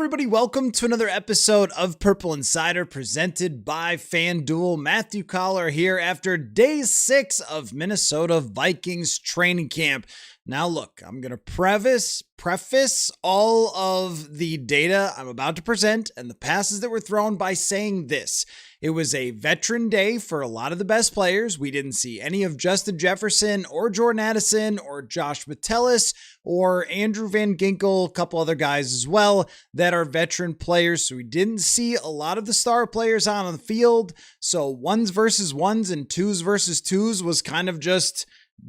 everybody, welcome to another episode of Purple Insider presented by FanDuel. Matthew Collar here after day 6 of Minnesota Vikings training camp. Now look, I'm going to preface all of the data I'm about to present and the passes that were thrown by saying this. It was a veteran day for a lot of the best players. We didn't see any of Justin Jefferson or Jordan Addison or Josh Metellus or Andrew Van Ginkel, a couple other guys as well that are veteran players. So we didn't see a lot of the star players on the field. So ones versus ones and twos versus twos was kind of just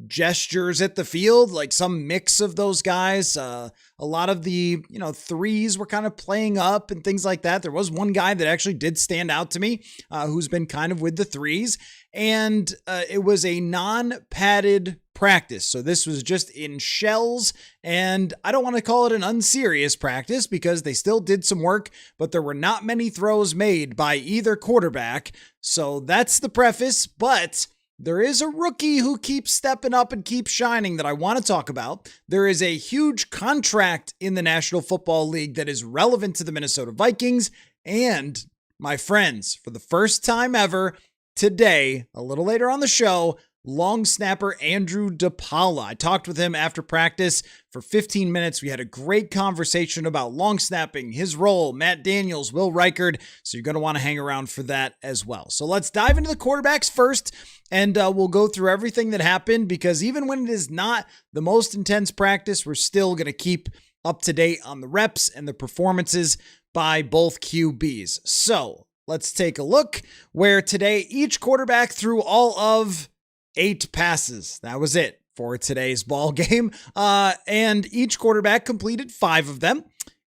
gestures at the field, like some mix of those guys. A lot of the, threes were kind of playing up and things like that. There was one guy that actually did stand out to me, who's been kind of with the threes, and it was a non-padded practice. So this was just in shells, and I don't want to call it an unserious practice because they still did some work, but there were not many throws made by either quarterback. So that's the preface, but there is a rookie who keeps stepping up and keeps shining that I want to talk about. There is a huge contract in the National Football League that is relevant to the Minnesota Vikings. And my friends, for the first time ever today, a little later on the show, long snapper Andrew DePaola. I talked with him after practice for 15 minutes. We had a great conversation about long snapping, his role, Matt Daniels, Will Reichard. So you're going to want to hang around for that as well. So let's dive into the quarterbacks first, and we'll go through everything that happened, because even when it is not the most intense practice, we're still going to keep up to date on the reps and the performances by both QBs. So let's take a look where today each quarterback threw all of 8 passes. That was it for today's ball game. And each quarterback completed 5 of them.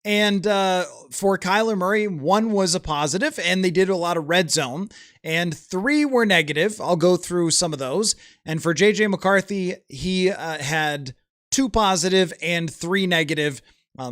And for Kyler Murray, 1 was a positive, and they did a lot of red zone, and 3 were negative. I'll go through some of those. And for JJ McCarthy, he had 2 positive and 3 negative.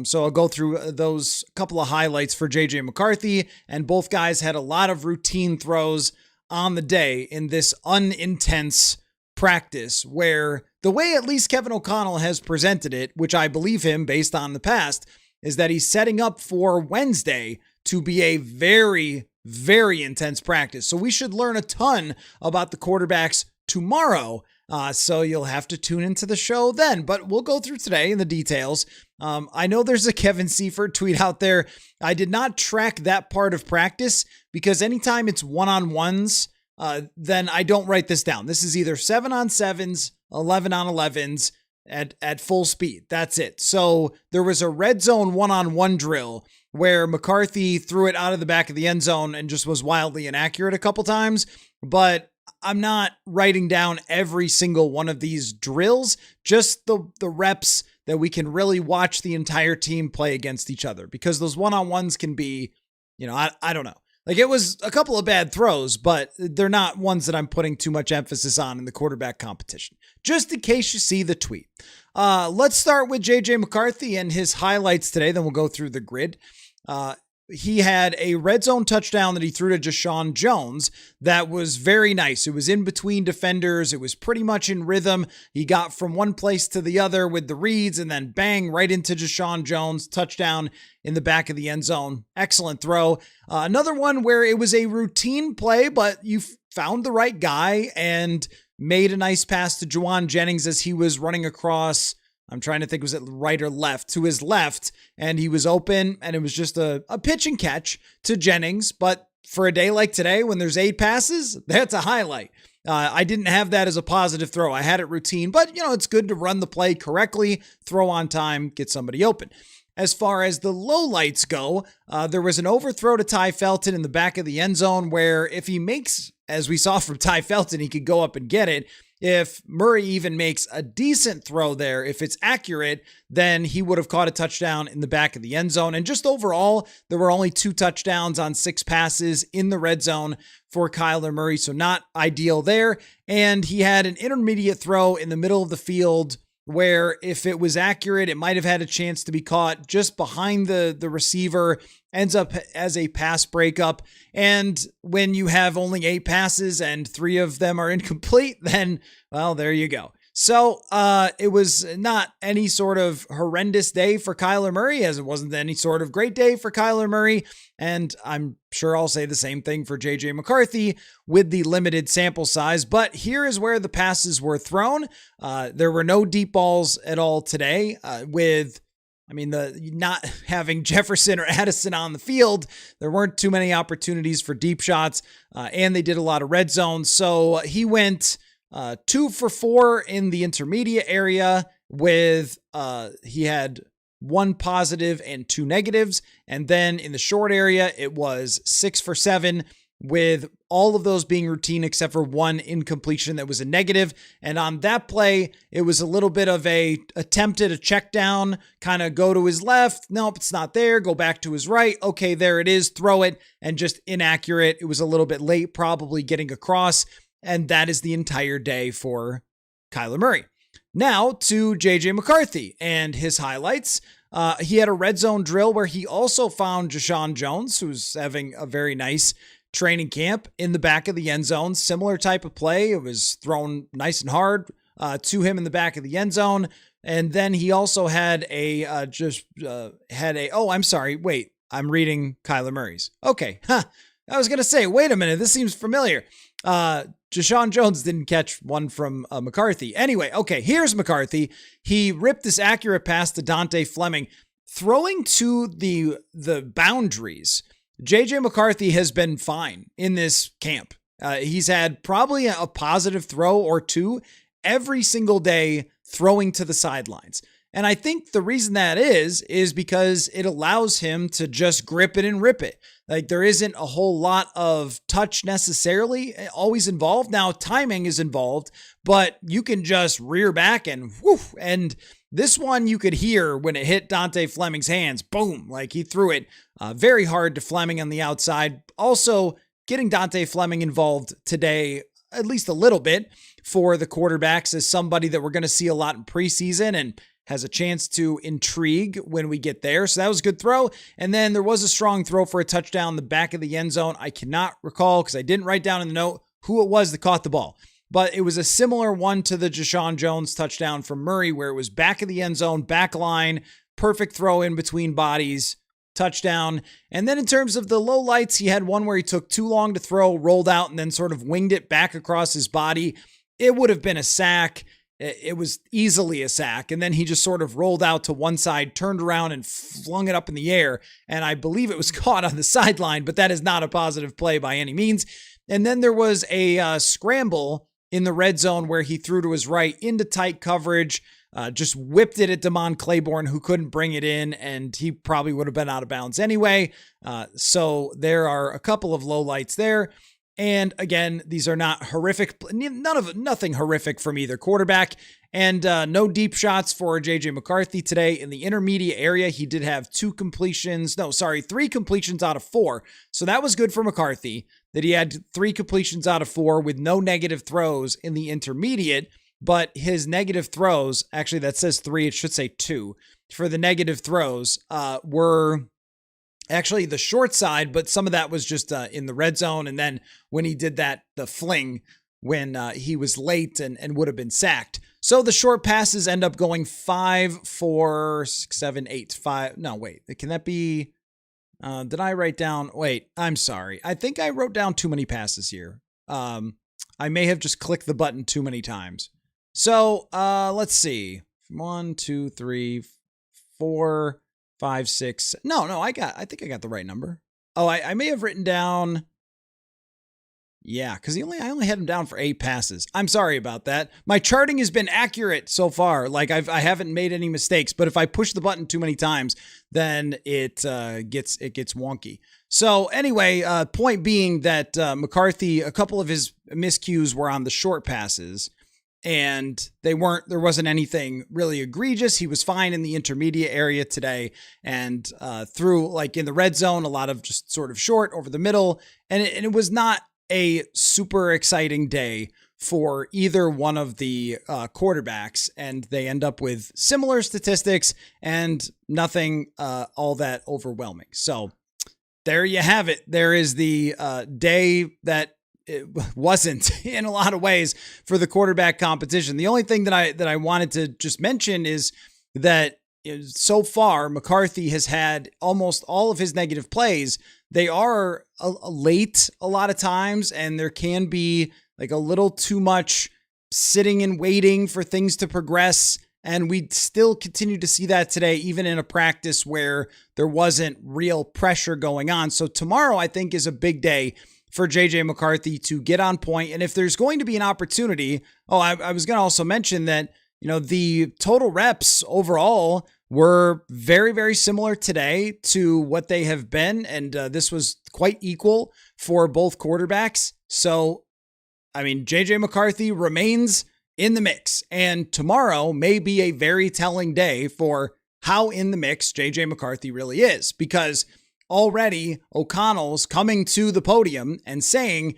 So I'll go through those couple of highlights for JJ McCarthy, and both guys had a lot of routine throws on the day in this unintense practice, where the way at least Kevin O'Connell has presented it, which I believe him based on the past, is that he's setting up for Wednesday to be a very, very intense practice. So we should learn a ton about the quarterbacks tomorrow. So you'll have to tune into the show then, but we'll go through today in the details. I know there's a Kevin Seifert tweet out there. I did not track that part of practice because anytime it's one-on-ones, then I don't write this down. This is either 7-on-7s, 11-on-11s at full speed. That's it. So there was a red zone one-on-one drill where McCarthy threw it out of the back of the end zone and just was wildly inaccurate a couple times, but I'm not writing down every single one of these drills, just the reps that we can really watch the entire team play against each other, because those one-on-ones can be, I don't know. Like, it was a couple of bad throws, but they're not ones that I'm putting too much emphasis on in the quarterback competition. Just in case you see the tweet. Let's start with JJ McCarthy and his highlights today. Then we'll go through the grid. He had a red zone touchdown that he threw to Deshaun Jones that was very nice. It was in between defenders. It was pretty much in rhythm. He got from one place to the other with the reads, and then bang, right into Deshaun Jones, touchdown in the back of the end zone. Excellent throw. Another one where it was a routine play, but you found the right guy and made a nice pass to Juwan Jennings as he was running across, I'm trying to think, was it right or left? To his left, and he was open, and it was just a pitch and catch to Jennings. But for a day like today, when there's 8 passes, that's a highlight. I didn't have that as a positive throw. I had it routine, but it's good to run the play correctly, throw on time, get somebody open. As far as the lowlights go, there was an overthrow to Ty Felton in the back of the end zone where if he makes, as we saw from Ty Felton, he could go up and get it. If Murray even makes a decent throw there, if it's accurate, then he would have caught a touchdown in the back of the end zone. And just overall, there were only 2 touchdowns on 6 passes in the red zone for Kyler Murray, so not ideal there. And he had an intermediate throw in the middle of the field where if it was accurate, it might have had a chance to be caught just behind the receiver, ends up as a pass breakup. And when you have only 8 passes and 3 of them are incomplete, then, well, there you go. So it was not any sort of horrendous day for Kyler Murray, as it wasn't any sort of great day for Kyler Murray. And I'm sure I'll say the same thing for JJ McCarthy with the limited sample size. But here is where the passes were thrown. There were no deep balls at all today the not having Jefferson or Addison on the field, there weren't too many opportunities for deep shots, and they did a lot of red zone. So he went 2 for 4 in the intermediate area with he had 1 positive and 2 negatives. And then in the short area, it was 6 for 7 with all of those being routine except for 1 incompletion that was a negative. And on that play, it was a little bit of a attempted a check down, kind of go to his left. Nope, it's not there. Go back to his right. Okay, there it is. Throw it, and just inaccurate. It was a little bit late, probably getting across. And that is the entire day for Kyler Murray. Now to JJ McCarthy and his highlights. He had a red zone drill where he also found Deshaun Jones, who's having a very nice training camp, in the back of the end zone. Similar type of play. It was thrown nice and hard to him in the back of the end zone. And then he also had I'm reading Kyler Murray's. Okay. I was going to say, wait a minute. This seems familiar. Deshaun Jones didn't catch one from McCarthy. Anyway, okay, here's McCarthy. He ripped this accurate pass to Dante Fleming, throwing to the boundaries. JJ McCarthy has been fine in this camp. He's had probably a positive throw or 2 every single day throwing to the sidelines. And I think the reason that is because it allows him to just grip it and rip it. Like, there isn't a whole lot of touch necessarily always involved. Now, timing is involved, but you can just rear back and whoo. And this one you could hear when it hit Dante Fleming's hands. Boom. Like, he threw it very hard to Fleming on the outside. Also, getting Dante Fleming involved today, at least a little bit, for the quarterbacks is somebody that we're going to see a lot in preseason and has a chance to intrigue when we get there. So that was a good throw. And then there was a strong throw for a touchdown in the back of the end zone. I cannot recall because I didn't write down in the note who it was that caught the ball. But it was a similar one to the Deshaun Jones touchdown from Murray, where it was back of the end zone, back line, perfect throw in between bodies, touchdown. And then in terms of the lowlights, he had one where he took too long to throw, rolled out, and then sort of winged it back across his body. It would have been a sack. It was easily a sack. And then he just sort of rolled out to one side, turned around and flung it up in the air. And I believe it was caught on the sideline, but that is not a positive play by any means. And then there was a scramble in the red zone where he threw to his right into tight coverage, just whipped it at Damon Claiborne, who couldn't bring it in, and he probably would have been out of bounds anyway. So there are a couple of lowlights there. And again, these are not horrific, nothing horrific from either quarterback. And no deep shots for JJ McCarthy today. In the intermediate area, he did have 3 completions out of 4. So that was good for McCarthy, that he had 3 completions out of 4 with no negative throws in the intermediate. But his negative throws, actually that says 3, it should say 2. For the negative throws were actually the short side, but some of that was just in the red zone. And then when he did the fling, when he was late and would have been sacked. So the short passes end up going 5, 4, 6, 7, 8, 5. No, wait, can that be, did I write down? Wait, I'm sorry. I think I wrote down too many passes here. I may have just clicked the button too many times. So let's see. 1, 2, 3, 4, 5, 6. No, I think I got the right number. Oh, I may have written down. Yeah, because I only had him down for 8 passes. I'm sorry about that. My charting has been accurate so far. Like I haven't made any mistakes, but if I push the button too many times, then it gets wonky. So anyway, point being that McCarthy, a couple of his miscues were on the short passes, and there wasn't anything really egregious. He was fine in the intermediate area today, and through, like, in the red zone, a lot of just sort of short over the middle, and it was not a super exciting day for either one of the quarterbacks, and they end up with similar statistics and nothing all that overwhelming. So there you have it. There is the day that it wasn't in a lot of ways for the quarterback competition. The only thing that I wanted to just mention is that so far McCarthy has had almost all of his negative plays. They are late a lot of times, and there can be like a little too much sitting and waiting for things to progress. And we still continue to see that today, even in a practice where there wasn't real pressure going on. So tomorrow, I think, is a big day for JJ McCarthy to get on point. And if there's going to be an opportunity, I was going to also mention that, the total reps overall were very, very similar today to what they have been. And this was quite equal for both quarterbacks. So, JJ McCarthy remains in the mix, and tomorrow may be a very telling day for how in the mix JJ McCarthy really is, because already O'Connell's coming to the podium and saying,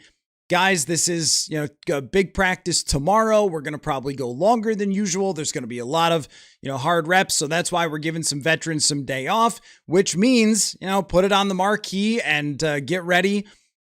guys, this is, a big practice tomorrow. We're going to probably go longer than usual. There's going to be a lot of, hard reps. So that's why we're giving some veterans some day off, which means, put it on the marquee and get ready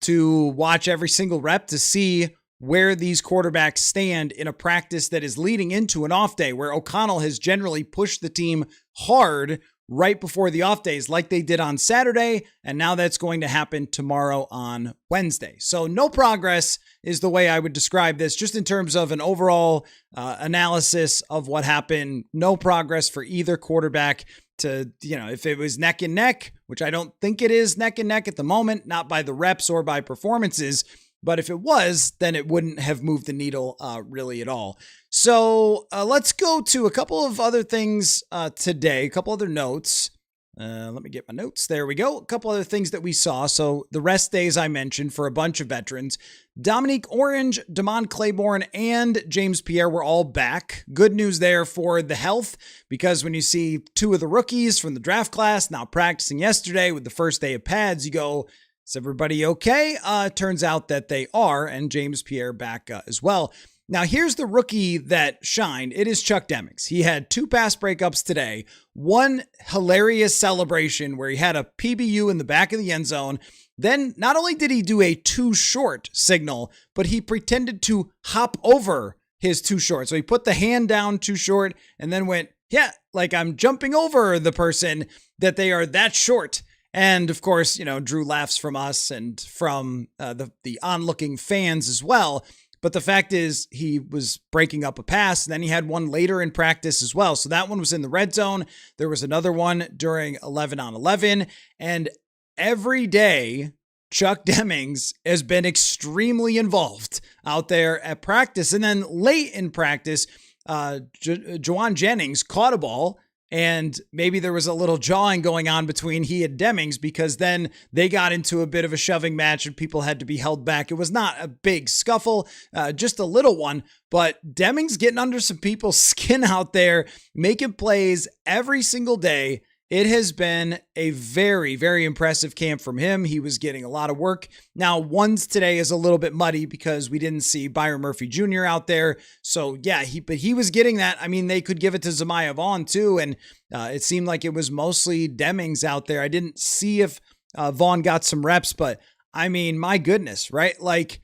to watch every single rep to see where these quarterbacks stand in a practice that is leading into an off day, where O'Connell has generally pushed the team hard right before the off days like they did on Saturday, and now that's going to happen tomorrow on Wednesday. So no progress is the way I would describe this, just in terms of an overall analysis of what happened. No progress for either quarterback to, if it was neck and neck, which I don't think it is neck and neck at the moment, not by the reps or by performances. But if it was, then it wouldn't have moved the needle really at all. So let's go to a couple of other things today, a couple other notes. Let me get my notes. There we go. A couple other things that we saw. So the rest days I mentioned for a bunch of veterans. Dominique Orange, Damon Claiborne, and James Pierre were all back. Good news there for the health, because when you see two of the rookies from the draft class now practicing yesterday with the first day of pads, you go, is everybody okay? Turns out that they are, and James Pierre back as well. Now, here's the rookie that shined. It is Chuck Demmings. He had 2 pass breakups today, one hilarious celebration where he had a PBU in the back of the end zone. Then not only did he do a too short signal, but he pretended to hop over his too short. So he put the hand down too short and then went, yeah, like I'm jumping over the person, that they are that short. And of course, drew laughs from us and from the onlooking fans as well. But the fact is, he was breaking up a pass, and then he had one later in practice as well. So that one was in the red zone. There was another one during 11 on 11. And every day, Chuck Demmings has been extremely involved out there at practice. And then late in practice, Juwan Jennings caught a ball, and maybe there was a little jawing going on between he and Demmings, because then they got into a bit of a shoving match and people had to be held back. It was not a big scuffle, just a little one, but Demmings getting under some people's skin out there, making plays every single day. It has been a very, very impressive camp from him. He was getting a lot of work. Now, ones today is a little bit muddy because we didn't see Byron Murphy Jr. out there. So yeah, he was getting that. They could give it to Zemiah Vaughn too. And it seemed like it was mostly Demmings out there. I didn't see if Vaughn got some reps, but my goodness, right? Like,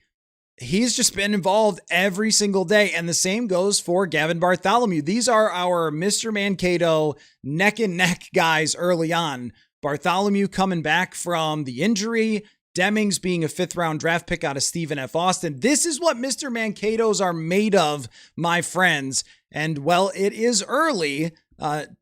he's just been involved every single day. And the same goes for Gavin Bartholomew. These are our Mr. Mankato neck and neck guys early on. Bartholomew coming back from the injury, Demmings being a 5th round draft pick out of Stephen F. Austin. This is what Mr. Mankato's are made of, my friends. And well, it is early.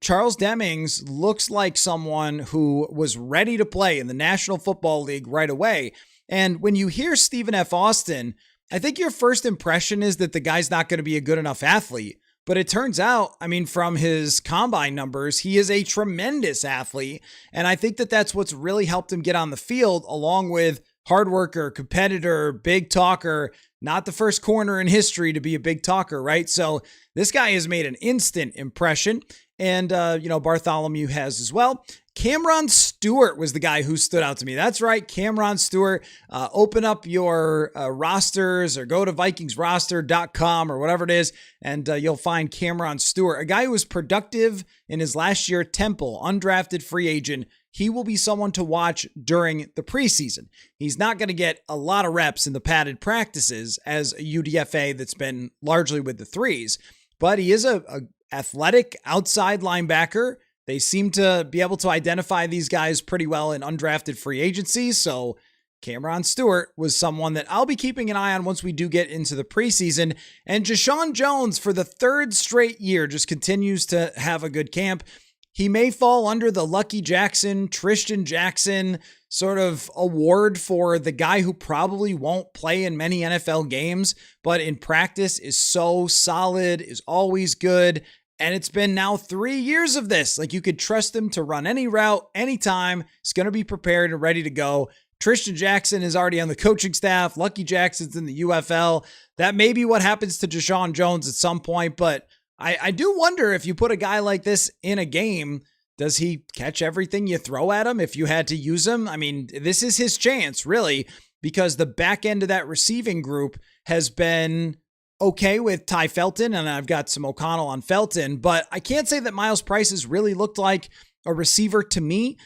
Charles Demmings looks like someone who was ready to play in the National Football League right away. And when you hear Stephen F. Austin, I think your first impression is that the guy's not going to be a good enough athlete. But it turns out, from his combine numbers, he is a tremendous athlete. And I think that that's what's really helped him get on the field, along with hard worker, competitor, big talker, not the first corner in history to be a big talker, right? So this guy has made an instant impression. And, Bartholomew has as well. Cameron Stewart was the guy who stood out to me. That's right, Cameron Stewart. Open up your rosters or go to VikingsRoster.com or whatever it is, and you'll find Cameron Stewart, a guy who was productive in his last year at Temple, undrafted free agent. he will be someone to watch during the preseason. He's not going to get a lot of reps in the padded practices as a UDFA that's been largely with the threes, but he is a athletic outside linebacker. They seem to be able to identify these guys pretty well in undrafted free agency, so Cameron Stewart was someone that I'll be keeping an eye on once we do get into the preseason. And Jeshaun Jones, for the third straight year, just continues to have a good camp. He may fall under the Lucky Jackson, Tristan Jackson sort of award for the guy who probably won't play in many NFL games, but in practice is so solid, is always good. And it's been now 3 years of this. Like, you could trust him to run any route, anytime. He's going to be prepared and ready to go. Tristan Jackson is already on the coaching staff. Lucky Jackson's in the UFL. That may be what happens to Jeshaun Jones at some point, but I do wonder if you put a guy like this in a game, does he catch everything you throw at him if you had to use him? I mean, this is his chance, really, because the back end of that receiving group has been okay with Ty Felton, and I've got some O'Connell on Felton, but I can't say that Miles Price has really looked like a receiver to me.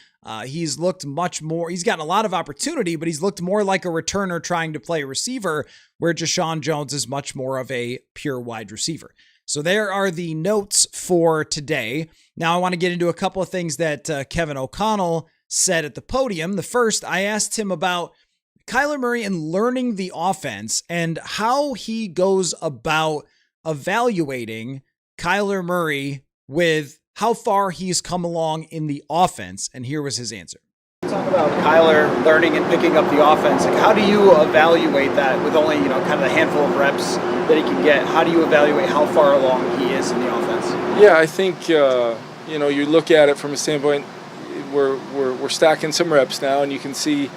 He's looked much more, he's gotten a lot of opportunity, but he's looked more like a returner trying to play receiver, where Jeshaun Jones is much more of a pure wide receiver. So there are the notes for today. Now I want to get into a couple of things that Kevin O'Connell said at the podium. The first, I asked him about Kyler Murray and learning the offense and how he goes about evaluating Kyler Murray with how far he's come along in the offense. And here was his answer. Talk about Kyler learning and picking up the offense. Like, how do you evaluate that with only, kind of a handful of reps that he can get? How do you evaluate how far along he is in the offense? Yeah, I think, you look at it from a standpoint, we're stacking some reps now, and you can see,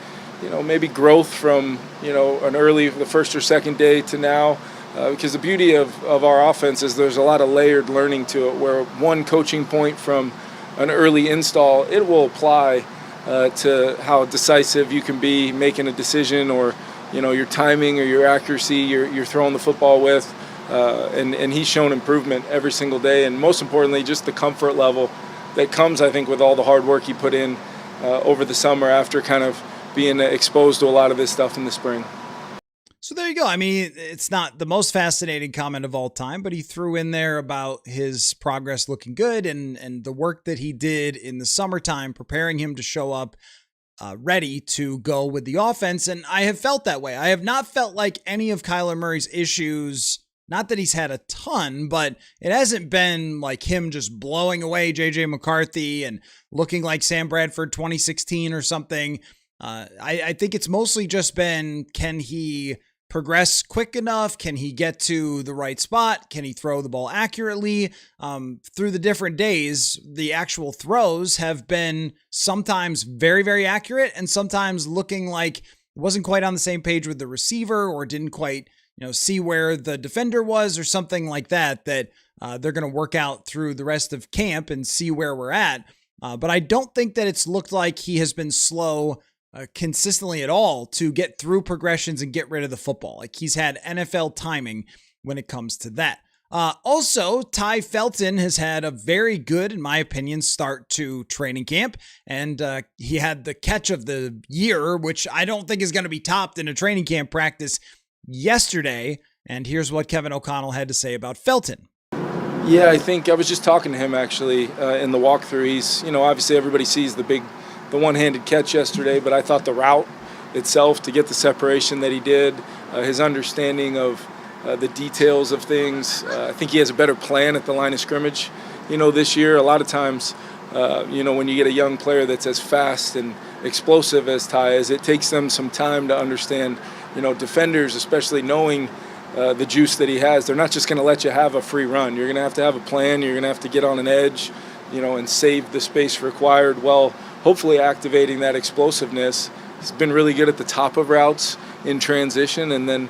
maybe growth from, the first or second day to now. Because the beauty of our offense is there's a lot of layered learning to it, where one coaching point from an early install, it will apply to how decisive you can be making a decision, or your timing or your accuracy you're throwing the football with, and he's shown improvement every single day, and most importantly just the comfort level that comes, I think, with all the hard work he put in over the summer after kind of being exposed to a lot of this stuff in the spring. So there you go. I mean, it's not the most fascinating comment of all time, but he threw in there about his progress looking good and the work that he did in the summertime, preparing him to show up ready to go with the offense. And I have felt that way. I have not felt like any of Kyler Murray's issues, not that he's had a ton, but it hasn't been like him just blowing away J.J. McCarthy and looking like Sam Bradford 2016 or something. I think it's mostly just been, can he progress quick enough? Can he get to the right spot? Can he throw the ball accurately? Through the different days, the actual throws have been sometimes very, very accurate, and sometimes looking like it wasn't quite on the same page with the receiver, or didn't quite, see where the defender was, or something like that, that they're going to work out through the rest of camp and see where we're at. But I don't think that it's looked like he has been slow consistently at all to get through progressions and get rid of the football. Like, he's had NFL timing when it comes to that. Also, Ty Felton has had a very good, in my opinion, start to training camp. And he had the catch of the year, which I don't think is going to be topped in a training camp practice yesterday. And here's what Kevin O'Connell had to say about Felton. Yeah, I think I was just talking to him actually in the walkthrough. He's, obviously everybody sees the one-handed catch yesterday, but I thought the route itself to get the separation that he did, his understanding of the details of things, I think he has a better plan at the line of scrimmage. This year, a lot of times, when you get a young player that's as fast and explosive as Ty is, it takes them some time to understand, defenders, especially knowing the juice that he has. They're not just going to let you have a free run. You're going to have a plan. You're going to have to get on an edge, and save the space required while hopefully activating that explosiveness. He's been really good at the top of routes in transition, and then,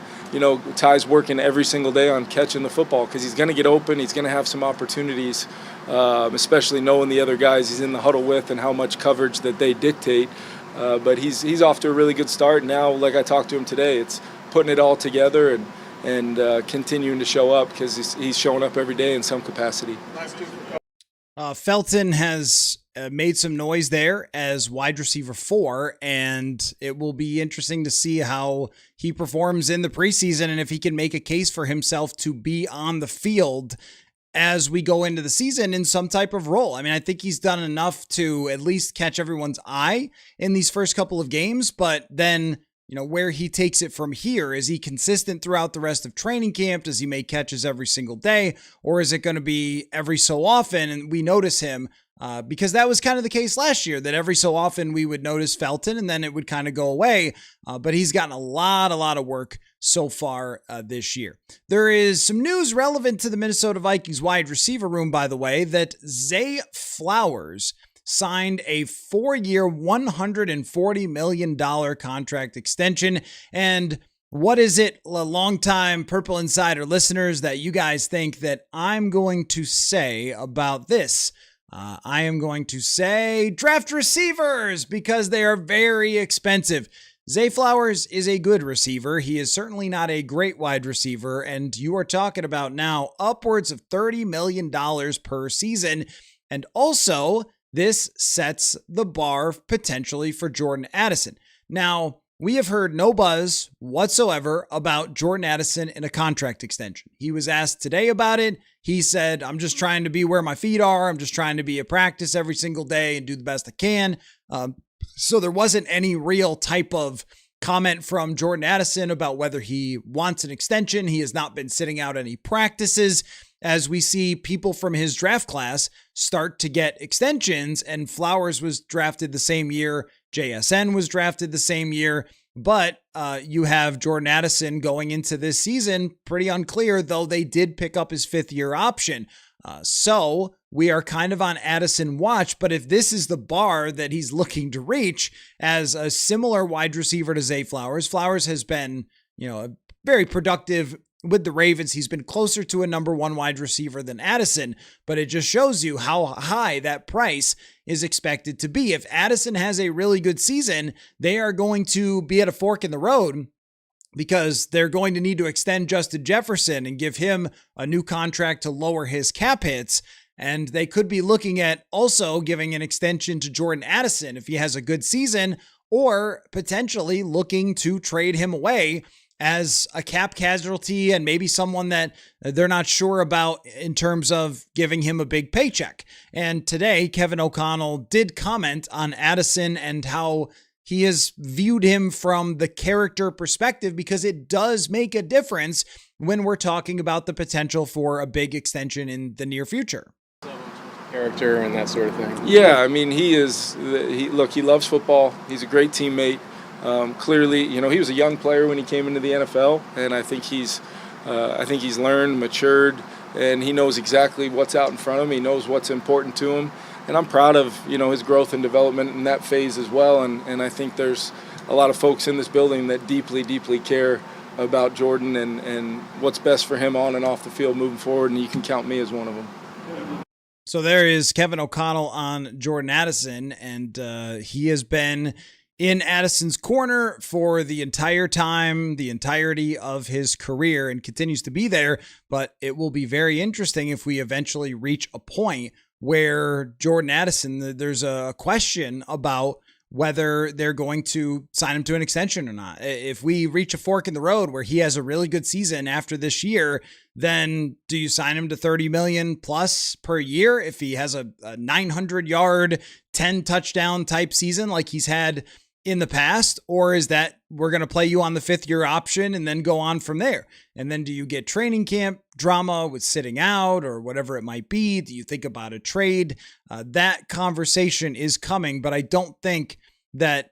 Ty's working every single day on catching the football, because he's going to get open. He's going to have some opportunities, especially knowing the other guys he's in the huddle with and how much coverage that they dictate. But he's off to a really good start. Now, like I talked to him today, it's putting it all together and continuing to show up, because he's showing up every day in some capacity. Felton has made some noise there as wide receiver 4, and it will be interesting to see how he performs in the preseason and if he can make a case for himself to be on the field as we go into the season in some type of role. I mean, I think he's done enough to at least catch everyone's eye in these first couple of games, but then where he takes it from here, is he consistent throughout the rest of training camp? Does he make catches every single day, or is it going to be every so often? And we notice him because that was kind of the case last year, that every so often we would notice Felton and then it would kind of go away. But he's gotten a lot of work so far this year. There is some news relevant to the Minnesota Vikings wide receiver room, by the way, that Zay Flowers signed a 4-year, $140 million contract extension. And what is it, longtime Purple Insider listeners, that you guys think that I'm going to say about this? I am going to say draft receivers, because they are very expensive. Zay Flowers is a good receiver. He is certainly not a great wide receiver. And you are talking about now upwards of $30 million per season. And also, this sets the bar potentially for Jordan Addison. Now, we have heard no buzz whatsoever about Jordan Addison in a contract extension. He was asked today about it. He said, I'm just trying to be where my feet are. I'm just trying to be at practice every single day and do the best I can. So there wasn't any real type of comment from Jordan Addison about whether he wants an extension. He has not been sitting out any practices, as we see people from his draft class start to get extensions. And Flowers was drafted the same year. JSN was drafted the same year. But you have Jordan Addison going into this season pretty unclear, though they did pick up his 5th-year option. So we are kind of on Addison watch. But if this is the bar that he's looking to reach as a similar wide receiver to Zay Flowers, Flowers has been, very productive with the Ravens. He's been closer to a number 1 wide receiver than Addison, but it just shows you how high that price is expected to be. If Addison has a really good season, they are going to be at a fork in the road, because they're going to need to extend Justin Jefferson and give him a new contract to lower his cap hits. And they could be looking at also giving an extension to Jordan Addison if he has a good season, or potentially looking to trade him away as a cap casualty and maybe someone that they're not sure about in terms of giving him a big paycheck. And today, Kevin O'Connell did comment on Addison and how he has viewed him from the character perspective, because it does make a difference when we're talking about the potential for a big extension in the near future. Character and that sort of thing. Yeah, I mean, he loves football. He's a great teammate. Clearly, he was a young player when he came into the NFL, and I think he's learned, matured, and he knows exactly what's out in front of him. He knows what's important to him, and I'm proud of his growth and development in that phase as well. And I think there's a lot of folks in this building that deeply care about Jordan and what's best for him on and off the field moving forward, and you can count me as one of them. So there is Kevin O'Connell on Jordan Addison, and he has been in Addison's corner for the entire time, the entirety of his career, and continues to be there. But it will be very interesting if we eventually reach a point where Jordan Addison, there's a question about whether they're going to sign him to an extension or not. If we reach a fork in the road where he has a really good season after this year, then do you sign him to $30 million plus per year if he has a 900-yard, 10-touchdown type season like he's had in the past? Or is that we're going to play you on the 5th-year option and then go on from there? And then do you get training camp drama with sitting out or whatever it might be? Do you think about a trade? That conversation is coming, but I don't think that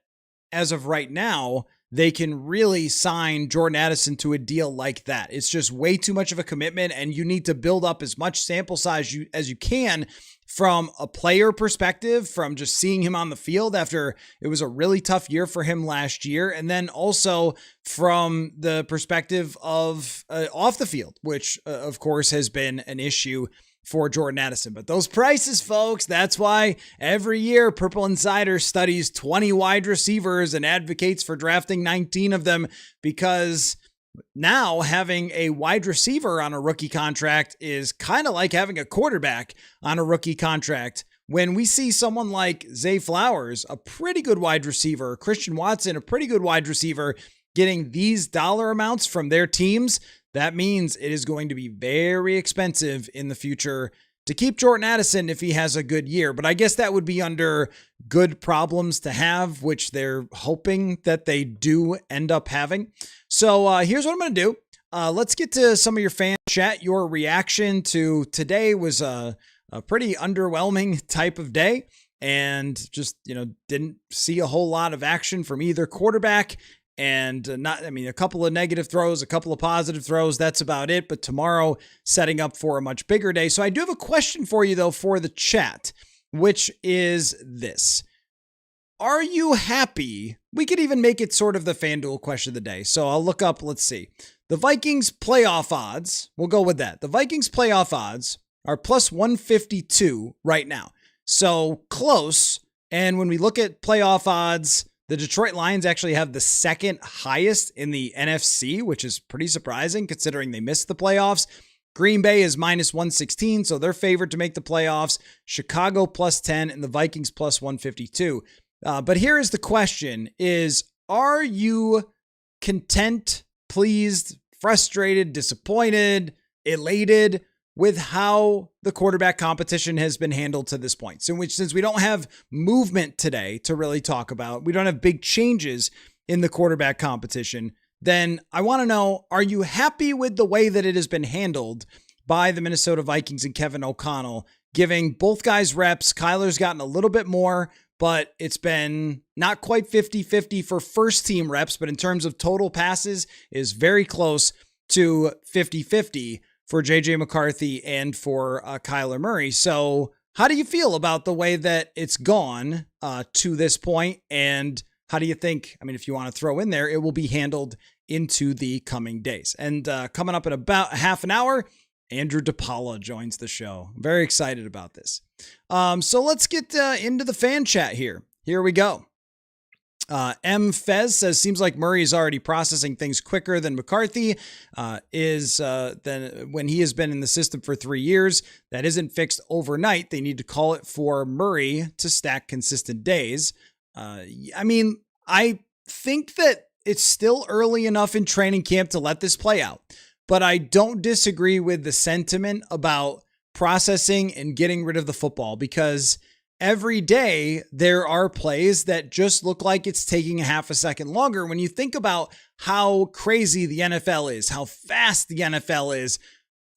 as of right now, they can really sign Jordan Addison to a deal like that. It's just way too much of a commitment, and you need to build up as much sample size as you can from a player perspective, from just seeing him on the field after it was a really tough year for him last year. And then also from the perspective of off the field, which of course has been an issue for Jordan Addison. But those prices, folks, that's why every year Purple Insider studies 20 wide receivers and advocates for drafting 19 of them, because now having a wide receiver on a rookie contract is kind of like having a quarterback on a rookie contract when we see someone like Zay Flowers, a pretty good wide receiver, Christian Watson, a pretty good wide receiver, getting these dollar amounts from their teams, that means it is going to be very expensive in the future to keep Jordan Addison if he has a good year. But I guess that would be under good problems to have, which they're hoping that they do end up having. So here's what I'm going to do. Let's get to some of your fan chat. Your reaction to today was a pretty underwhelming type of day, and just, didn't see a whole lot of action from either quarterback. And a couple of negative throws, a couple of positive throws. That's about it. But tomorrow setting up for a much bigger day. So I do have a question for you, though, for the chat, which is this. Are you happy? We could even make it sort of the FanDuel question of the day. So I'll look up, let's see. The Vikings playoff odds, we'll go with that. The Vikings playoff odds are plus 152 right now. So close. And when we look at playoff odds, the Detroit Lions actually have the second highest in the NFC, which is pretty surprising considering they missed the playoffs. Green Bay is minus 116, so they're favored to make the playoffs. Chicago plus 10 and the Vikings plus 152. But here is the question is, are you content, pleased, frustrated, disappointed, elated with how the quarterback competition has been handled to this point? So since we don't have movement today to really talk about, we don't have big changes in the quarterback competition, then I want to know, are you happy with the way that it has been handled by the Minnesota Vikings and Kevin O'Connell, giving both guys reps? Kyler's gotten a little bit more, but it's been not quite 50-50 for first team reps, but in terms of total passes is very close to 50-50 for JJ McCarthy and for Kyler Murray. So how do you feel about the way that it's gone to this point? And how do you think, if you want to throw in there, it will be handled into the coming days? And coming up in about half an hour, Andrew DePaola joins the show. I'm very excited about this. So let's get into the fan chat here. Here we go. M. Fez says, seems like Murray is already processing things quicker than McCarthy than when he has been in the system for 3 years. That isn't fixed overnight. They need to call it for Murray to stack consistent days. I think that it's still early enough in training camp to let this play out, but I don't disagree with the sentiment about processing and getting rid of the football, because every day there are plays that just look like it's taking a half a second longer. When you think about how crazy the NFL is, how fast the NFL is,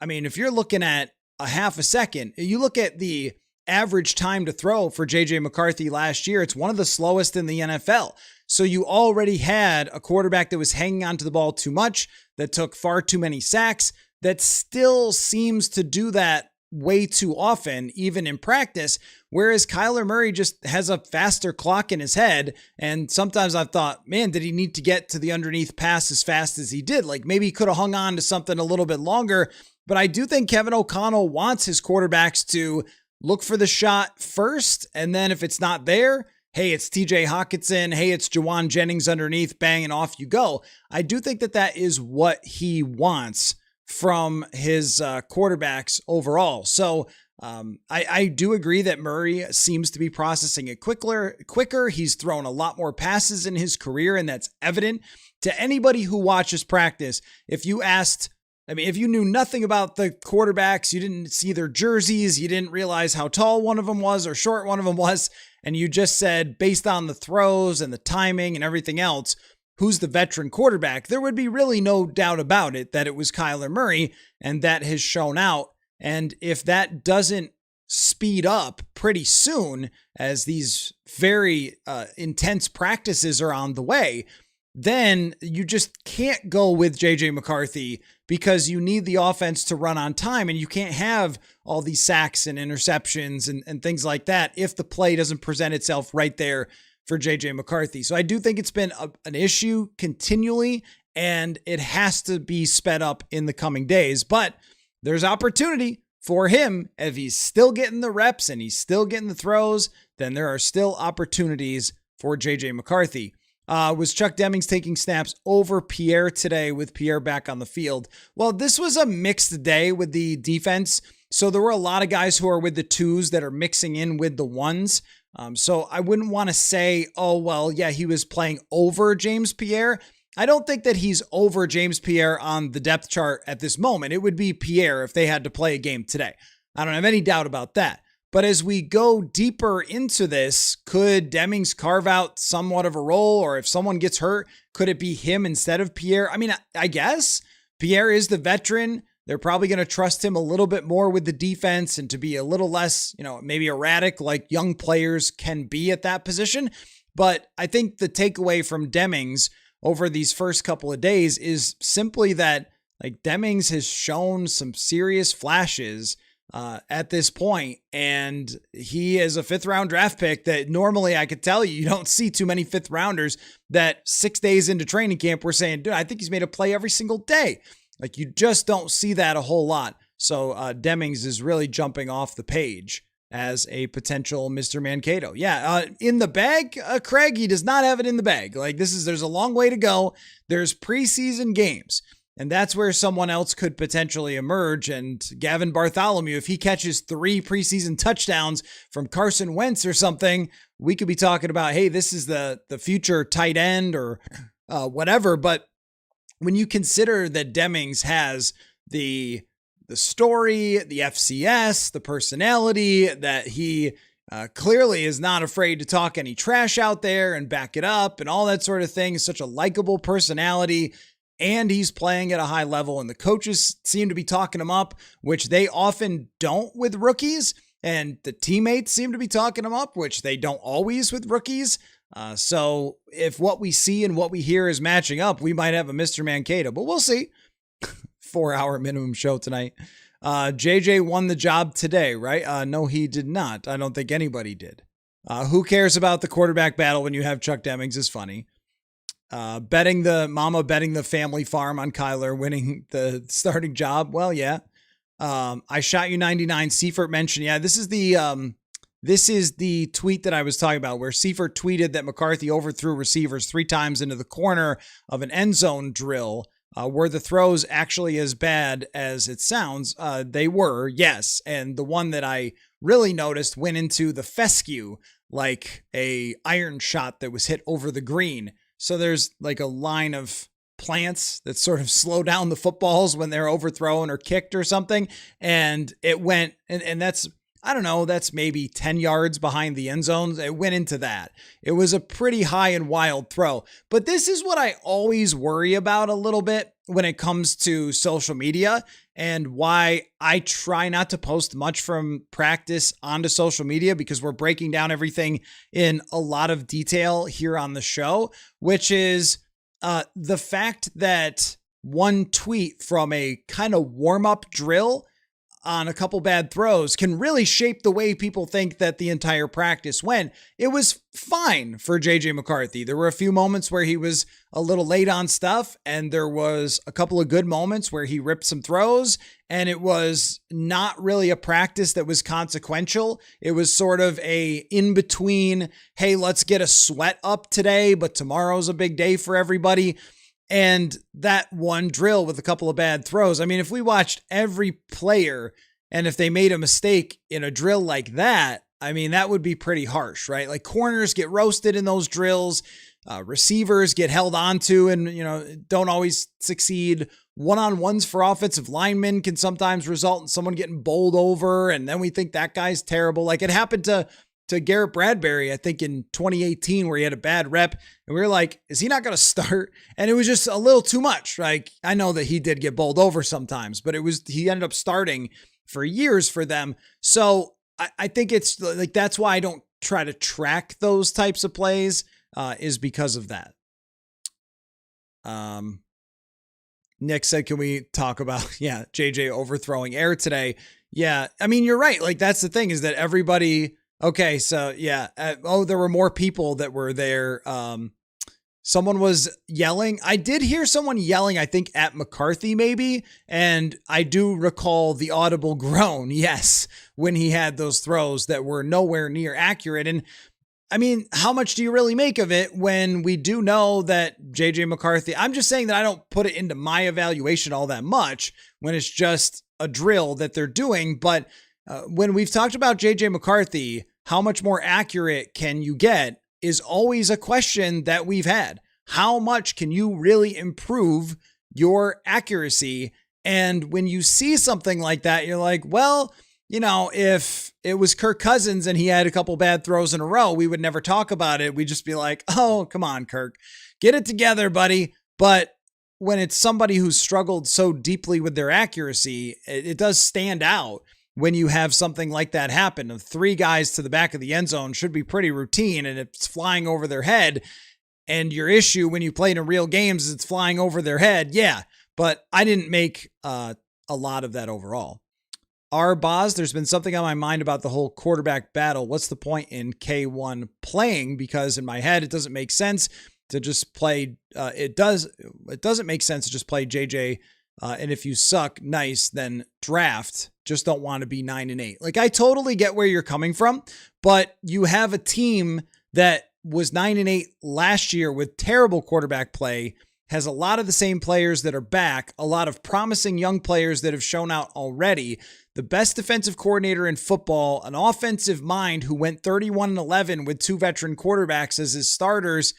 if you're looking at a half a second, you look at the average time to throw for JJ McCarthy last year, it's one of the slowest in the NFL. So you already had a quarterback that was hanging onto the ball too much, that took far too many sacks, that still seems to do that way too often, even in practice, whereas Kyler Murray just has a faster clock in his head. And sometimes I've thought, man, did he need to get to the underneath pass as fast as he did? Like maybe he could have hung on to something a little bit longer. But I do think Kevin O'Connell wants his quarterbacks to look for the shot first. And then if it's not there, hey, it's TJ Hawkinson. Hey, it's Jawan Jennings underneath, bang, and off you go. I do think that that is what he wants from his quarterbacks overall. So I do agree that Murray seems to be processing it quicker. He's thrown a lot more passes in his career, and that's evident to anybody who watches practice. If you asked, if you knew nothing about the quarterbacks, you didn't see their jerseys, you didn't realize how tall one of them was or short one of them was, and you just said, based on the throws and the timing and everything else, who's the veteran quarterback, there would be really no doubt about it that it was Kyler Murray, and that has shown out. And if that doesn't speed up pretty soon, as these very intense practices are on the way, then you just can't go with JJ McCarthy, because you need the offense to run on time, and you can't have all these sacks and interceptions and things like that if the play doesn't present itself right there for JJ McCarthy. So I do think it's been an issue continually, and it has to be sped up in the coming days. But there's opportunity for him. If he's still getting the reps and he's still getting the throws, then there are still opportunities for JJ McCarthy. Was Chuck Demmings taking snaps over Pierre today with Pierre back on the field? Well, this was a mixed day with the defense. So there were a lot of guys who are with the twos that are mixing in with the ones. So I wouldn't want to say, oh, well, yeah, he was playing over James Pierre. I don't think that he's over James Pierre on the depth chart at this moment. It would be Pierre if they had to play a game today. I don't have any doubt about that. But as we go deeper into this, could Demmings carve out somewhat of a role? Or if someone gets hurt, could it be him instead of Pierre? I mean, I guess Pierre is the veteran. They're probably going to trust him a little bit more with the defense and to be a little less, maybe erratic like young players can be at that position. But I think the takeaway from Demmings over these first couple of days is simply that like Demmings has shown some serious flashes at this point, and he is a 5th round draft pick that normally I could tell you don't see too many 5th rounders that 6 days into training camp we're saying, dude, I think he's made a play every single day. Like you just don't see that a whole lot. So Demmings is really jumping off the page as a potential Mr. Mankato. Yeah, in the bag, Craig, he does not have it in the bag. Like there's a long way to go. There's preseason games. And that's where someone else could potentially emerge. And Gavin Bartholomew, if he catches 3 preseason touchdowns from Carson Wentz or something, we could be talking about, hey, this is the future tight end or whatever. But when you consider that Demmings has the story, the FCS, the personality, that he clearly is not afraid to talk any trash out there and back it up and all that sort of thing, such a likable personality. And he's playing at a high level, and the coaches seem to be talking him up, which they often don't with rookies. And the teammates seem to be talking him up, which they don't always with rookies. So if what we see and what we hear is matching up, we might have a Mr. Mankato, but we'll see. 4-hour minimum show tonight. JJ won the job today, right? No, he did not. I don't think anybody did. Who cares about the quarterback battle when you have Chuck Demmings is funny. Betting the family farm on Kyler winning the starting job. Well, yeah. I shot you 99. Seifert mentioned, yeah, this is the tweet that I was talking about where Seifert tweeted that McCarthy overthrew receivers 3 times into the corner of an end zone drill. Were the throws actually as bad as it sounds? They were, yes. And the one that I really noticed went into the fescue, like a iron shot that was hit over the green. So there's like a line of plants that sort of slow down the footballs when they're overthrown or kicked or something. And it went, and that's, I don't know, that's maybe 10 yards behind the end zones. It went into that. It was a pretty high and wild throw. But this is what I always worry about a little bit when it comes to social media, and why I try not to post much from practice onto social media, because we're breaking down everything in a lot of detail here on the show, which is the fact that one tweet from a kind of warm-up drill on a couple bad throws can really shape the way people think that the entire practice went. It was fine for JJ McCarthy. There were a few moments where he was a little late on stuff, and there was a couple of good moments where he ripped some throws, and it was not really a practice that was consequential. It was sort of a in-between, hey, let's get a sweat up today, but tomorrow's a big day for everybody. And that one drill with a couple of bad throws. I mean, if we watched every player and if they made a mistake in a drill like that, I mean, that would be pretty harsh, right? Like corners get roasted in those drills. Receivers get held onto and, don't always succeed. One-on-ones for offensive linemen can sometimes result in someone getting bowled over. And then we think that guy's terrible. Like it happened to Garrett Bradbury, I think in 2018, where he had a bad rep, and we were like, is he not going to start? And it was just a little too much. Like, I know that he did get bowled over sometimes, but he ended up starting for years for them. So I think it's like, that's why I don't try to track those types of plays, is because of that. Nick said, can we talk about, JJ overthrowing air today? Yeah. I mean, you're right. Like, that's the thing, is that everybody, okay, so yeah. There were more people that were there. Someone was yelling. I did hear someone yelling, I think at McCarthy maybe. And I do recall the audible groan, yes, when he had those throws that were nowhere near accurate. And I mean, how much do you really make of it when we do know that JJ McCarthy, I'm just saying that I don't put it into my evaluation all that much when it's just a drill that they're doing. But when we've talked about JJ McCarthy, how much more accurate can you get is always a question that we've had. How much can you really improve your accuracy? And when you see something like that, you're like, well, if it was Kirk Cousins and he had a couple bad throws in a row, we would never talk about it. We'd just be like, oh, come on, Kirk, get it together, buddy. But when it's somebody who's struggled so deeply with their accuracy, it does stand out when you have something like that happen. Of 3 guys to the back of the end zone should be pretty routine, and it's flying over their head. And your issue when you play in real games is it's flying over their head. Yeah, but I didn't make a lot of that overall. Boz, there's been something on my mind about the whole quarterback battle. What's the point in K1 playing? Because in my head, it doesn't make sense to just play. It doesn't make sense to just play JJ. And if you suck, nice, then draft. Just don't want to be 9-8. Like, I totally get where you're coming from, but you have a team that was 9-8 last year with terrible quarterback play, has a lot of the same players that are back, a lot of promising young players that have shown out already, the best defensive coordinator in football, an offensive mind who went 31-11 with 2 veteran quarterbacks as his starters.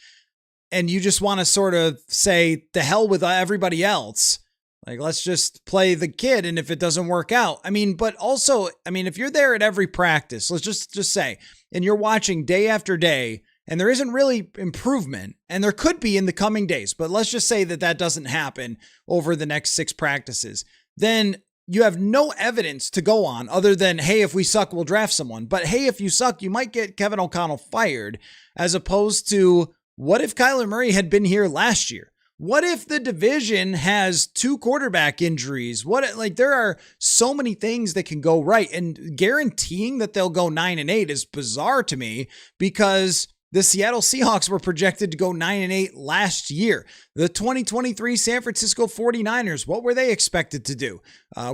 And you just want to sort of say, the hell with everybody else. Like, let's just play the kid. And if it doesn't work out, but also, if you're there at every practice, let's just say, and you're watching day after day, and there isn't really improvement, and there could be in the coming days, but let's just say that that doesn't happen over the next 6 practices, then you have no evidence to go on other than, hey, if we suck, we'll draft someone. But hey, if you suck, you might get Kevin O'Connell fired, as opposed to, what if Kyler Murray had been here last year? What if the division has 2 quarterback injuries? There are so many things that can go right, and guaranteeing that they'll go 9-8 is bizarre to me, because the Seattle Seahawks were projected to go 9-8 last year. The 2023 San Francisco 49ers, what were they expected to do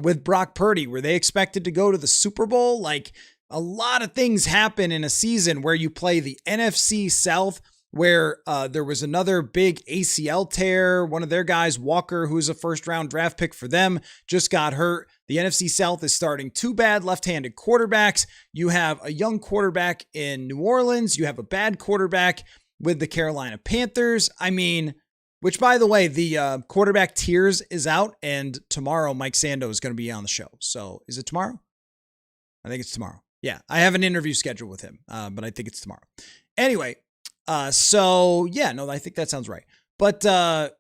with Brock Purdy? Were they expected to go to the Super Bowl? Like, a lot of things happen in a season where you play the NFC South, where there was another big ACL tear. One of their guys, Walker, who's a first-round draft pick for them, just got hurt. The NFC South is starting 2 bad left-handed quarterbacks. You have a young quarterback in New Orleans. You have a bad quarterback with the Carolina Panthers. Which, by the way, the quarterback tiers is out, and tomorrow Mike Sando is going to be on the show. So is it tomorrow? I think it's tomorrow. Yeah, I have an interview scheduled with him, but I think it's tomorrow. Anyway, I think that sounds right. But I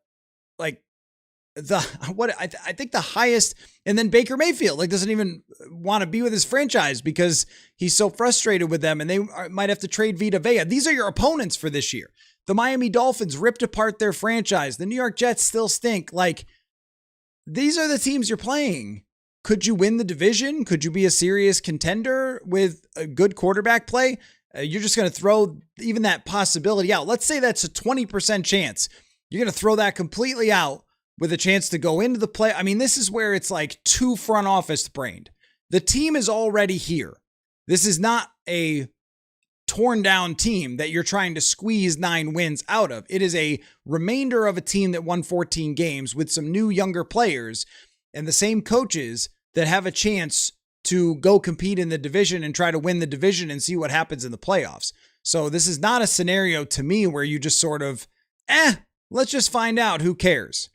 think the highest, and then Baker Mayfield doesn't even want to be with his franchise because he's so frustrated with them, and they might have to trade Vita Vea. These are your opponents for this year. The Miami Dolphins ripped apart their franchise. The New York Jets still stink. These are the teams you're playing. Could you win the division? Could you be a serious contender with a good quarterback play? You're just going to throw even that possibility out. Let's say that's a 20% chance. You're going to throw that completely out with a chance to go into the play. This is where it's like too front office brained. The team is already here. This is not a torn down team that you're trying to squeeze 9 wins out of. It is a remainder of a team that won 14 games with some new younger players and the same coaches that have a chance to go compete in the division and try to win the division and see what happens in the playoffs. So this is not a scenario to me where you just sort of, let's just find out, who cares?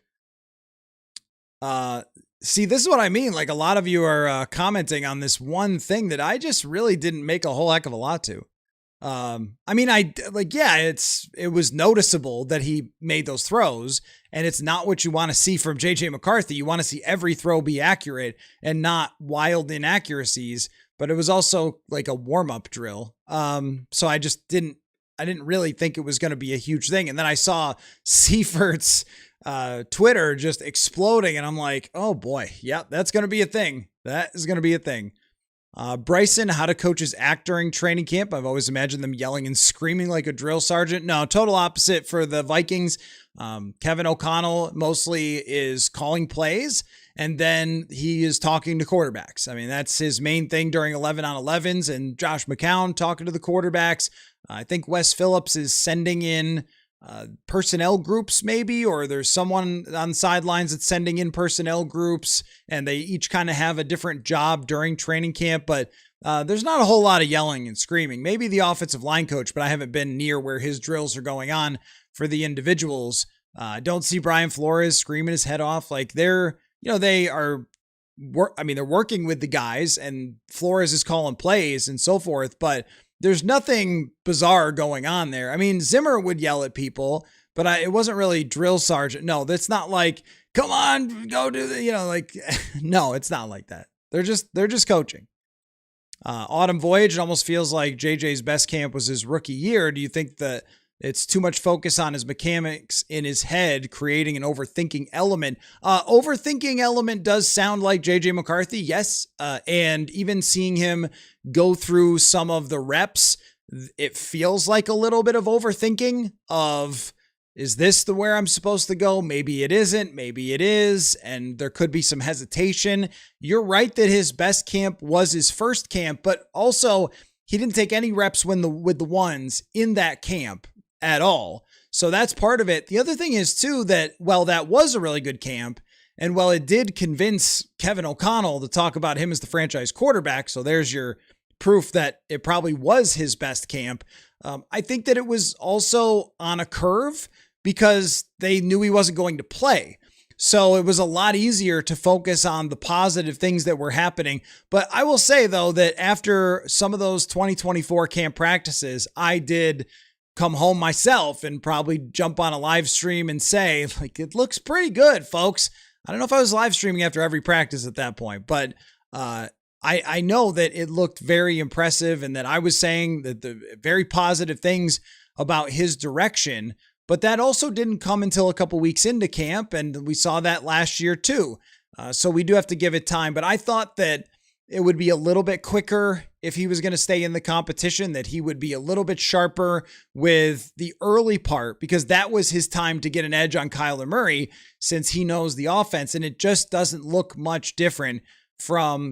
See, this is what I mean. A lot of you are commenting on this one thing that I just really didn't make a whole heck of a lot to. It was noticeable that he made those throws, and it's not what you want to see from JJ McCarthy. You want to see every throw be accurate and not wild inaccuracies, but it was also like a warm-up drill. So I didn't really think it was going to be a huge thing. And then I saw Seifert's Twitter just exploding, and I'm like, oh boy, yeah, that's going to be a thing. That is going to be a thing. Bryson, how do coaches act during training camp? I've always imagined them yelling and screaming like a drill sergeant. No, total opposite for the Vikings. Kevin O'Connell mostly is calling plays, and then he is talking to quarterbacks. That's his main thing during 11-on-11s, and Josh McCown talking to the quarterbacks. I think Wes Phillips is sending in personnel groups maybe, or there's someone on the sidelines that's sending in personnel groups, and they each kind of have a different job during training camp, but there's not a whole lot of yelling and screaming. Maybe the offensive line coach, but I haven't been near where his drills are going on for the individuals. Don't see Brian Flores screaming his head off. Like they're working with the guys, and Flores is calling plays and so forth, but there's nothing bizarre going on there. I mean, Zimmer would yell at people, but it wasn't really drill sergeant. No, that's not like, come on, go do the, no, it's not like that. They're just coaching. Autumn Voyage, it almost feels like JJ's best camp was his rookie year. Do you think that it's too much focus on his mechanics in his head, creating an overthinking element? Overthinking element does sound like JJ McCarthy, yes. And even seeing him go through some of the reps, it feels like a little bit of overthinking of, is this the where I'm supposed to go? Maybe it isn't, maybe it is. And there could be some hesitation. You're right that his best camp was his first camp, but also he didn't take any reps with the ones in that camp at all. So that's part of it. The other thing is too, that while that was a really good camp, and while it did convince Kevin O'Connell to talk about him as the franchise quarterback, so there's your proof that it probably was his best camp. I think that it was also on a curve because they knew he wasn't going to play. So it was a lot easier to focus on the positive things that were happening. But I will say though, that after some of those 2024 camp practices, I did come home myself and probably jump on a live stream and say, like, it looks pretty good, folks. I don't know if I was live streaming after every practice at that point, but I know that it looked very impressive and that I was saying that the very positive things about his direction, but that also didn't come until a couple weeks into camp. And we saw that last year too. So we do have to give it time, but I thought that it would be a little bit quicker if he was going to stay in the competition, that he would be a little bit sharper with the early part, because that was his time to get an edge on Kyler Murray since he knows the offense. And it just doesn't look much different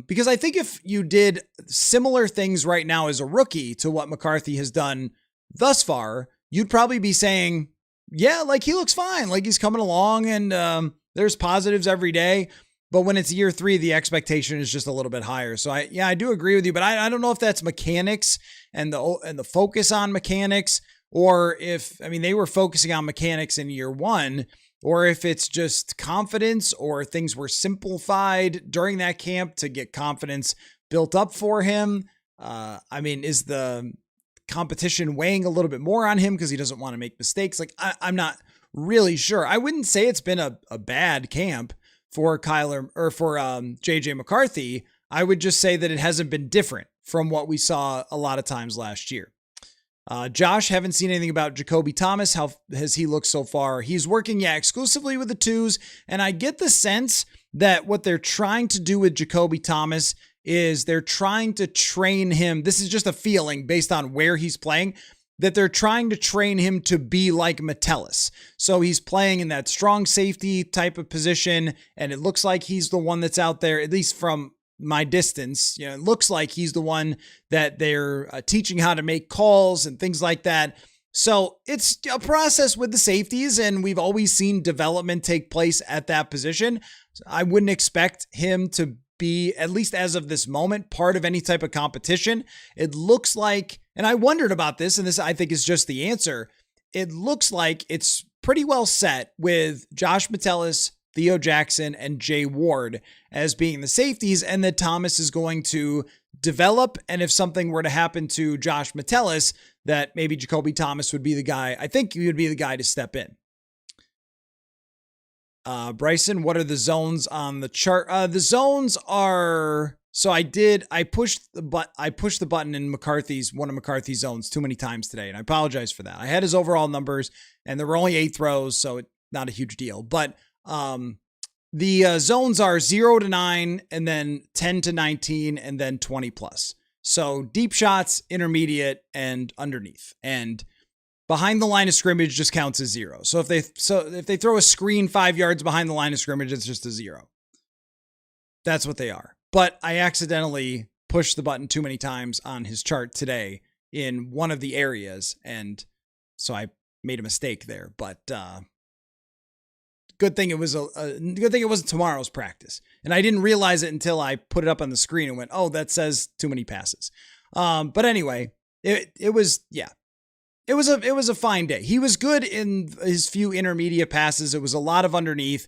because I think if you did similar things right now as a rookie to what McCarthy has done thus far, you'd probably be saying, yeah, like he looks fine. Like he's coming along and there's positives every day. But when it's year 3, the expectation is just a little bit higher. So I do agree with you, but I don't know if that's mechanics and the focus on mechanics, or if, they were focusing on mechanics in year 1, or if it's just confidence, or things were simplified during that camp to get confidence built up for him. Is the competition weighing a little bit more on him because he doesn't want to make mistakes? Like, I'm not really sure. I wouldn't say it's been a bad camp for Kyler or for JJ McCarthy. I would just say that it hasn't been different from what we saw a lot of times last year. Josh, haven't seen anything about Jacoby Thomas. How has he looked so far? He's working, exclusively with the 2s. And I get the sense that what they're trying to do with Jacoby Thomas is they're trying to train him. This is just a feeling based on where he's playing, that they're trying to train him to be like Metellus. So he's playing in that strong safety type of position, and it looks like he's the one that's out there, at least from my distance. It looks like he's the one that they're teaching how to make calls and things like that. So it's a process with the safeties, and we've always seen development take place at that position. I wouldn't expect him to be, at least as of this moment, part of any type of competition. It looks like, and I wondered about this, and this I think is just the answer. It looks like it's pretty well set with Josh Metellus, Theo Jackson, and Jay Ward as being the safeties, and that Thomas is going to develop. And if something were to happen to Josh Metellus, that maybe Jacoby Thomas would be the guy. I think he would be the guy to step in. Bryson, what are the zones on the chart? The zones are, so I pushed the button in one of McCarthy's zones too many times today, and I apologize for that. I had his overall numbers, and there were only 8 throws, so it's not a huge deal. But the zones are 0 to 9, and then 10 to 19, and then 20 plus. So deep shots, intermediate, and underneath. And behind the line of scrimmage just counts as 0. So if they throw a screen 5 yards behind the line of scrimmage, it's just a 0. That's what they are. But I accidentally pushed the button too many times on his chart today, in one of the areas. And so I made a mistake there, but good thing it was good thing it wasn't tomorrow's practice. And I didn't realize it until I put it up on the screen and went, oh, that says too many passes. But anyway, it was a fine day. He was good in his few intermediate passes. It was a lot of underneath,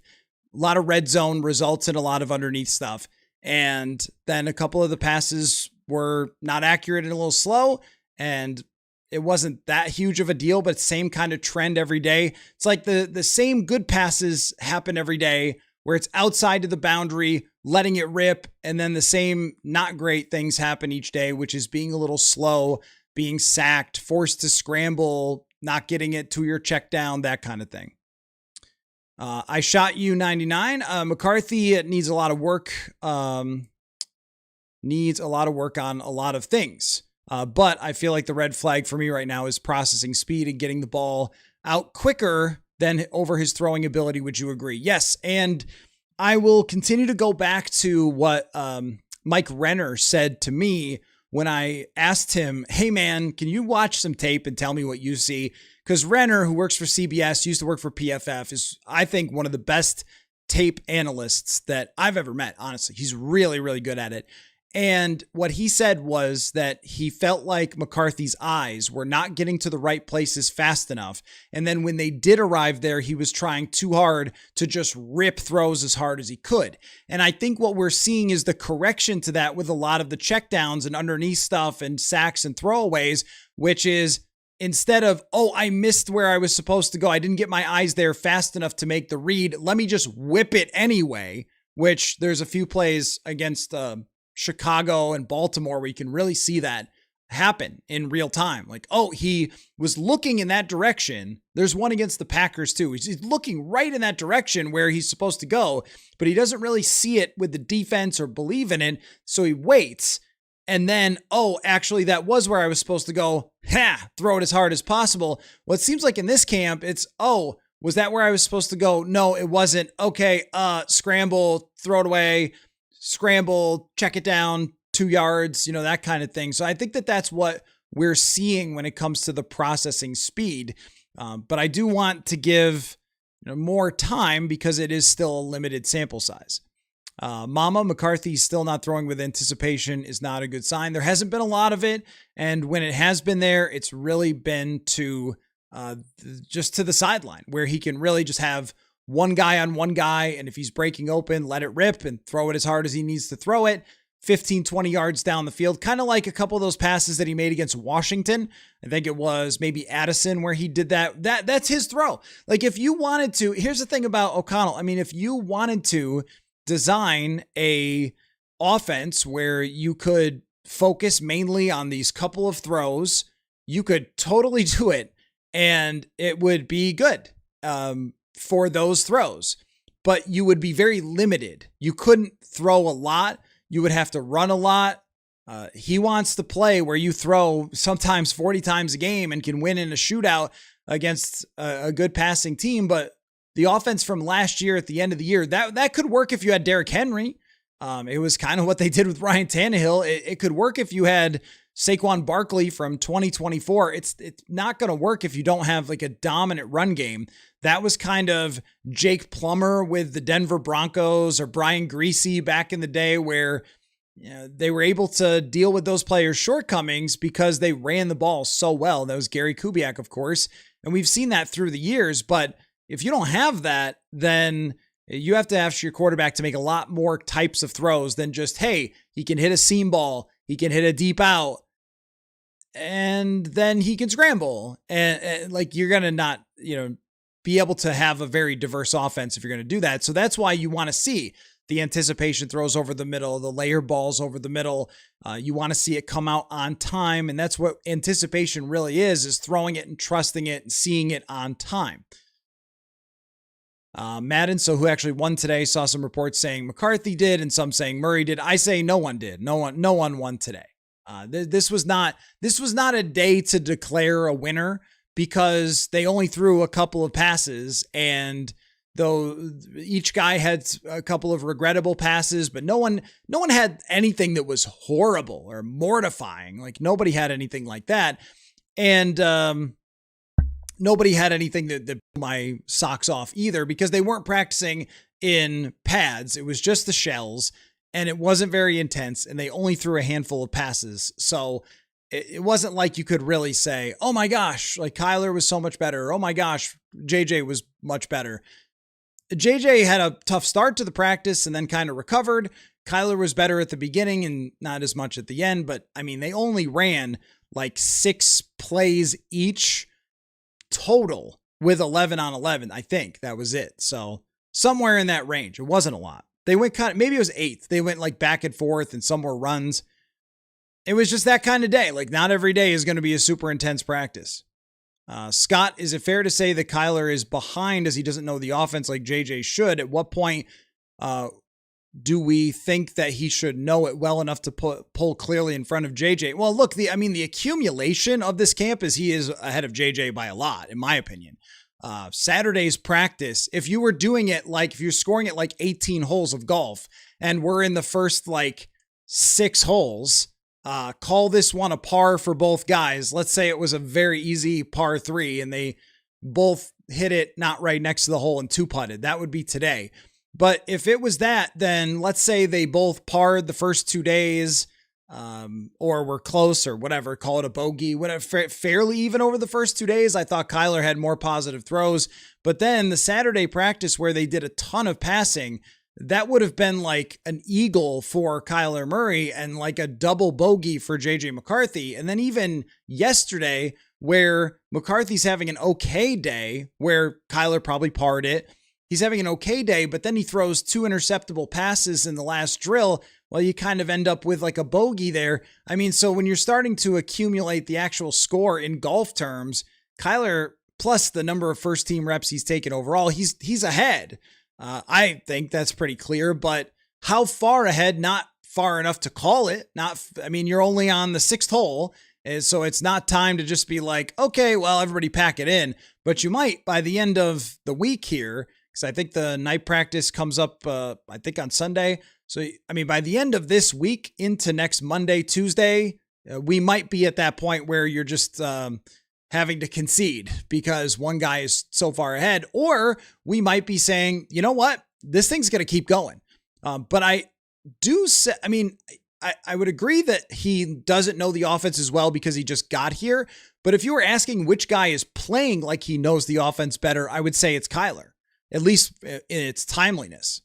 a lot of red zone results in a lot of underneath stuff. And then a couple of the passes were not accurate and a little slow. And it wasn't that huge of a deal, but same kind of trend every day. It's like the same good passes happen every day where it's outside of the boundary, letting it rip. And then the same not great things happen each day, which is being a little slow, being sacked, forced to scramble, not getting it to your check down, that kind of thing. I shot you 99. McCarthy needs a lot of work. Needs a lot of work on a lot of things. But I feel like the red flag for me right now is processing speed and getting the ball out quicker than over his throwing ability. Would you agree? Yes. And I will continue to go back to what Mike Renner said to me when I asked him, hey man, can you watch some tape and tell me what you see? Because Renner, who works for CBS, used to work for PFF, is, I think, one of the best tape analysts that I've ever met. Honestly, he's really, really good at it. And what he said was that he felt like McCarthy's eyes were not getting to the right places fast enough. And then when they did arrive there, he was trying too hard to just rip throws as hard as he could. And I think what we're seeing is the correction to that with a lot of the checkdowns and underneath stuff and sacks and throwaways, which is instead of, oh, I missed where I was supposed to go, I didn't get my eyes there fast enough to make the read, let me just whip it anyway, which there's a few plays against Chicago and Baltimore where you can really see that happen in real time. Like, oh, he was looking in that direction. There's one against the Packers too. He's looking right in that direction where he's supposed to go, but he doesn't really see it with the defense or believe in it. So he waits. And then, oh, actually that was where I was supposed to go. Throw it as hard as possible. Well, it seems like in this camp, it's, oh, was that where I was supposed to go? No, it wasn't. Okay. Scramble, throw it away, scramble, check it down 2 yards, that kind of thing. So I think that that's what we're seeing when it comes to the processing speed. But I do want to give more time because it is still a limited sample size. Mama McCarthy still not throwing with anticipation is not a good sign. There hasn't been a lot of it. And when it has been there, it's really been to just to the sideline where he can really just have one guy on one guy. And if he's breaking open, let it rip and throw it as hard as he needs to throw it. 15, 20 yards down the field, kind of like a couple of those passes that he made against Washington. I think it was maybe Addison where he did that. That's his throw. Like if you wanted to, here's the thing about O'Connell. I mean, if you wanted to design a offense where you could focus mainly on these couple of throws, you could totally do it and it would be good for those throws, but you would be very limited. You couldn't throw a lot. You would have to run a lot. He wants to play where you throw sometimes 40 times a game and can win in a shootout against a good passing team. But the offense from last year at the end of the year, that could work if you had Derrick Henry. It was kind of what they did with Ryan Tannehill. It could work if you had Saquon Barkley from 2024. It's not going to work if you don't have like a dominant run game. That was kind of Jake Plummer with the Denver Broncos or Brian Griese back in the day where they were able to deal with those players' shortcomings because they ran the ball so well. That was Gary Kubiak, of course. And we've seen that through the years. But if you don't have that, then you have to ask your quarterback to make a lot more types of throws than just, hey, he can hit a seam ball, he can hit a deep out, and then he can scramble. And like you're going to not, be able to have a very diverse offense if you're going to do that. So that's why you want to see the anticipation throws over the middle, the layer balls over the middle. You want to see it come out on time. And that's what anticipation really is throwing it and trusting it and seeing it on time. Madden, so who actually won today, saw some reports saying McCarthy did and some saying Murray did. I say no one did. No one won today. This was not a day to declare a winner because they only threw a couple of passes and though each guy had a couple of regrettable passes, but no one had anything that was horrible or mortifying. Like nobody had anything like that. And nobody had anything that blew my socks off either, because they weren't practicing in pads. It was just the shells, and it wasn't very intense, and they only threw a handful of passes. So it wasn't like you could really say, oh my gosh, like Kyler was so much better. Or, oh my gosh, JJ was much better. JJ had a tough start to the practice and then kind of recovered. Kyler was better at the beginning and not as much at the end, but I mean, they only ran like 6 plays each total with 11 on 11. I think that was it. So somewhere in that range. It wasn't a lot. They went maybe it was 8th. They went like back and forth and some were runs. It was just that kind of day. Like not every day is going to be a super intense practice. Scott, is it fair to say that Kyler is behind as he doesn't know the offense like JJ should? At what point do we think that he should know it well enough to pull clearly in front of JJ? Well, look, the accumulation of this camp is he is ahead of JJ by a lot, in my opinion. Saturday's practice, if you were doing it like, if you're scoring it like 18 holes of golf and we're in the first like 6 holes, call this one a par for both guys. Let's say it was a very easy par 3 and they both hit it not right next to the hole and 2-putted. That would be today. But if it was that, then let's say they both parred the first 2 days, or were close or whatever, call it a bogey, whatever, fairly even over the first 2 days. I thought Kyler had more positive throws, but then the Saturday practice where they did a ton of passing, that would have been like an eagle for Kyler Murray and like a double bogey for JJ McCarthy. And then even yesterday where McCarthy's having an okay day, where Kyler probably parred it, he's having an okay day, but then he throws 2 interceptable passes in the last drill. Well, you kind of end up with like a bogey there. I mean, so when you're starting to accumulate the actual score in golf terms, Kyler, plus the number of first team reps he's taken overall, he's ahead. I think that's pretty clear, but how far ahead? Not far enough to call it. You're only on the 6th hole. And so it's not time to just be like, okay, well, everybody pack it in, but you might by the end of the week here, because I think the night practice comes up, I think on Sunday. So, I mean, by the end of this week into next Monday, Tuesday, we might be at that point where you're just having to concede because one guy is so far ahead, or we might be saying, you know what, this thing's going to keep going. But I do say, I would agree that he doesn't know the offense as well because he just got here. But if you were asking which guy is playing like he knows the offense better, I would say it's Kyler, at least in its timeliness.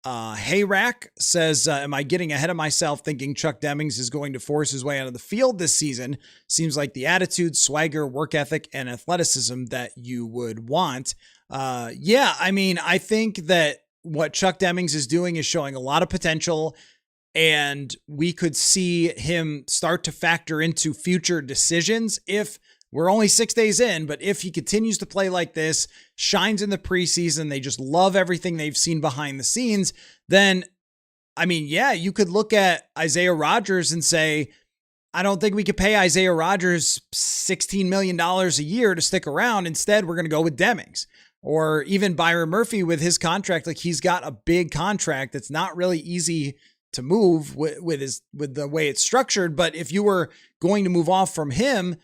Hayrack says, am I getting ahead of myself thinking Chuck Demmings is going to force his way out of the field this season? Seems like the attitude, swagger, work ethic, and athleticism that you would want. I think that what Chuck Demmings is doing is showing a lot of potential, and we could see him start to factor into future decisions if we're only 6 days in, but if he continues to play like this, shines in the preseason, they just love everything they've seen behind the scenes, then, you could look at Isaiah Rodgers and say, I don't think we could pay Isaiah Rodgers $16 million a year to stick around. Instead, we're going to go with Demmings. Or even Byron Murphy with his contract. Like, he's got a big contract that's not really easy to move with the way it's structured. But if you were going to move off from him,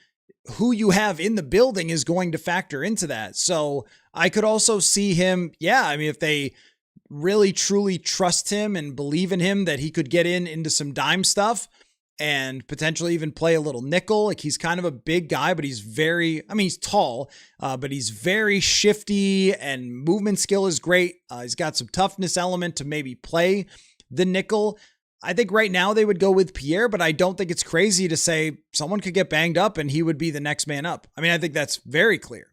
who you have in the building is going to factor into that. So I could also see him. If they really truly trust him and believe in him, that he could get into some dime stuff and potentially even play a little nickel. Like, he's kind of a big guy, but he's he's tall, but he's very shifty and movement skill is great. He's got some toughness element to maybe play the nickel. I think right now they would go with Pierre, but I don't think it's crazy to say someone could get banged up and he would be the next man up. I think that's very clear.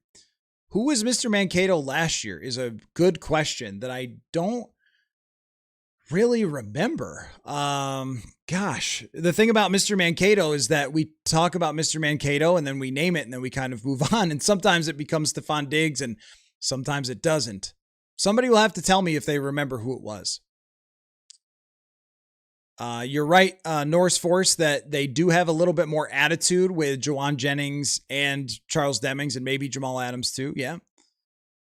Who was Mr. Mankato last year is a good question that I don't really remember. The thing about Mr. Mankato is that we talk about Mr. Mankato and then we name it and then we kind of move on. And sometimes it becomes Stephon Diggs and sometimes it doesn't. Somebody will have to tell me if they remember who it was. You're right, Norris Force, that they do have a little bit more attitude with Juwan Jennings and Charles Demmings and maybe Jamal Adams too. Yeah.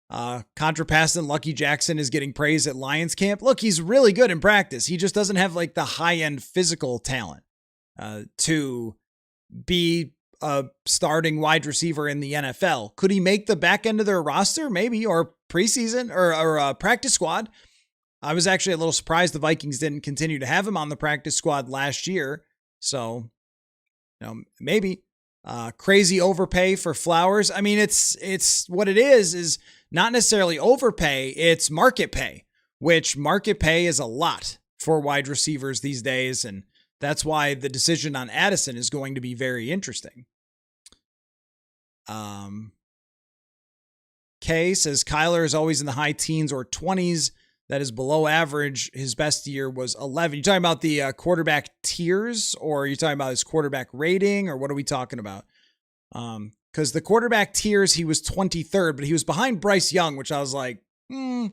Contra Paston, Lucky Jackson is getting praise at Lions camp. Look, he's really good in practice. He just doesn't have like the high-end physical talent to be a starting wide receiver in the NFL. Could he make the back end of their roster? Maybe, or preseason or practice squad. I was actually a little surprised the Vikings didn't continue to have him on the practice squad last year. So, maybe crazy overpay for Flowers. I mean, it's what it is not necessarily overpay. It's market pay, which market pay is a lot for wide receivers these days. And that's why the decision on Addison is going to be very interesting. Kay says Kyler is always in the high teens or 20s. That is below average. His best year was 11. You talking about the quarterback tiers, or are you talking about his quarterback rating, or what are we talking about? Because the quarterback tiers, he was 23rd, but he was behind Bryce Young, which I was like, I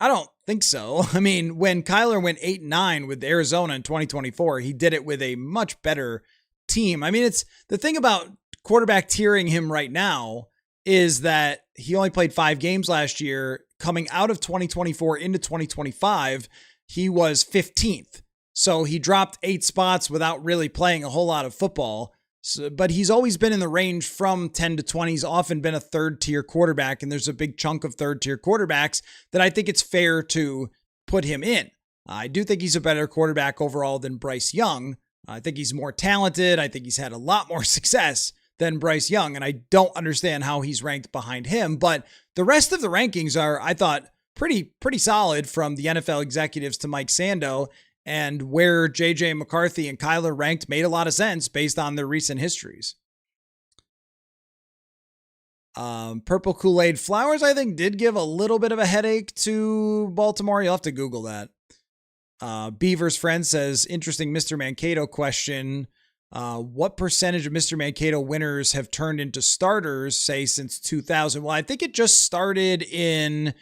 don't think so. I mean, when Kyler went 8-9 with Arizona in 2024, he did it with a much better team. I mean, it's the thing about quarterback tiering him right now is that he only played 5 games last year. Coming out of 2024 into 2025, he was 15th. So he dropped 8 spots without really playing a whole lot of football. So, but he's always been in the range from 10 to 20. He's often been a third-tier quarterback, and there's a big chunk of third-tier quarterbacks that I think it's fair to put him in. I do think he's a better quarterback overall than Bryce Young. I think he's more talented. I think he's had a lot more success than Bryce Young, and I don't understand how he's ranked behind him. But the rest of the rankings are, I thought, pretty solid, from the NFL executives to Mike Sando, and where JJ McCarthy and Kyler ranked made a lot of sense based on their recent histories. Purple Kool-Aid Flowers, I think, did give a little bit of a headache to Baltimore. You'll have to Google that. Beaver's friend says, interesting Mr. Mankato question. What percentage of Mr. Mankato winners have turned into starters, say, since 2000? Well, I think it just started in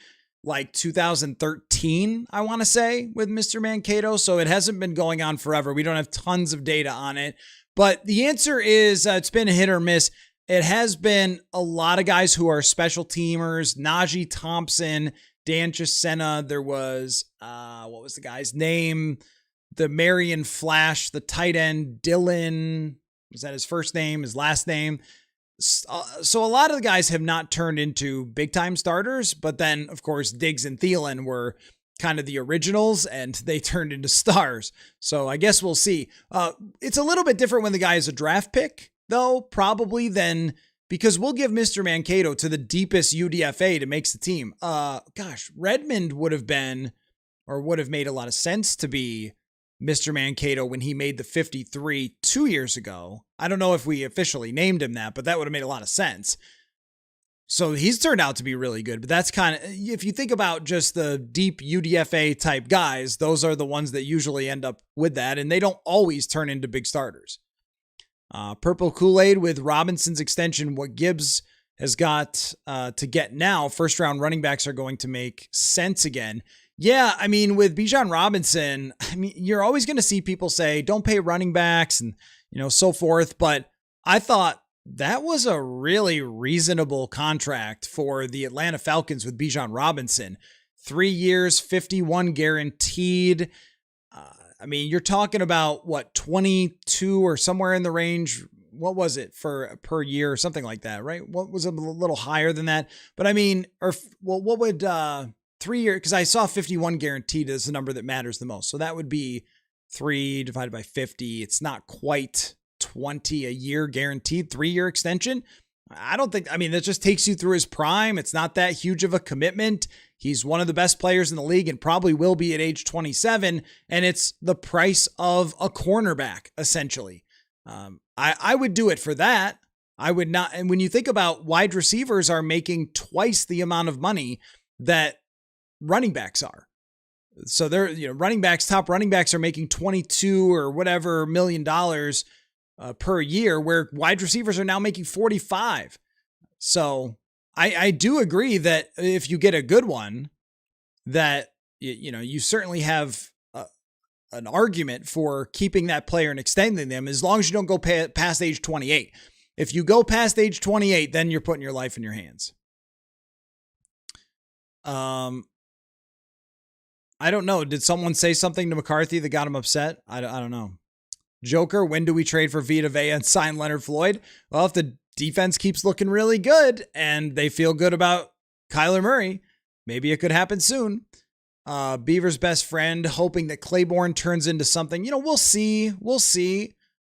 like 2013, I want to say, with Mr. Mankato. So it hasn't been going on forever. We don't have tons of data on it. But the answer is it's been a hit or miss. It has been a lot of guys who are special teamers. Najee Thompson, Dan Chisena. There was, what was the guy's name? The Marion Flash, the tight end, Dylan, was that his first name, his last name? So a lot of the guys have not turned into big time starters, but then of course Diggs and Thielen were kind of the originals and they turned into stars. So I guess we'll see. It's a little bit different when the guy is a draft pick though, probably, than, because we'll give Mr. Mankato to the deepest UDFA that makes the team. Redmond would have made a lot of sense to be Mr. Mankato when he made the 53 2 years ago. I don't know if we officially named him that, but that would have made a lot of sense. So he's turned out to be really good, but that's kind of, if you think about just the deep UDFA type guys, those are the ones that usually end up with that, and they don't always turn into big starters. Purple Kool-Aid with Robinson's extension, what Gibbs has got to get now, first round running backs are going to make sense again. Yeah, I mean, with Bijan Robinson, I mean, you're always going to see people say, don't pay running backs and, so forth. But I thought that was a really reasonable contract for the Atlanta Falcons with Bijan Robinson. 3 years, 51 guaranteed. I mean, you're talking about, 22 or somewhere in the range. What was it per year or something like that, right? What was a little higher than that? But I mean, what would 3 year, because I saw 51 guaranteed as the number that matters the most. So that would be 3 divided by 50. It's not quite 20 a year guaranteed, 3-year extension. That just takes you through his prime. It's not that huge of a commitment. He's one of the best players in the league and probably will be at age 27. And it's the price of a cornerback, essentially. I would do it for that. I would not. And when you think about wide receivers are making twice the amount of money that running backs are. So they're, top running backs are making 22 or whatever $1 million per year, where wide receivers are now making 45. So I do agree that if you get a good one, that, you certainly have an argument for keeping that player and extending them, as long as you don't go past age 28. If you go past age 28, then you're putting your life in your hands. I don't know. Did someone say something to McCarthy that got him upset? I don't know. Joker, when do we trade for Vita Vea and sign Leonard Floyd? Well, if the defense keeps looking really good and they feel good about Kyler Murray, maybe it could happen soon. Beaver's best friend, hoping that Claiborne turns into something. We'll see.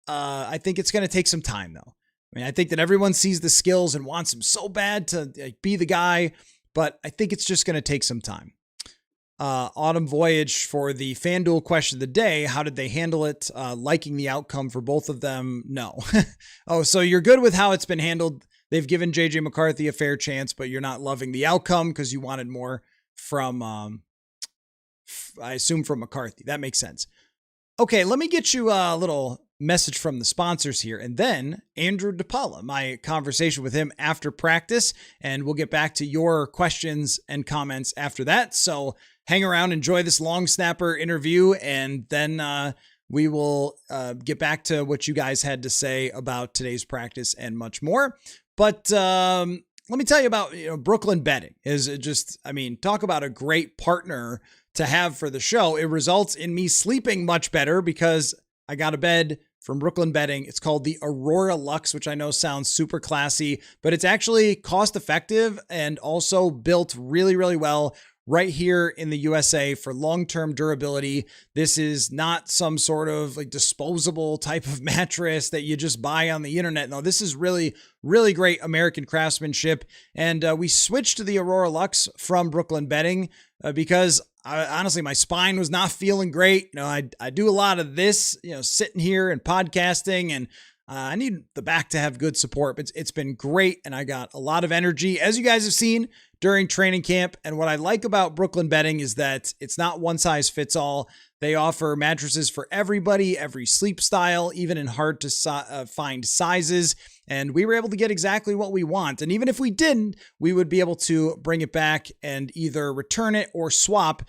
I think it's going to take some time, though. I mean, I think that everyone sees the skills and wants him so bad to be the guy, but I think it's just going to take some time. Autumn Voyage for the FanDuel question of the day. How did they handle it? Liking the outcome for both of them? No. Oh, so you're good with how it's been handled. They've given JJ McCarthy a fair chance, but you're not loving the outcome because you wanted more from, I assume from McCarthy. That makes sense. Okay, let me get you a little message from the sponsors here, and then Andrew DePaola, my conversation with him after practice, and we'll get back to your questions and comments after that. So hang around, enjoy this long snapper interview, and then we will get back to what you guys had to say about today's practice and much more. But let me tell you about Brooklyn Betting. Talk about a great partner to have for the show. It results in me sleeping much better because I got a bed from Brooklyn Betting. It's called the Aurora Lux, which I know sounds super classy, but it's actually cost effective and also built really, really well right here in the USA for long-term durability. This is not some sort of like disposable type of mattress that you just buy on the internet. No, this is really, really great American craftsmanship. And we switched to the Aurora Lux from Brooklyn Betting because honestly, my spine was not feeling great. I do a lot of this, sitting here and podcasting, and I need the back to have good support. But it's been great, and I got a lot of energy, as you guys have seen during training camp. And what I like about Brooklyn Betting is that it's not one size fits all. They offer mattresses for everybody, every sleep style, even in hard to find sizes. And we were able to get exactly what we want. And even if we didn't, we would be able to bring it back and either return it or swap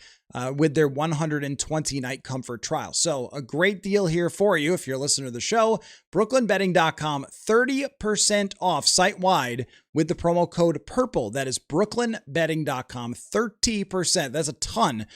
with their 120-night comfort trial. So a great deal here for you if you're a listener to the show. BrooklynBetting.com, 30% off site-wide with the promo code PURPLE. That is BrooklynBetting.com, 30%. That's a ton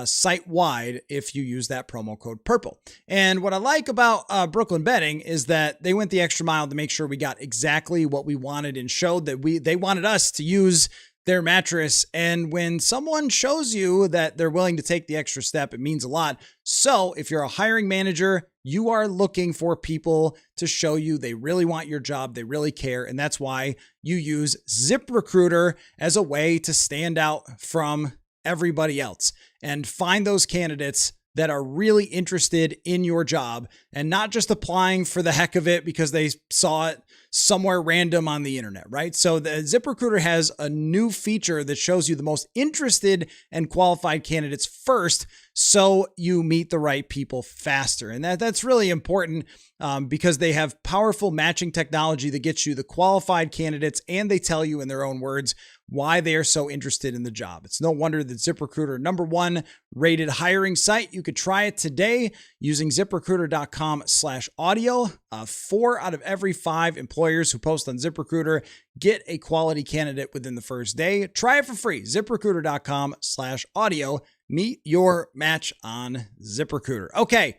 site-wide if you use that promo code PURPLE. And what I like about Brooklyn Betting is that they went the extra mile to make sure we got exactly what we wanted and showed that they wanted us to use their mattress. And when someone shows you that they're willing to take the extra step, it means a lot. So if you're a hiring manager, you are looking for people to show you they really want your job, they really care. And that's why you use ZipRecruiter as a way to stand out from everybody else and find those candidates that are really interested in your job and not just applying for the heck of it because they saw it somewhere random on the internet, right? So the ZipRecruiter has a new feature that shows you the most interested and qualified candidates first, so you meet the right people faster. And that's really important because they have powerful matching technology that gets you the qualified candidates, and they tell you in their own words why they are so interested in the job. It's no wonder that ZipRecruiter, #1 rated hiring site. You could try it today using ZipRecruiter.com/audio. 4 out of every 5 employers who post on ZipRecruiter get a quality candidate within the first day. Try it for free. ZipRecruiter.com/audio. Meet your match on ZipRecruiter. Okay.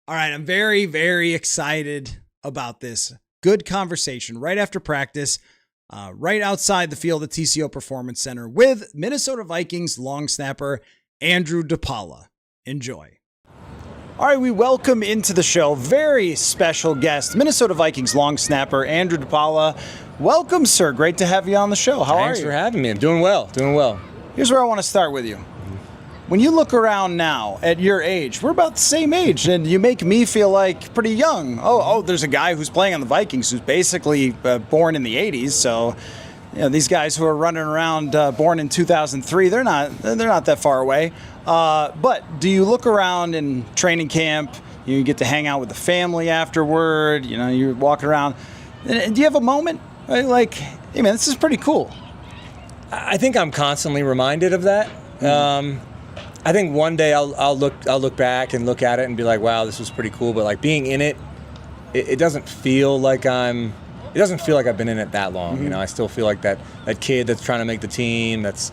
All right. I'm very, very excited about this. Good conversation right after practice. Right outside the field at TCO Performance Center with Minnesota Vikings long snapper Andrew DePaola. Enjoy. All right, we welcome into the show very special guest, Minnesota Vikings long snapper Andrew DePaola. Welcome, sir. Great to have you on the show. How are you? Thanks for having me. I'm doing well. Here's where I want to start with you. When you look around now at your age, we're about the same age, and you make me feel like pretty young. Oh, there's a guy who's playing on the Vikings who's basically born in the 80s. So, these guys who are running around born in 2003, they're not that far away. But do you look around in training camp? You get to hang out with the family afterward. You're walking around. Do you have a moment like, hey man, this is pretty cool? I think I'm constantly reminded of that. I think one day I'll look back and look at it and be like, wow, this was pretty cool. But like being in it, it doesn't feel like I've been in it that long. Mm-hmm. I still feel like that kid that's trying to make the team, that's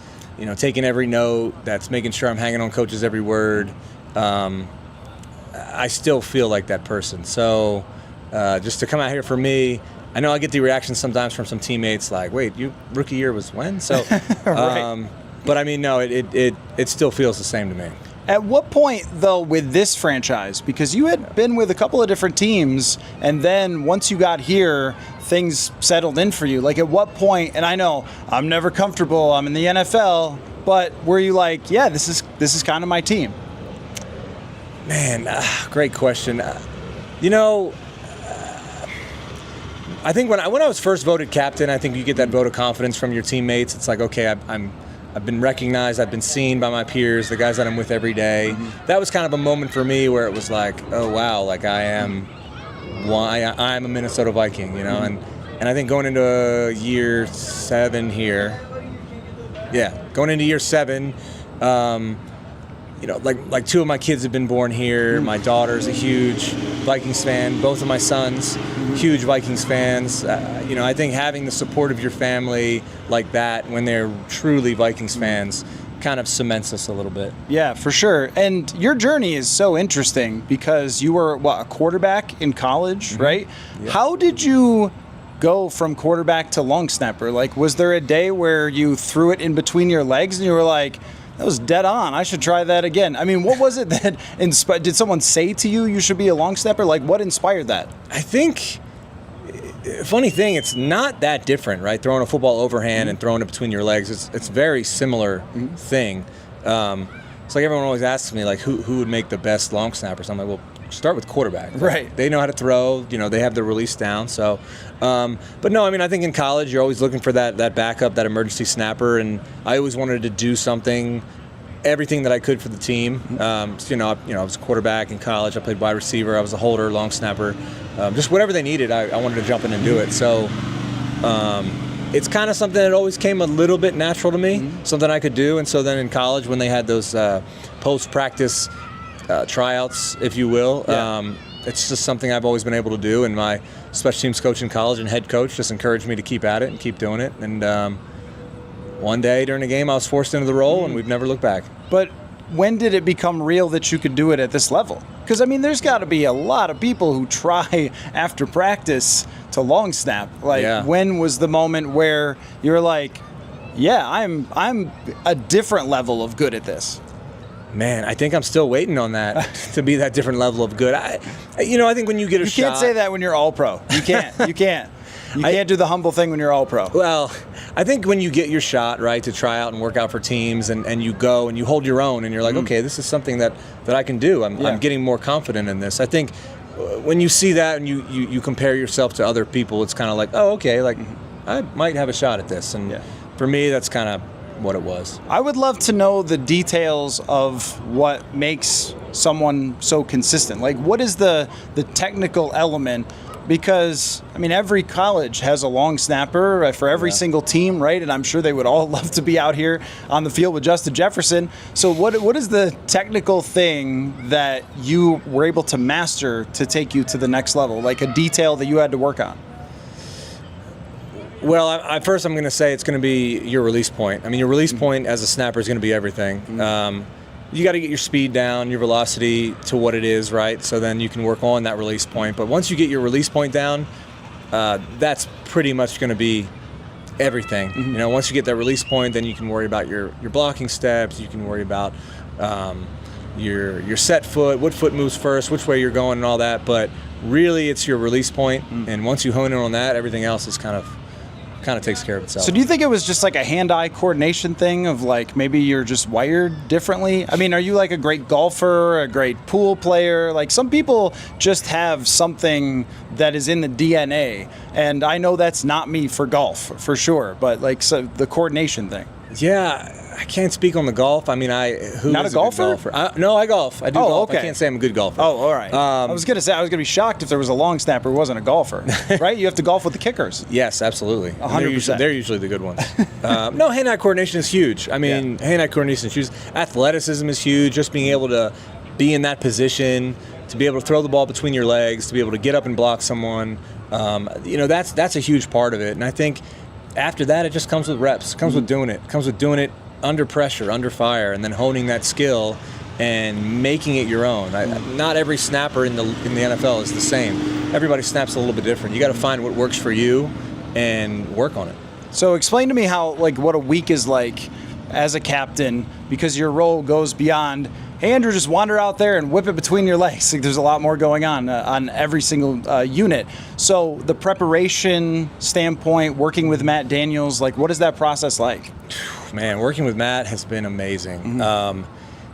taking every note, that's making sure I'm hanging on coaches' every word. I still feel like that person. So just to come out here for me, I know I get the reaction sometimes from some teammates like, wait, you rookie year was when? So, Right. but I mean, no, it still feels the same to me. At what point, though, with this franchise, because you had been with a couple of different teams, and then once you got here, things settled in for you. Like, at what point, and I know I'm never comfortable, I'm in the NFL, but were you like, yeah, this is kind of my team? Man, great question. I think when I was first voted captain, I think you get that vote of confidence from your teammates. It's like, okay, I've been recognized, I've been seen by my peers, the guys that I'm with every day. Mm-hmm. That was kind of a moment for me where it was like, oh wow, like I'm a Minnesota Viking, Mm-hmm. And I think going into year 7 here, going into year 7, like 2 of my kids have been born here. My daughter's a huge Vikings fan. Both of my sons, huge Vikings fans. I think having the support of your family like that when they're truly Vikings fans kind of cements us a little bit. Yeah, for sure. And your journey is so interesting because you were, a quarterback in college, mm-hmm. right? Yeah. How did you go from quarterback to long snapper? Like, was there a day where you threw it in between your legs and you were like, that was dead on, I should try that again? I mean, what was it that inspired? Did someone say to you should be a long snapper? Like, what inspired that? I think, funny thing, it's not that different, right? Throwing a football overhand mm-hmm. and throwing it between your legs, it's very similar mm-hmm. thing. It's like everyone always asks me, like, who would make the best long snappers? I'm like, well, start with quarterback. Right. They know how to throw, they have the release down. So, but no, I mean, I think in college you're always looking for that backup, that emergency snapper, and I always wanted to do everything that I could for the team. I was a quarterback in college. I played wide receiver. I was a holder, long snapper. Just whatever they needed, I wanted to jump in and do it. So it's kind of something that always came a little bit natural to me, mm-hmm. something I could do. And so then in college, when they had those post-practice tryouts, if you will, it's just something I've always been able to do. And my special teams coach in college and head coach just encouraged me to keep at it and keep doing it. And one day during the game, I was forced into the role, and we've never looked back. But when did it become real that you could do it at this level? Because, I mean, there's got to be a lot of people who try after practice to long snap. Like, when was the moment where you're like, yeah, I'm a different level of good at this? Man, I think I'm still waiting on that to be that different level of good. I think when you get a shot... You can't say that when you're all-pro. You can't. You can't. You can't do the humble thing when you're all-pro. Well, I think when you get your shot, right, to try out and work out for teams and you go and you hold your own and you're like, okay, this is something that I can do. I'm getting more confident in this. I think when you see that and you compare yourself to other people, it's kind of like, oh, okay, like I might have a shot at this. And for me, that's kind of what it was. I would love to know the details of what makes someone so consistent. Like, what is the technical element? Because, I mean, every college has a long snapper for every single team, right? And I'm sure they would all love to be out here on the field with Justin Jefferson. So what is the technical thing that you were able to master to take you to the next level? Like a detail that you had to work on? Well, first I'm going to say it's going to be your release point. I mean, your release point as a snapper is going to be everything. You got to get your speed down, your velocity to what it is, right? So then you can work on that release point. But once you get your release point down, that's pretty much going to be everything. Mm-hmm. Once you get that release point, then you can worry about your blocking steps. You can worry about your set foot, what foot moves first, which way you're going, and all that. But really, it's your release point. Mm-hmm. And once you hone in on that, everything else is kind of takes care of itself. So do you think it was just like a hand-eye coordination thing of like maybe you're just wired differently? I mean, are you like a great golfer, a great pool player? Like some people just have something that is in the DNA, and I know that's not me for golf for sure, but like the coordination thing. Yeah, I can't speak on the golf. I mean, not a golfer? No, I golf. I do golf. Okay. I can't say I'm a good golfer. Oh, all right. I was gonna be shocked if there was a long snapper who wasn't a golfer, right? You have to golf with the kickers. Yes, absolutely. 100%. They're usually the good ones. No, hand-eye coordination is huge. I mean, hand-eye coordination is huge. Athleticism is huge. Just being able to be in that position, to be able to throw the ball between your legs, to be able to get up and block someone. That's a huge part of it. And I think after that, it just comes with reps. It comes with doing it. It comes with doing it under pressure, under fire, and then honing that skill and making it your own. Not every snapper in the NFL is the same. Everybody snaps a little bit different. You got to find what works for you and work on it. So explain to me how, like, what a week is like as a captain, because your role goes beyond, hey, Andrew, just wander out there and whip it between your legs. Like, there's a lot more going on every single unit. So the preparation standpoint, working with Matt Daniels, like, what is that process like? Man, working with Matt has been amazing.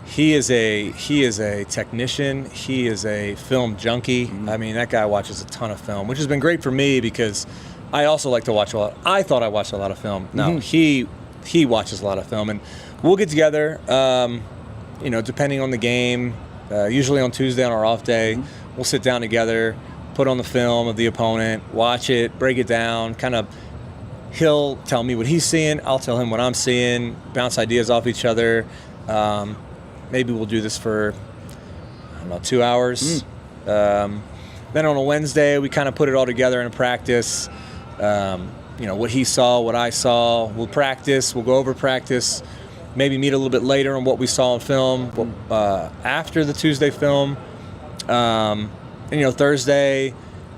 He is a technician. He is a film junkie. I mean, that guy watches a ton of film, which has been great for me because I also like to watch a lot. I thought I watched a lot of film. No, he watches a lot of film, and we'll get together. Depending on the game, usually on Tuesday on our off day, we'll sit down together, put on the film of the opponent, watch it, break it down, kind of. He'll tell me what he's seeing. I'll tell him what I'm seeing, bounce ideas off each other. Maybe we'll do this for, 2 hours. Then on a Wednesday, we kind of put it all together in a practice. What he saw, what I saw. We'll practice. We'll go over practice. Maybe meet a little bit later on what we saw in film. After the Tuesday film. Thursday,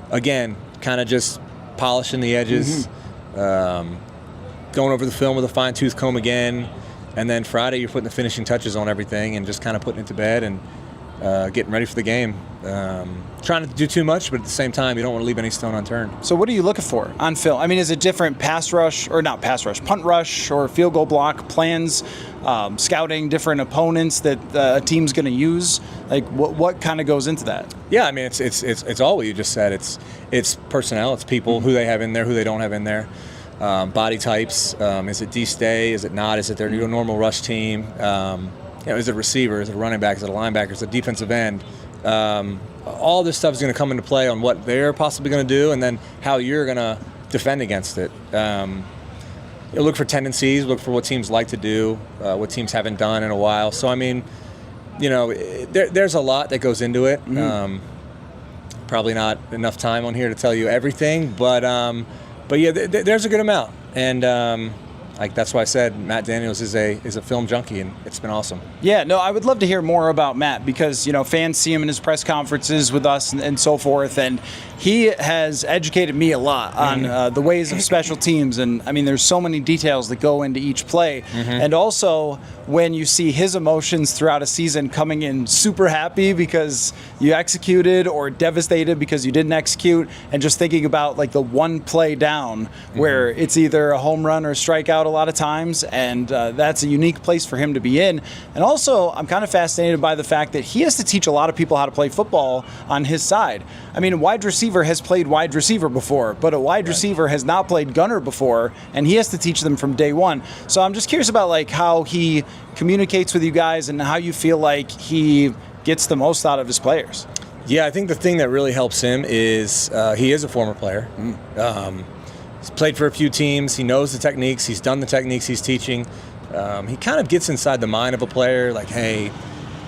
again, kind of just polishing the edges. Going over the film with a fine-tooth comb again. And then Friday, you're putting the finishing touches on everything and just kind of putting it to bed and getting ready for the game. Trying not to do too much, but at the same time, you don't want to leave any stone unturned. So what are you looking for on film? I mean, is it different punt rush, or field goal block plans, scouting different opponents that a team's going to use? Like, what kind of goes into that? Yeah, I mean, it's all what you just said. It's personnel, it's people, who they have in there, who they don't have in there. Body types, is it D-stay, is it not, is it their normal rush team, is it a receiver, is it a running back, is it a linebacker, is it a defensive end, all this stuff is going to come into play on what they're possibly going to do and then how you're going to defend against it. You'll look for tendencies, look for what teams like to do, what teams haven't done in a while. So, I mean, there's a lot that goes into it. Probably not enough time on here to tell you everything, but yeah, there's a good amount, and that's why I said Matt Daniels is a film junkie, and it's been awesome. Yeah, no, I would love to hear more about Matt because fans see him in his press conferences with us and so forth, and he has educated me a lot on the ways of special teams, and I mean, there's so many details that go into each play, and also when you see his emotions throughout a season coming in super happy because you executed or devastated because you didn't execute, and just thinking about like the one play down where it's either a home run or a strikeout a lot of times, and that's a unique place for him to be in. And also, I'm kind of fascinated by the fact that he has to teach a lot of people how to play football on his side. I mean, a wide receiver has played wide receiver before, but a wide receiver has not played gunner before, and he has to teach them from day one. So I'm just curious about like how he communicates with you guys and how you feel like he gets the most out of his players. Yeah, I think the thing that really helps him is he is a former player. He's played for a few teams. He knows the techniques. He's done the techniques he's teaching. He kind of gets inside the mind of a player, like, hey,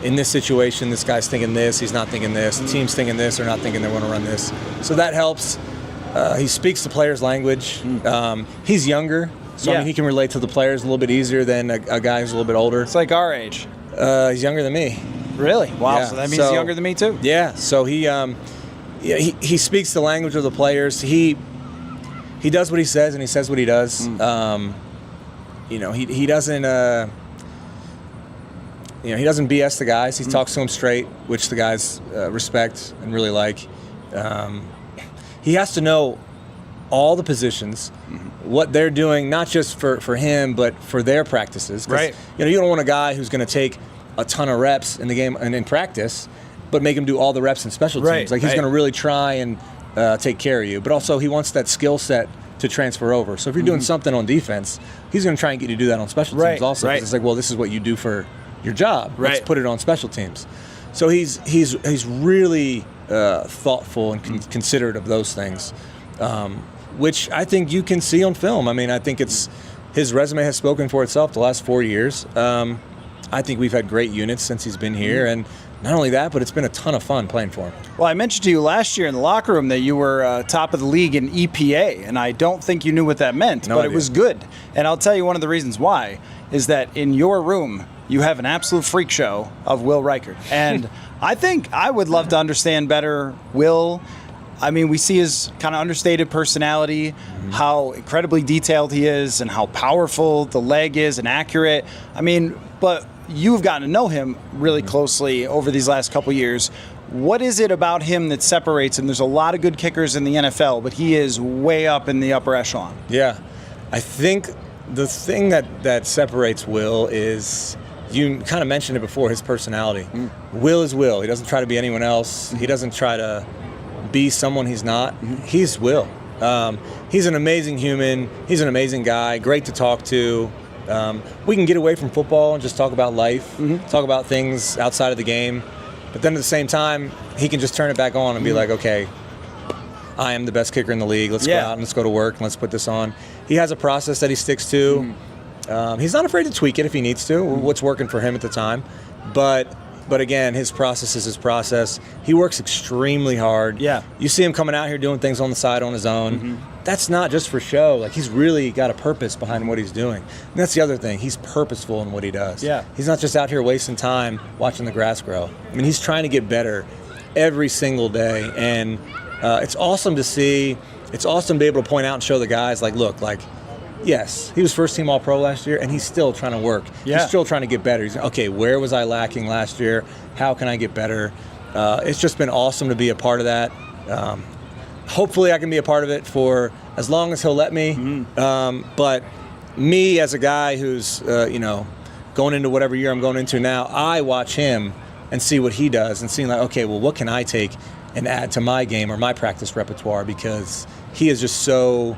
in this situation, this guy's thinking this, he's not thinking this, the team's thinking this, they're not thinking they want to run this. So that helps. He speaks the players' language. He's younger, so I mean, he can relate to the players a little bit easier than a guy who's a little bit older. It's like our age. He's younger than me. Really? Wow. Yeah. So that means he's younger than me too. Yeah. So he speaks the language of the players. He does what he says and he says what he does. He doesn't. He doesn't BS the guys. He talks to them straight, which the guys respect and really like. He has to know all the positions, what they're doing, not just for him, but for their practices. Right. You don't want a guy who's going to take a ton of reps in the game and in practice, but make him do all the reps in special teams. Right. Like he's going to really try and take care of you. But also he wants that skill set to transfer over. So if you're doing something on defense, he's going to try and get you to do that on special teams also. Right. It's like, well, this is what you do for your job. Right. Let's put it on special teams. So he's really thoughtful and considerate of those things, which I think you can see on film. I mean, I think his resume has spoken for itself the last 4 years. I think we've had great units since he's been here, and not only that, but it's been a ton of fun playing for him. Well, I mentioned to you last year in the locker room that you were top of the league in EPA, and I don't think you knew what that meant, No but idea. it was good. And I'll tell you one of the reasons why is that in your room, you have an absolute freak show of Will Reichert. And I think I would love to understand better Will. I mean, we see his kind of understated personality, how incredibly detailed he is, and how powerful the leg is and accurate. I mean, but you've gotten to know him really closely over these last couple years. What is it about him that separates him? There's a lot of good kickers in the NFL, but he is way up in the upper echelon. Yeah. I think the thing that separates Will is, you kind of mentioned it before, his personality. Will is Will. He doesn't try to be anyone else. He doesn't try to be someone he's not. He's Will. He's an amazing human. He's an amazing guy. Great to talk to. We can get away from football and just talk about life, talk about things outside of the game. But then at the same time, he can just turn it back on and be like, okay, I am the best kicker in the league. Let's go out and let's go to work and let's put this on. He has a process that he sticks to. He's not afraid to tweak it if he needs to, what's working for him at the time. But again, his process is his process. He works extremely hard. Yeah. You see him coming out here doing things on the side on his own. That's not just for show. Like, he's really got a purpose behind what he's doing. And that's the other thing. He's purposeful in what he does. Yeah. He's not just out here wasting time watching the grass grow. I mean, he's trying to get better every single day. And it's awesome to see. It's awesome to be able to point out and show the guys, like, look, like, yes, he was first team All-Pro last year, and he's still trying to work. Yeah. He's still trying to get better. He's okay, where was I lacking last year? How can I get better? It's just been awesome to be a part of that. Hopefully I can be a part of it for as long as he'll let me. But me as a guy who's, going into whatever year I'm going into now, I watch him and see what he does and seeing like, okay, well, what can I take and add to my game or my practice repertoire, because he is just so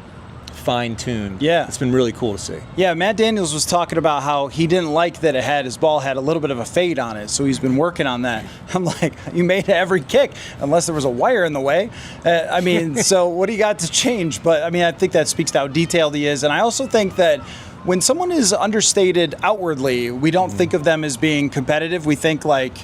fine-tuned. Yeah. It's been really cool to see. Yeah, Matt Daniels was talking about how he didn't like that his ball had a little bit of a fade on it, so he's been working on that. I'm like, you made every kick, unless there was a wire in the way. So what do you got to change? But, I think that speaks to how detailed he is, and I also think that when someone is understated outwardly, we don't think of them as being competitive. We think, like,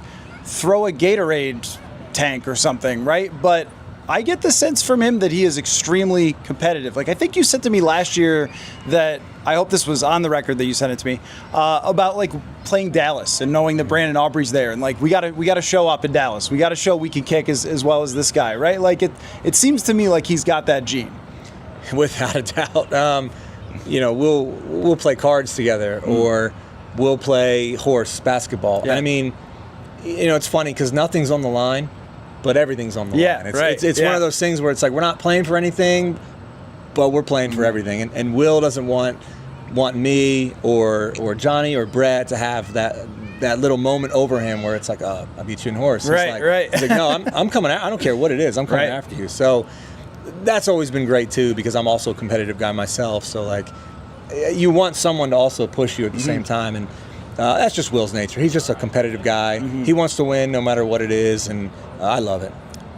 throw a Gatorade tank or something, right? But I get the sense from him that he is extremely competitive. Like, I think you said to me last year that, I hope this was on the record that you sent it to me, about like playing Dallas and knowing that Brandon Aubrey's there, and like we gotta show up in Dallas. We gotta show we can kick as well as this guy, right? Like it seems to me like he's got that gene. Without a doubt. We'll play cards together, or we'll play horse basketball. Yeah. And it's funny because nothing's on the line, but everything's on the line. It's one of those things where it's like we're not playing for anything, but we're playing for everything. And Will doesn't want me or Johnny or Brett to have that little moment over him where it's like, oh, I beat you in horse. Right. It's like, no, I'm coming out. I don't care what it is. I'm coming after you. So that's always been great too, because I'm also a competitive guy myself. So like, you want someone to also push you at the same time, and that's just Will's nature. He's just a competitive guy. He wants to win no matter what it is, and I love it.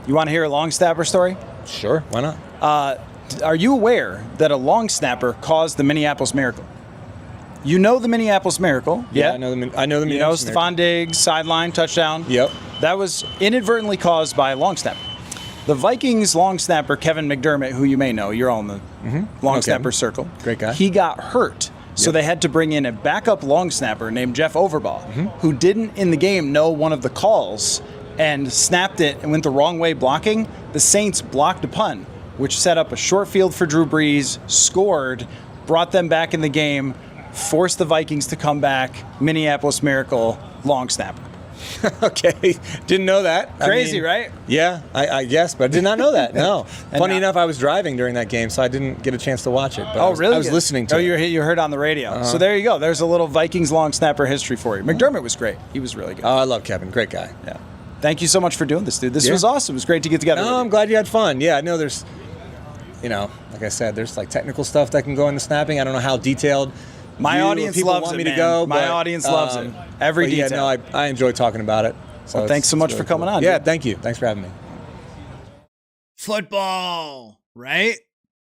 You want to hear a long snapper story? Sure, why not? Are you aware that a long snapper caused the Minneapolis Miracle? You know the Minneapolis Miracle? Yeah, I know the Minneapolis You know Miracle. Stephon Diggs, sideline, touchdown? Yep. That was inadvertently caused by a long snapper. The Vikings long snapper, Kevin McDermott, who you may know, you're all in the long snapper circle. Great guy. He got hurt. So they had to bring in a backup long snapper named Jeff Overbaugh, who didn't in the game know one of the calls and snapped it and went the wrong way blocking. The Saints blocked a punt, which set up a short field for Drew Brees, scored, brought them back in the game, forced the Vikings to come back. Minneapolis Miracle, long snapper. Okay, didn't know that. Crazy, right? Yeah, I guess, but I did not know that. No. Funny enough, I was driving during that game, so I didn't get a chance to watch it. But Really? I was listening to it. You heard on the radio. So there you go. There's a little Vikings long snapper history for you. McDermott was great. He was really good. Oh, I love Kevin. Great guy. Yeah. Thank you so much for doing this, dude. This was awesome. It was great to get together. No, I'm glad you had fun. Yeah, I know there's, like I said, there's like technical stuff that can go into snapping. I don't know how detailed My audience people loves want it, me man. to go. My but, audience loves it. Every but detail. Yeah, no, I enjoy talking about it. So Well, thanks so much for coming on, Yeah, dude. thank you. Thanks for having me. Football, right?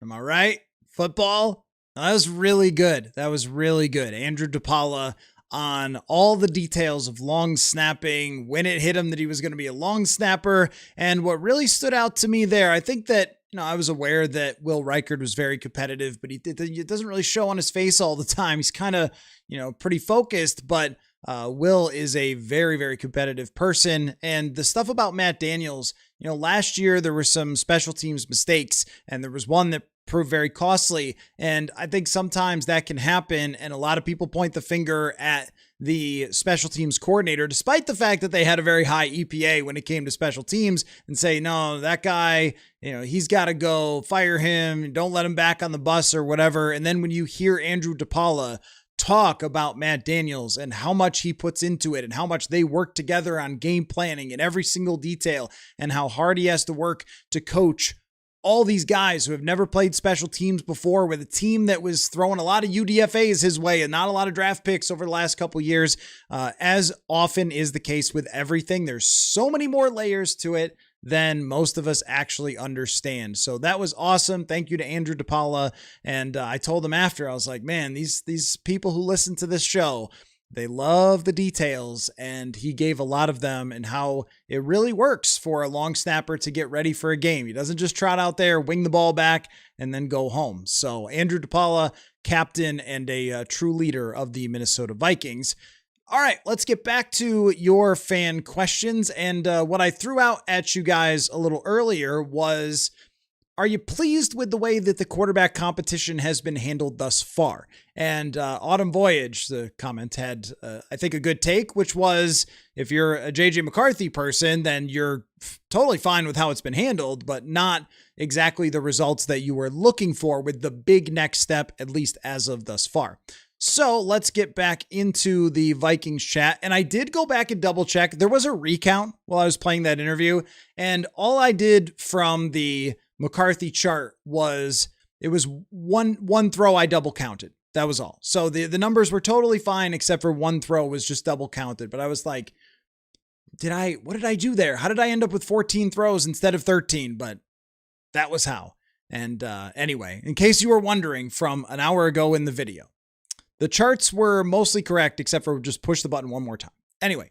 Am I right? Football? No, that was really good. Andrew DePaola on all the details of long snapping, when it hit him that he was going to be a long snapper. And what really stood out to me there, I think that, I was aware that Will Reichard was very competitive, but it doesn't really show on his face all the time. He's kind of, pretty focused, but Will is a very, very competitive person. And the stuff about Matt Daniels, last year there were some special teams mistakes, and there was one that proved very costly. And I think sometimes that can happen. And a lot of people point the finger at the special teams coordinator, despite the fact that they had a very high EPA when it came to special teams, and say, no, that guy, he's got to go, fire him, don't let him back on the bus or whatever. And then when you hear Andrew DePaola talk about Matt Daniels and how much he puts into it and how much they work together on game planning and every single detail and how hard he has to work to coach all these guys who have never played special teams before, with a team that was throwing a lot of UDFAs his way and not a lot of draft picks over the last couple of years, as often is the case with everything. There's so many more layers to it than most of us actually understand. So that was awesome. Thank you to Andrew DePaola. And I told him after, I was like, man, these people who listen to this show, they love the details, and he gave a lot of them, and how it really works for a long snapper to get ready for a game. He doesn't just trot out there, wing the ball back, and then go home. So Andrew DePaola, captain and a true leader of the Minnesota Vikings. All right, let's get back to your fan questions. And what I threw out at you guys a little earlier was, are you pleased with the way that the quarterback competition has been handled thus far? And Autumn Voyage, the comment, had, I think, a good take, which was, if you're a JJ McCarthy person, then you're totally fine with how it's been handled, but not exactly the results that you were looking for with the big next step, at least as of thus far. So let's get back into the Vikings chat. And I did go back and double check. There was a recount while I was playing that interview, and all I did from the McCarthy chart was, it was one throw I double counted. That was all. So the numbers were totally fine, except for one throw was just double counted. But I was like, what did I do there? How did I end up with 14 throws instead of 13? But that was how. And anyway, in case you were wondering from an hour ago in the video, the charts were mostly correct, except for just push the button one more time. Anyway.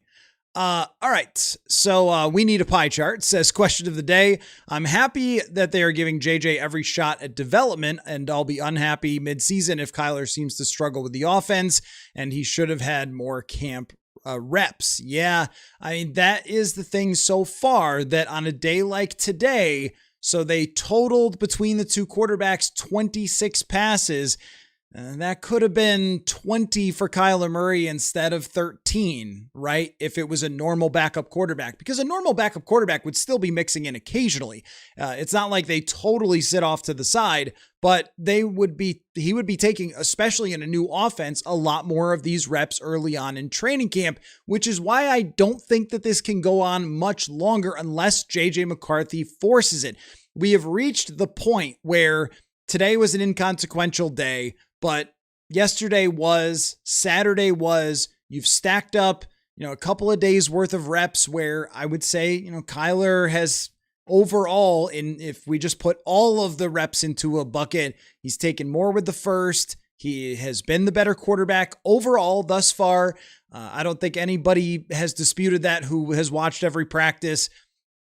All right. So we need a pie chart, says question of the day. I'm happy that they are giving JJ every shot at development, and I'll be unhappy midseason if Kyler seems to struggle with the offense, and he should have had more camp reps. Yeah. I mean, that is the thing so far, that on a day like today, so they totaled between the two quarterbacks 26 passes. That could have been 20 for Kyler Murray instead of 13, right? If it was a normal backup quarterback, because a normal backup quarterback would still be mixing in occasionally. It's not like they totally sit off to the side, but he would be taking, especially in a new offense, a lot more of these reps early on in training camp, which is why I don't think that this can go on much longer unless JJ McCarthy forces it. We have reached the point where today was an inconsequential day, but yesterday was, Saturday was, you've stacked up, a couple of days worth of reps where I would say, Kyler has overall, if we just put all of the reps into a bucket, he's taken more with the first. He has been the better quarterback overall thus far. I don't think anybody has disputed that who has watched every practice,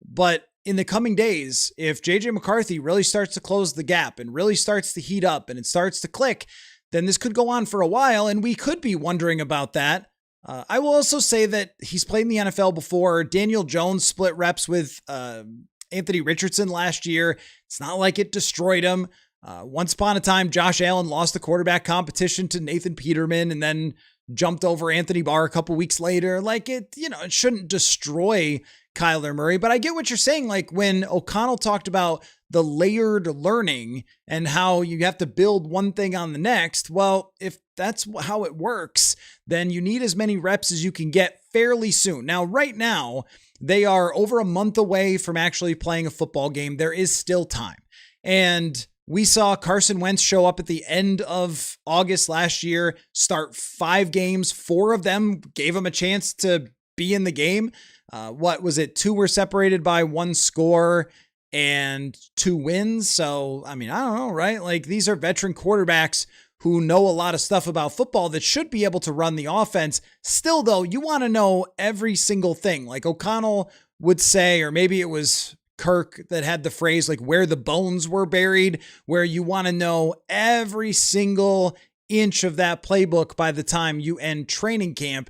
but in the coming days, if JJ McCarthy really starts to close the gap and really starts to heat up and it starts to click, then this could go on for a while, and we could be wondering about that. I will also say that he's played in the NFL before. Daniel Jones split reps with Anthony Richardson last year. It's not like it destroyed him. Once upon a time, Josh Allen lost the quarterback competition to Nathan Peterman and then jumped over Anthony Barr a couple weeks later. Like it shouldn't destroy Kyler Murray, but I get what you're saying. Like when O'Connell talked about the layered learning and how you have to build one thing on the next. Well, if that's how it works, then you need as many reps as you can get fairly soon. Now, right now, they are over a month away from actually playing a football game. There is still time. And we saw Carson Wentz show up at the end of August last year, start 5 games. 4 of them gave him a chance to be in the game. What was it? 2 were separated by 1 score and 2 wins. So, I mean, I don't know, right? Like these are veteran quarterbacks who know a lot of stuff about football that should be able to run the offense. Still, though, you want to know every single thing. Like O'Connell would say, or maybe it was Kirk that had the phrase like where the bones were buried, where you want to know every single inch of that playbook by the time you end training camp.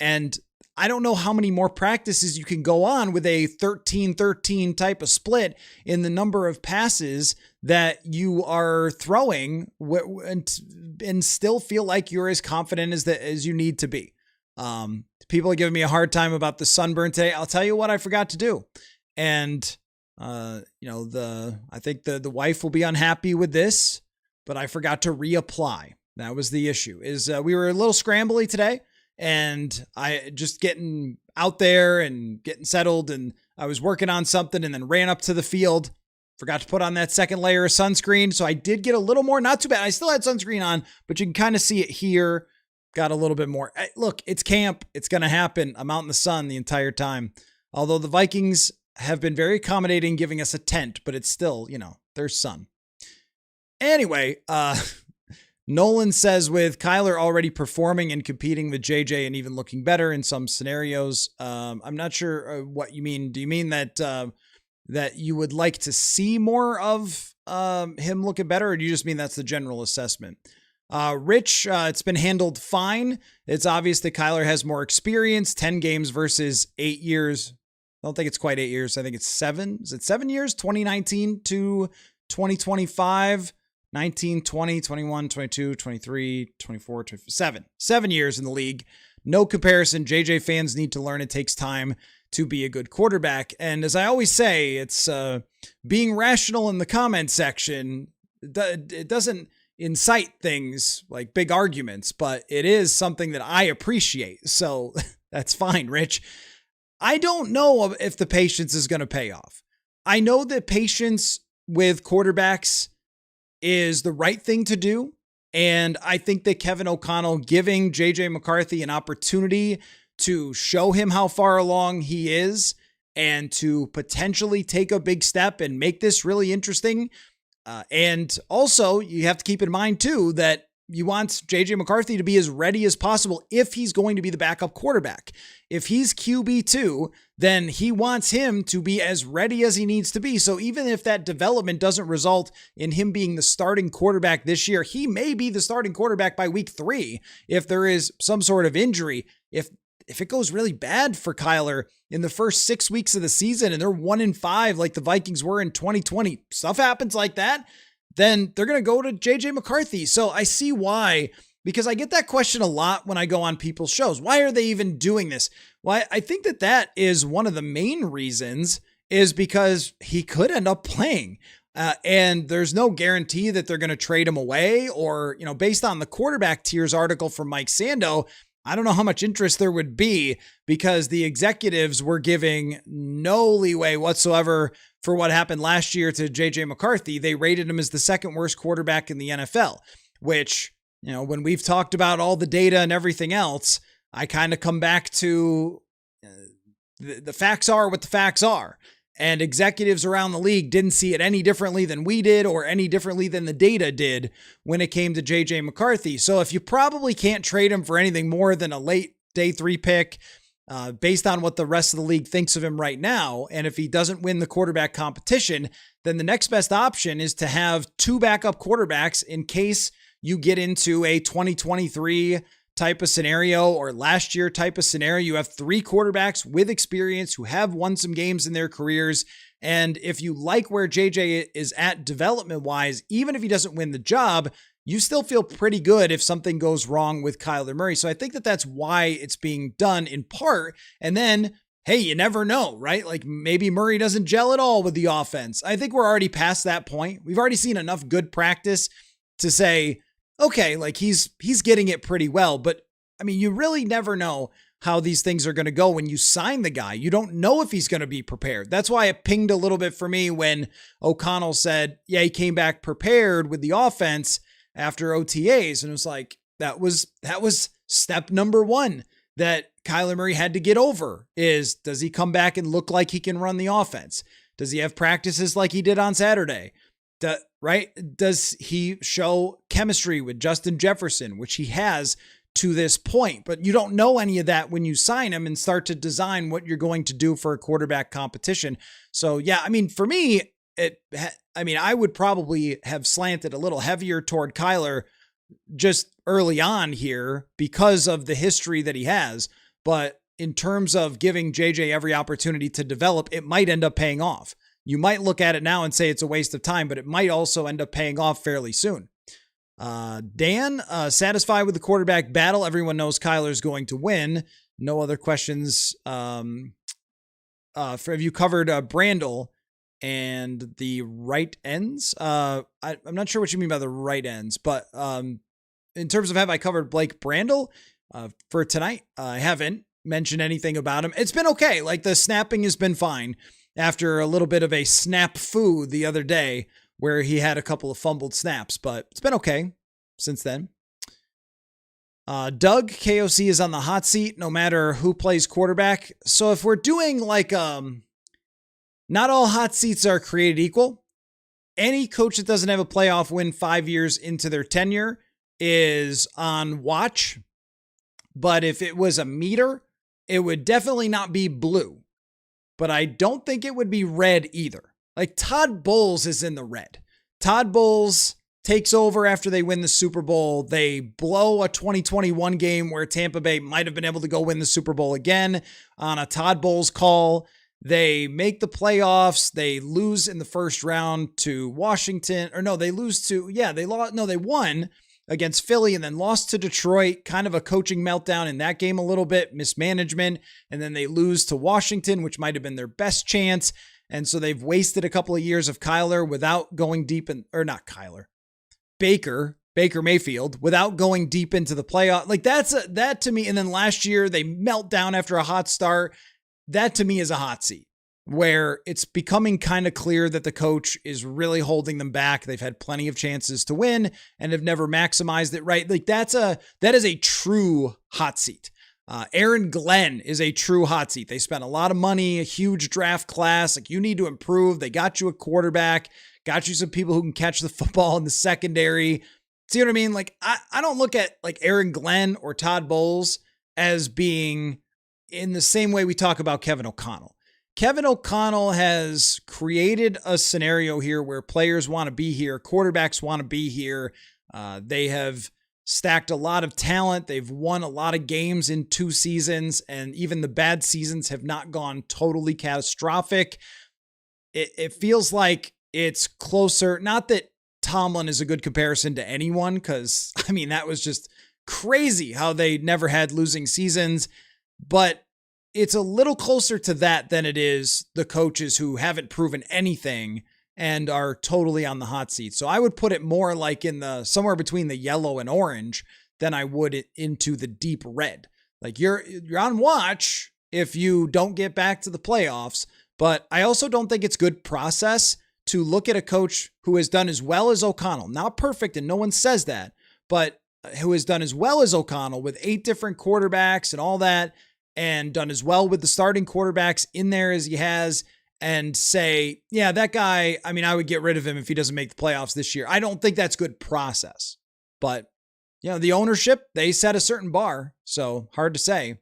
And I don't know how many more practices you can go on with a 13-13 type of split in the number of passes that you are throwing and still feel like you're as confident as you need to be. People are giving me a hard time about the sunburn today. I'll tell you what I forgot to do. And, I think the wife will be unhappy with this, but I forgot to reapply. That was the issue we were a little scrambly today. And I just getting out there and getting settled, and I was working on something and then ran up to the field, forgot to put on that second layer of sunscreen. So I did get a little more, not too bad. I still had sunscreen on, but you can kind of see it here. Got a little bit more. Look, it's camp. It's going to happen. I'm out in the sun the entire time. Although the Vikings have been very accommodating, giving us a tent, but it's still, there's sun. Anyway, Nolan says with Kyler already performing and competing with JJ and even looking better in some scenarios, I'm not sure what you mean. Do you mean that that you would like to see more of him looking better, or do you just mean that's the general assessment? Rich, it's been handled fine. It's obvious that Kyler has more experience, 10 games versus 8 years. I don't think it's quite 8 years. I think it's 7. Is it 7 years? 2019 to 2025. 19, 20, 21, 22, 23, 24, 27. 7 years in the league. No comparison. JJ fans need to learn it takes time to be a good quarterback. And as I always say, it's being rational in the comment section. It doesn't incite things like big arguments, but it is something that I appreciate. So that's fine, Rich. I don't know if the patience is going to pay off. I know that patience with quarterbacks is the right thing to do. And I think that Kevin O'Connell giving JJ McCarthy an opportunity to show him how far along he is and to potentially take a big step and make this really interesting. And also you have to keep in mind too, that you want JJ McCarthy to be as ready as possible if he's going to be the backup quarterback. If he's QB2, then he wants him to be as ready as he needs to be. So even if that development doesn't result in him being the starting quarterback this year, he may be the starting quarterback by week 3 if there is some sort of injury. If it goes really bad for Kyler in the first 6 weeks of the season and they're 1-5 like the Vikings were in 2020, stuff happens like that, then they're going to go to JJ McCarthy. So I see why, because I get that question a lot when I go on people's shows. Why are they even doing this? Well, I think that is one of the main reasons, is because he could end up playing. And there's no guarantee that they're going to trade him away, or, based on the quarterback tiers article from Mike Sando, I don't know how much interest there would be, because the executives were giving no leeway whatsoever for what happened last year to JJ McCarthy. They rated him as the second worst quarterback in the NFL, which, when we've talked about all the data and everything else, I kind of come back to the facts are what the facts are. And executives around the league didn't see it any differently than we did, or any differently than the data did when it came to JJ McCarthy. So if you probably can't trade him for anything more than a late day 3 pick, based on what the rest of the league thinks of him right now, and if he doesn't win the quarterback competition, then the next best option is to have 2 backup quarterbacks in case you get into a 2023 type of scenario or last year type of scenario. You have 3 quarterbacks with experience who have won some games in their careers. And if you like where JJ is at development wise, even if he doesn't win the job, you still feel pretty good if something goes wrong with Kyler Murray. So I think that's why it's being done in part. And then, hey, you never know, right? Like maybe Murray doesn't gel at all with the offense. I think we're already past that point. We've already seen enough good practice to say, okay, like he's getting it pretty well. But I mean, you really never know how these things are going to go when you sign the guy. You don't know if he's going to be prepared. That's why it pinged a little bit for me when O'Connell said, yeah, he came back prepared with the offense after OTAs. And it was like, that was step number 1 that Kyler Murray had to get over, is does he come back and look like he can run the offense? Does he have practices like he did on Saturday? Right? Does he show chemistry with Justin Jefferson, which he has to this point? But you don't know any of that when you sign him and start to design what you're going to do for a quarterback competition. So yeah, I mean, for me, I would probably have slanted a little heavier toward Kyler just early on here because of the history that he has. But in terms of giving JJ every opportunity to develop, it might end up paying off. You might look at it now and say it's a waste of time, but it might also end up paying off fairly soon. Dan, satisfied with the quarterback battle. Everyone knows Kyler's going to win. No other questions. Have you covered Brandel and the right ends? I'm not sure what you mean by the right ends, but in terms of have I covered Blake Brandel for tonight? I haven't mentioned anything about him. It's been okay. Like the snapping has been fine after a little bit of a snap foo the other day where he had a couple of fumbled snaps, but it's been okay since then. Doug, KOC is on the hot seat no matter who plays quarterback. So if we're doing like, not all hot seats are created equal. Any coach that doesn't have a playoff win 5 years into their tenure is on watch. But if it was a meter, it would definitely not be blue. But I don't think it would be red either. Like Todd Bowles is in the red. Todd Bowles takes over after they win the Super Bowl. They blow a 2021 game where Tampa Bay might have been able to go win the Super Bowl again on a Todd Bowles call. They make the playoffs. They lose in the first round to Washington. Or no, they won against Philly and then lost to Detroit. Kind of a coaching meltdown in that game a little bit, mismanagement. And then they lose to Washington, which might have been their best chance. And so they've wasted a couple of years of Kyler without going deep in, or not Kyler, Baker Mayfield, without going deep into the playoff. Like that to me. And then last year they melt down after a hot start. That to me is a hot seat where it's becoming kind of clear that the coach is really holding them back. They've had plenty of chances to win and have never maximized it, right? Like that is a true hot seat. Aaron Glenn is a true hot seat. They spent a lot of money, a huge draft class. Like you need to improve. They got you a quarterback, got you some people who can catch the football in the secondary. See what I mean? Like I don't look at like Aaron Glenn or Todd Bowles as being in the same way we talk about Kevin O'Connell. Kevin O'Connell has created a scenario here where players want to be here, quarterbacks want to be here. They have stacked a lot of talent. They've won a lot of games in 2 seasons, and even the bad seasons have not gone totally catastrophic. It feels like it's closer. Not that Tomlin is a good comparison to anyone, because, I mean, that was just crazy how they never had losing seasons. But it's a little closer to that than it is the coaches who haven't proven anything and are totally on the hot seat. So I would put it more like in the somewhere between the yellow and orange than I would it into the deep red. Like you're on watch if you don't get back to the playoffs. But I also don't think it's good process to look at a coach who has done as well as O'Connell. Not perfect, and no one says that, but who has done as well as O'Connell with 8 different quarterbacks and all that, and done as well with the starting quarterbacks in there as he has, and say, yeah, that guy, I mean, I would get rid of him if he doesn't make the playoffs this year. I don't think that's good process. But, you know, the ownership, they set a certain bar, so hard to say.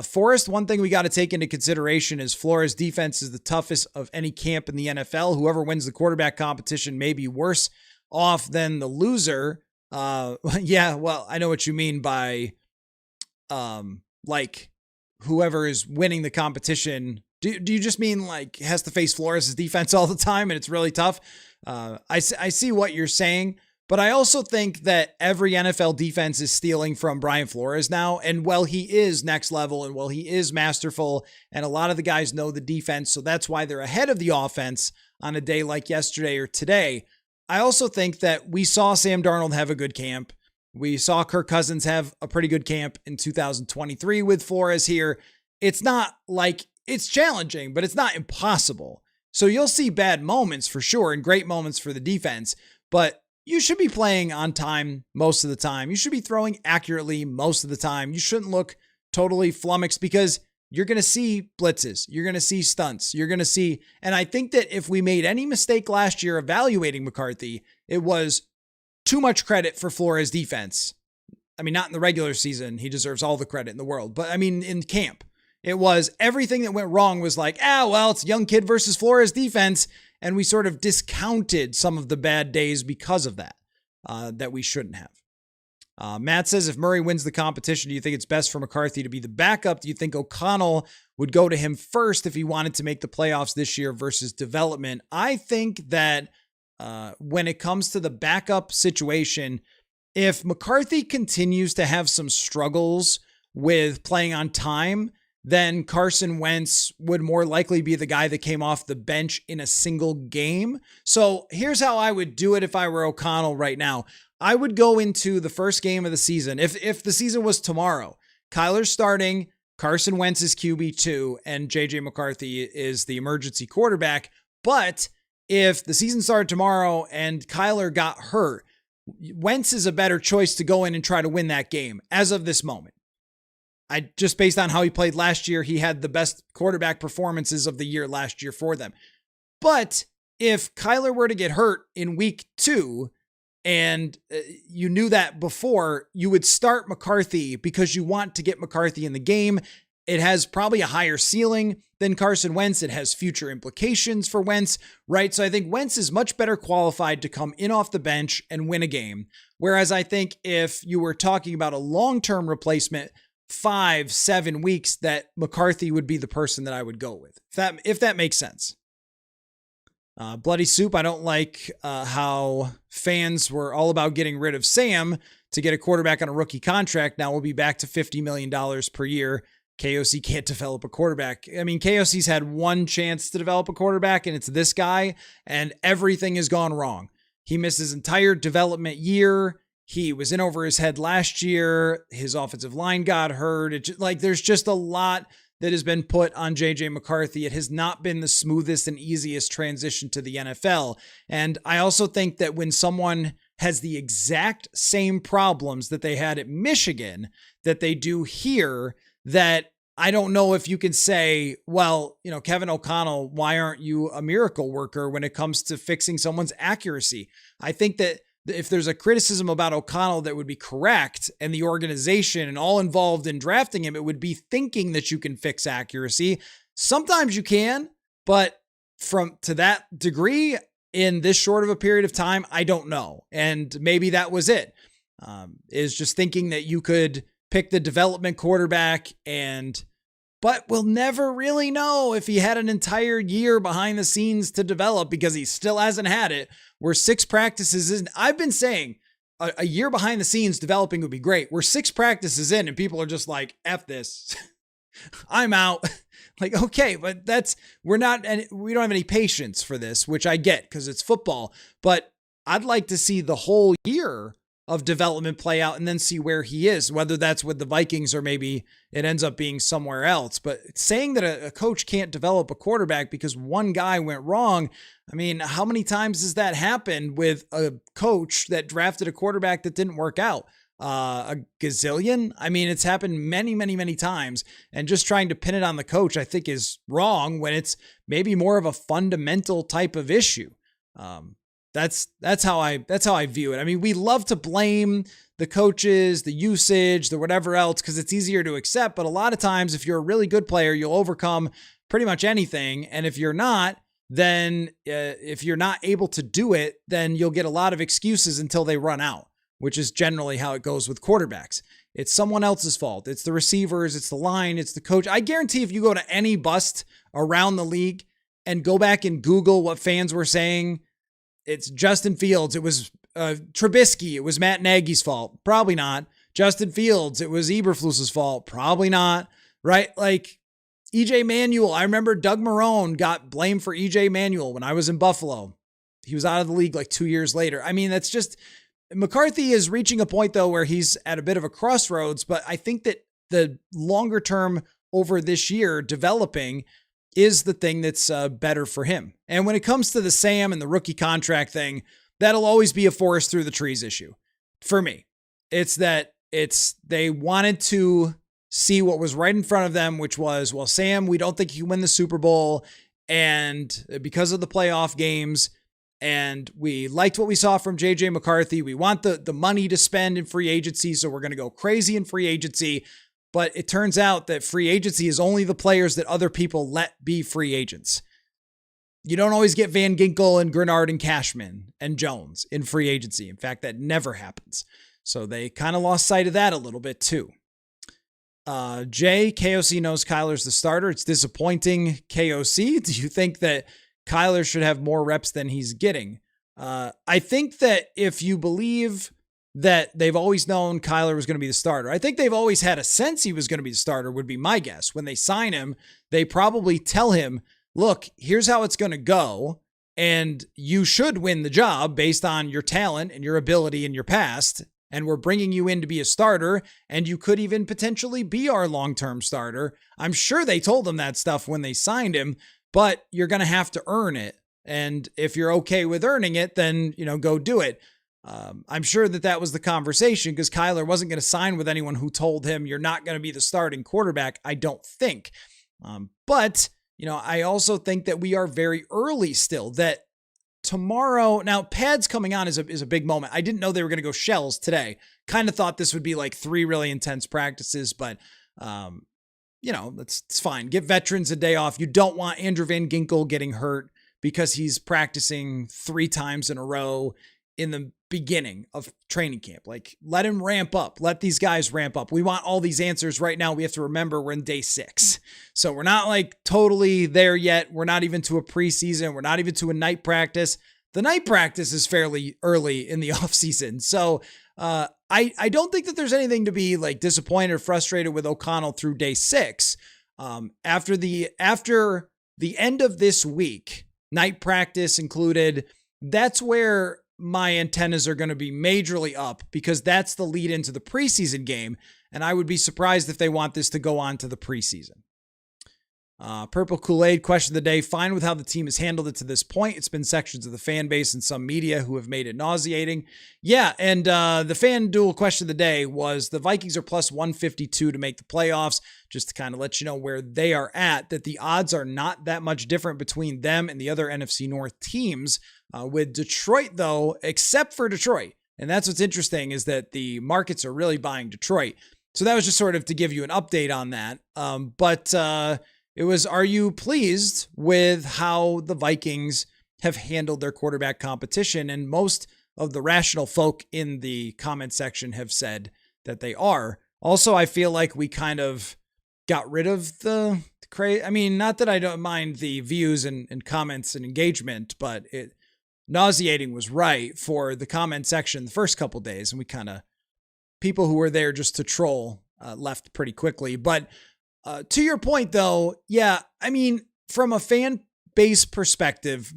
Forrest, one thing we got to take into consideration is Flores' defense is the toughest of any camp in the NFL. Whoever wins the quarterback competition may be worse off than the loser. Yeah, well, I know what you mean by, like whoever is winning the competition. Do you just mean like has to face Flores' defense all the time and it's really tough? I see what you're saying, but I also think that every NFL defense is stealing from Brian Flores now. And while he is next level and while he is masterful and a lot of the guys know the defense, so that's why they're ahead of the offense on a day like yesterday or today. I also think that we saw Sam Darnold have a good camp. We saw Kirk Cousins have a pretty good camp in 2023 with Flores here. It's not like it's challenging, but it's not impossible. So you'll see bad moments for sure and great moments for the defense, but you should be playing on time most of the time. You should be throwing accurately most of the time. You shouldn't look totally flummoxed because you're going to see blitzes. You're going to see stunts. You're going to see, and I think that if we made any mistake last year evaluating McCarthy, it was too much credit for Flores' defense. I mean, not in the regular season. He deserves all the credit in the world. But I mean, in camp, it was everything that went wrong was like, well, it's young kid versus Flores defense. And we sort of discounted some of the bad days because of that, that we shouldn't have. Matt says, if Murray wins the competition, do you think it's best for McCarthy to be the backup? Do you think O'Connell would go to him first if he wanted to make the playoffs this year versus development? I think that when it comes to the backup situation, if McCarthy continues to have some struggles with playing on time, then Carson Wentz would more likely be the guy that came off the bench in a single game. So here's how I would do it if I were O'Connell right now. I would go into the first game of the season. If the season was tomorrow, Kyler's starting, Carson Wentz is QB2, and JJ McCarthy is the emergency quarterback. But if the season started tomorrow and Kyler got hurt, Wentz is a better choice to go in and try to win that game as of this moment. Just based on how he played last year, he had the best quarterback performances of the year last year for them. But if Kyler were to get hurt in week 2, and you knew that before, you would start McCarthy because you want to get McCarthy in the game. It has probably a higher ceiling than Carson Wentz. It has future implications for Wentz, right? So I think Wentz is much better qualified to come in off the bench and win a game. Whereas I think if you were talking about a long-term replacement, 5-7 weeks, that McCarthy would be the person that I would go with. If that makes sense. Bloody Soup, I don't like how fans were all about getting rid of Sam to get a quarterback on a rookie contract. Now we'll be back to $50 million per year. KOC can't develop a quarterback. I mean, KOC's had one chance to develop a quarterback, and it's this guy, and everything has gone wrong. He missed his entire development year. He was in over his head last year. His offensive line got hurt. There's just a lot that has been put on JJ McCarthy. It has not been the smoothest and easiest transition to the NFL. And I also think that when someone has the exact same problems that they had at Michigan that they do here, that I don't know if you can say, well, Kevin O'Connell, why aren't you a miracle worker when it comes to fixing someone's accuracy? I think that if there's a criticism about O'Connell that would be correct, and the organization and all involved in drafting him, it would be thinking that you can fix accuracy. Sometimes you can, but to that degree in this short of a period of time, I don't know. And maybe that was it, is just thinking that you could pick the development quarterback, but we'll never really know if he had an entire year behind the scenes to develop, because he still hasn't had it. We're 6 practices in. I've been saying a year behind the scenes developing would be great. We're 6 practices in and people are just like, F this. I'm out. Okay, but we don't have any patience for this, which I get because it's football, but I'd like to see the whole year of development play out and then see where he is, whether that's with the Vikings or maybe it ends up being somewhere else. But saying that a coach can't develop a quarterback because one guy went wrong, I mean, how many times has that happened with a coach that drafted a quarterback that didn't work out? A gazillion? I mean, it's happened many, many, many times. And just trying to pin it on the coach, I think, is wrong when it's maybe more of a fundamental type of issue. That's how I view it. I mean, we love to blame the coaches, the usage, the whatever else, because it's easier to accept. But a lot of times, if you're a really good player, you'll overcome pretty much anything. And if you're not, then if you're not able to do it, then you'll get a lot of excuses until they run out, which is generally how it goes with quarterbacks. It's someone else's fault. It's the receivers, it's the line, it's the coach. I guarantee if you go to any bust around the league and go back and Google what fans were saying, it's Justin Fields, it was Trubisky, it was Matt Nagy's fault. Probably not. Justin Fields, it was Eberflus's fault. Probably not. Right? Like EJ Manuel. I remember Doug Marrone got blamed for EJ Manuel when I was in Buffalo. He was out of the league like 2 years later. I mean, that's just, McCarthy is reaching a point though where he's at a bit of a crossroads, but I think that the longer term over this year developing is the thing that's better for him. And when it comes to the Sam and the rookie contract thing, that'll always be a forest through the trees issue for me. They wanted to see what was right in front of them, which was, well, Sam, we don't think you can win the Super Bowl, and because of the playoff games, and we liked what we saw from JJ McCarthy. We want the money to spend in free agency, so we're going to go crazy in free agency. But it turns out that free agency is only the players that other people let be free agents. You don't always get Van Ginkel and Grenard and Cashman and Jones in free agency. In fact, that never happens. So they kind of lost sight of that a little bit too. Jay, KOC knows Kyler's the starter. It's disappointing, KOC. Do you think that Kyler should have more reps than he's getting? I think that if you believe that they've always known Kyler was going to be the starter, I think they've always had a sense he was going to be the starter, would be my guess. When they sign him, they probably tell him, look, here's how it's going to go, and you should win the job based on your talent and your ability in your past, and we're bringing you in to be a starter, and you could even potentially be our long-term starter. I'm sure they told him that stuff when they signed him, but you're going to have to earn it. And if you're okay with earning it, then, go do it. I'm sure that was the conversation, because Kyler wasn't going to sign with anyone who told him you're not going to be the starting quarterback, I don't think. But I also think that we are very early still, that tomorrow, now pads coming on is a big moment. I didn't know they were going to go shells today. Kind of thought this would be like 3 really intense practices, but it's fine. Give veterans a day off. You don't want Andrew Van Ginkel getting hurt because he's practicing 3 times in a row in the beginning of training camp. Like, let him ramp up. Let these guys ramp up. We want all these answers right now. We have to remember we're in day 6. So we're not like totally there yet. We're not even to a preseason. We're not even to a night practice. The night practice is fairly early in the off season. So I don't think that there's anything to be like disappointed or frustrated with O'Connell through day 6. After the end of this week, night practice included, that's where my antennas are going to be majorly up, because that's the lead into the preseason game. And I would be surprised if they want this to go on to the preseason. Purple Kool-Aid question of the day. Fine with how the team has handled it to this point. It's been sections of the fan base and some media who have made it nauseating. Yeah. And the FanDuel question of the day was, the Vikings are plus 152 to make the playoffs. Just to kind of let you know where they are at, that the odds are not that much different between them and the other NFC North teams. With Detroit, though, except for Detroit. And that's what's interesting, is that the markets are really buying Detroit. So that was just sort of to give you an update on that. But it was, are you pleased with how the Vikings have handled their quarterback competition? And most of the rational folk in the comment section have said that they are. Also, I feel like we kind of got rid of the crazy. I mean, not that I don't mind the views and comments and engagement, but nauseating was right for the comment section the first couple days. And we kind of, people who were there just to troll left pretty quickly. But to your point, though, yeah, I mean, from a fan base perspective,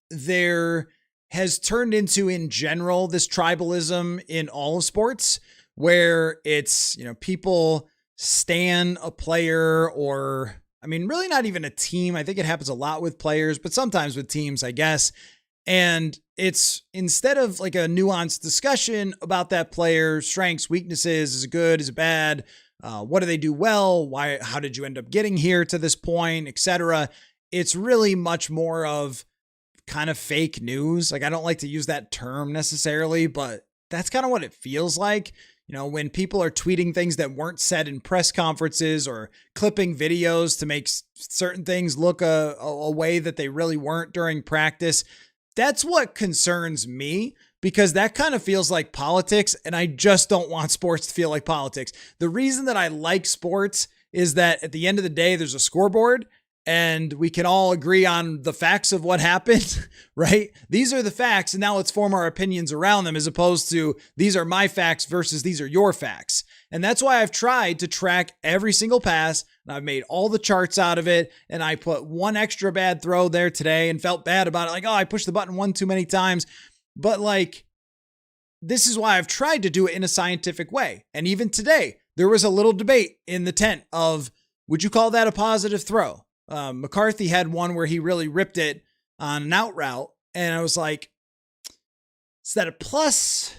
there has turned into, in general, this tribalism in all of sports, where it's, people stan a player, or, I mean, really not even a team. I think it happens a lot with players, but sometimes with teams, I guess. And it's, instead of like a nuanced discussion about that player, strengths, weaknesses, is it good, is it bad? What do they do well? Why? How did you end up getting here to this point, etc.? It's really much more of kind of fake news. Like, I don't like to use that term necessarily, but that's kind of what it feels like. When people are tweeting things that weren't said in press conferences, or clipping videos to make certain things look a way that they really weren't during practice. That's what concerns me, because that kind of feels like politics, and I just don't want sports to feel like politics. The reason that I like sports is that at the end of the day, there's a scoreboard, and we can all agree on the facts of what happened, right? These are the facts, and now let's form our opinions around them, as opposed to these are my facts versus these are your facts. And that's why I've tried to track every single pass, and I've made all the charts out of it, and I put one extra bad throw there today and felt bad about it. Like, oh, I pushed the button one too many times. But like, this is why I've tried to do it in a scientific way. And even today, there was a little debate in the tent of, would you call that a positive throw? McCarthy had one where he really ripped it on an out route. And I was like, is that a plus?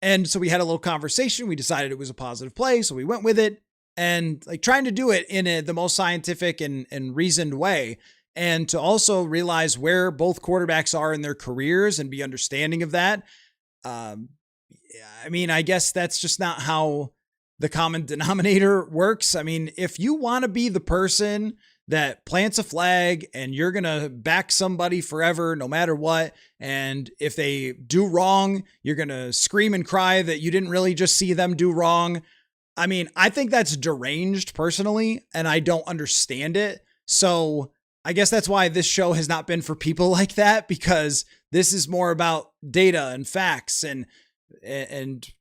And so we had a little conversation. We decided it was a positive play, so we went with it. and like trying to do it in the most scientific and reasoned way. And to also realize where both quarterbacks are in their careers and be understanding of that. I mean, I guess that's just not how the common denominator works. I mean, if you want to be the person that plants a flag and you're going to back somebody forever, no matter what, and if they do wrong, you're going to scream and cry that you didn't really just see them do wrong. I mean, I think that's deranged personally, and I don't understand it. So I guess that's why this show has not been for people like that, because this is more about data and facts and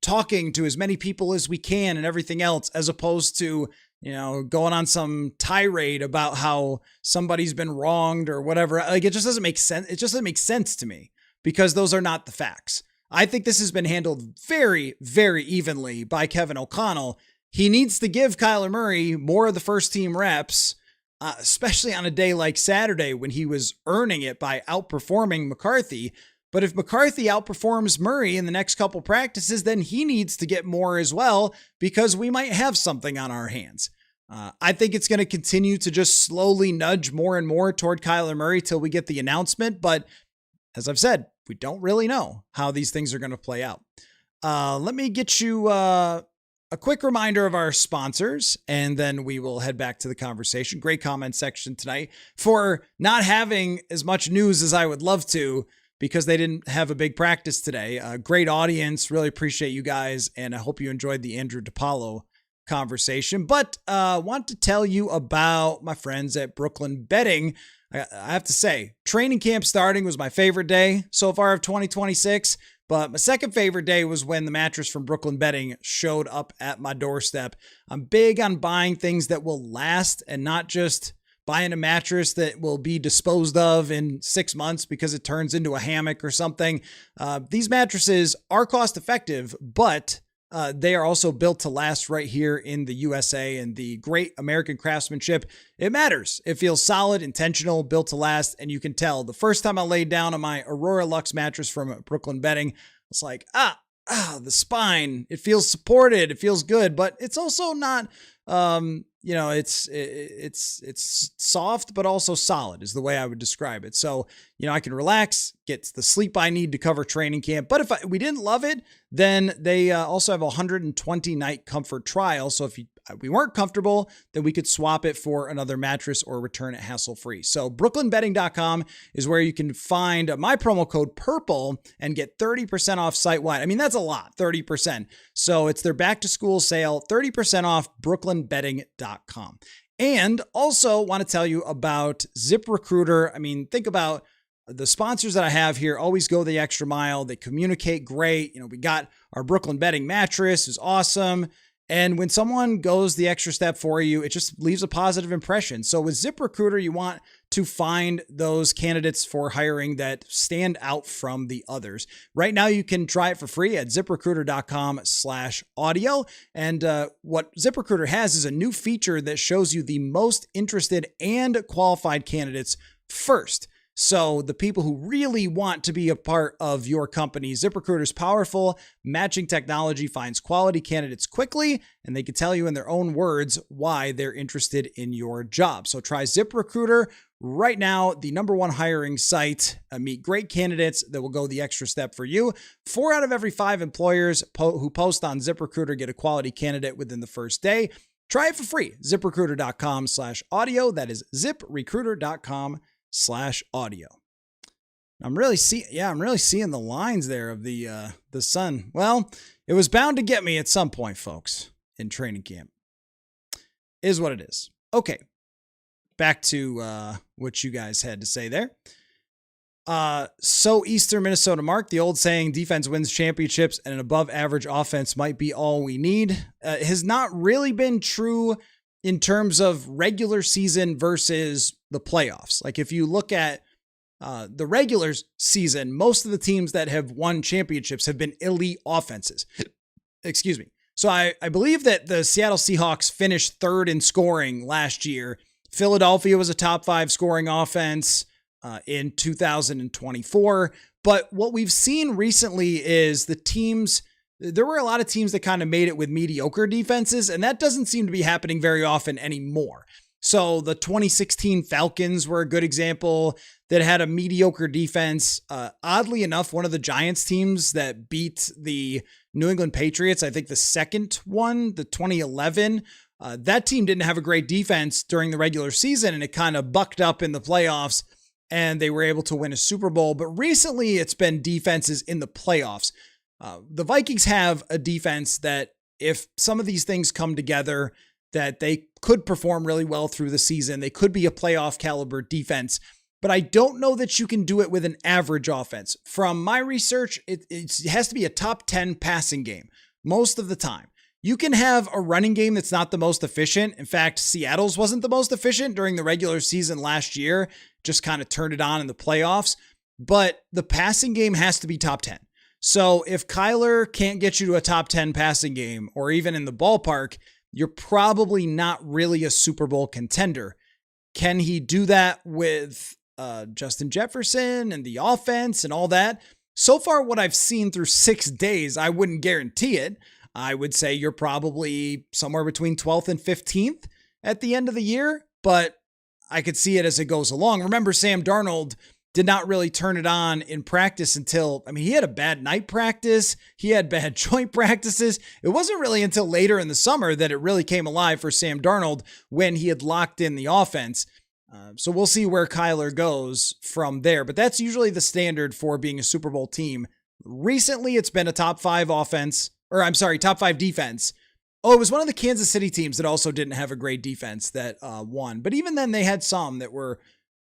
talking to as many people as we can and everything else, as opposed to, you know, going on some tirade about how somebody's been wronged or whatever. Like, it just doesn't make sense. It just doesn't make sense to me, because those are not the facts. I think this has been handled very, very evenly by Kevin O'Connell. He needs to give Kyler Murray more of the first team reps, especially on a day like Saturday when he was earning it by outperforming McCarthy. But if McCarthy outperforms Murray in the next couple practices, then he needs to get more as well, because we might have something on our hands. I think it's going to continue to just slowly nudge more and more toward Kyler Murray till we get the announcement. But as I've said, we don't really know how these things are going to play out. Let me get you a quick reminder of our sponsors, and then we will head back to the conversation. Great comment section tonight for not having as much news as I would love to, because they didn't have a big practice today. Great audience. Really appreciate you guys. And I hope you enjoyed the Andrew DePaola conversation. But I want to tell you about my friends at Brooklyn Bedding. I have to say, training camp starting was my favorite day so far of 2026. But my second favorite day was when the mattress from Brooklyn Bedding showed up at my doorstep. I'm big on buying things that will last and not just buying a mattress that will be disposed of in 6 months because it turns into a hammock or something. These mattresses are cost effective, but they are also built to last right here in the USA, and the great American craftsmanship, it matters. It feels solid, intentional, built to last, and you can tell. The first time I laid down on my Aurora Luxe mattress from Brooklyn Bedding, it's like, the spine, it feels supported, it feels good, but it's also not, it's soft, but also solid is the way I would describe it. So, I can relax, get the sleep I need to cover training camp. But if we didn't love it, then they also have a 120-night comfort trial. So if we weren't comfortable, then we could swap it for another mattress or return it hassle-free. So brooklynbedding.com is where you can find my promo code PURPLE and get 30% off site-wide. I mean, that's a lot, 30%. So it's their back-to-school sale, 30% off brooklynbedding.com. And also want to tell you about ZipRecruiter. I mean, think about the sponsors that I have here always go the extra mile. They communicate great. We got our Brooklyn Bedding mattress is awesome. And when someone goes the extra step for you, it just leaves a positive impression. So with ZipRecruiter, you want to find those candidates for hiring that stand out from the others. Right now, you can try it for free at ZipRecruiter.com/audio. And what ZipRecruiter has is a new feature that shows you the most interested and qualified candidates first. So the people who really want to be a part of your company, ZipRecruiter's powerful matching technology finds quality candidates quickly, and they can tell you in their own words why they're interested in your job. So try ZipRecruiter right now, the #1 hiring site. Meet great candidates that will go the extra step for you. 4 out of every 5 employers who post on ZipRecruiter get a quality candidate within the first day. Try it for free. ZipRecruiter.com/audio. That is ZipRecruiter.com/audio. I'm really seeing the lines there of the sun. Well, it was bound to get me at some point, folks, in training camp. Is what it is. Okay. Back to what you guys had to say there. So Eastern Minnesota Mark, the old saying, defense wins championships and an above average offense might be all we need, has not really been true in terms of regular season versus the playoffs. Like if you look at the regular season, most of the teams that have won championships have been elite offenses. Excuse me. So I believe that the Seattle Seahawks finished 3rd in scoring last year. Philadelphia was a top 5 scoring offense in 2024. But what we've seen recently is the teams there were a lot of teams that kind of made it with mediocre defenses, and that doesn't seem to be happening very often anymore. So the 2016 Falcons were a good example that had a mediocre defense. Oddly enough, one of the Giants teams that beat the New England Patriots, I think the second one, the 2011, that team didn't have a great defense during the regular season, and it kind of bucked up in the playoffs, and they were able to win a Super Bowl. But recently, it's been defenses in the playoffs. The Vikings have a defense that, if some of these things come together, that they could perform really well through the season. They could be a playoff caliber defense, but I don't know that you can do it with an average offense. From my research, it has to be a top 10 passing game most of the time. You can have a running game that's not the most efficient. In fact, Seattle's wasn't the most efficient during the regular season last year, just kind of turned it on in the playoffs, but the passing game has to be top 10. So if Kyler can't get you to a top 10 passing game, or even in the ballpark, you're probably not really a Super Bowl contender. Can he do that with Justin Jefferson and the offense and all that? So far, what I've seen through 6 days, I wouldn't guarantee it. I would say you're probably somewhere between 12th and 15th at the end of the year, but I could see it as it goes along. Remember, Sam Darnold did not really turn it on in practice until, he had a bad night practice. He had bad joint practices. It wasn't really until later in the summer that it really came alive for Sam Darnold when he had locked in the offense. So we'll see where Kyler goes from there. But that's usually the standard for being a Super Bowl team. Recently, it's been a top 5 top 5 defense. Oh, it was one of the Kansas City teams that also didn't have a great defense that won. But even then, they had some that were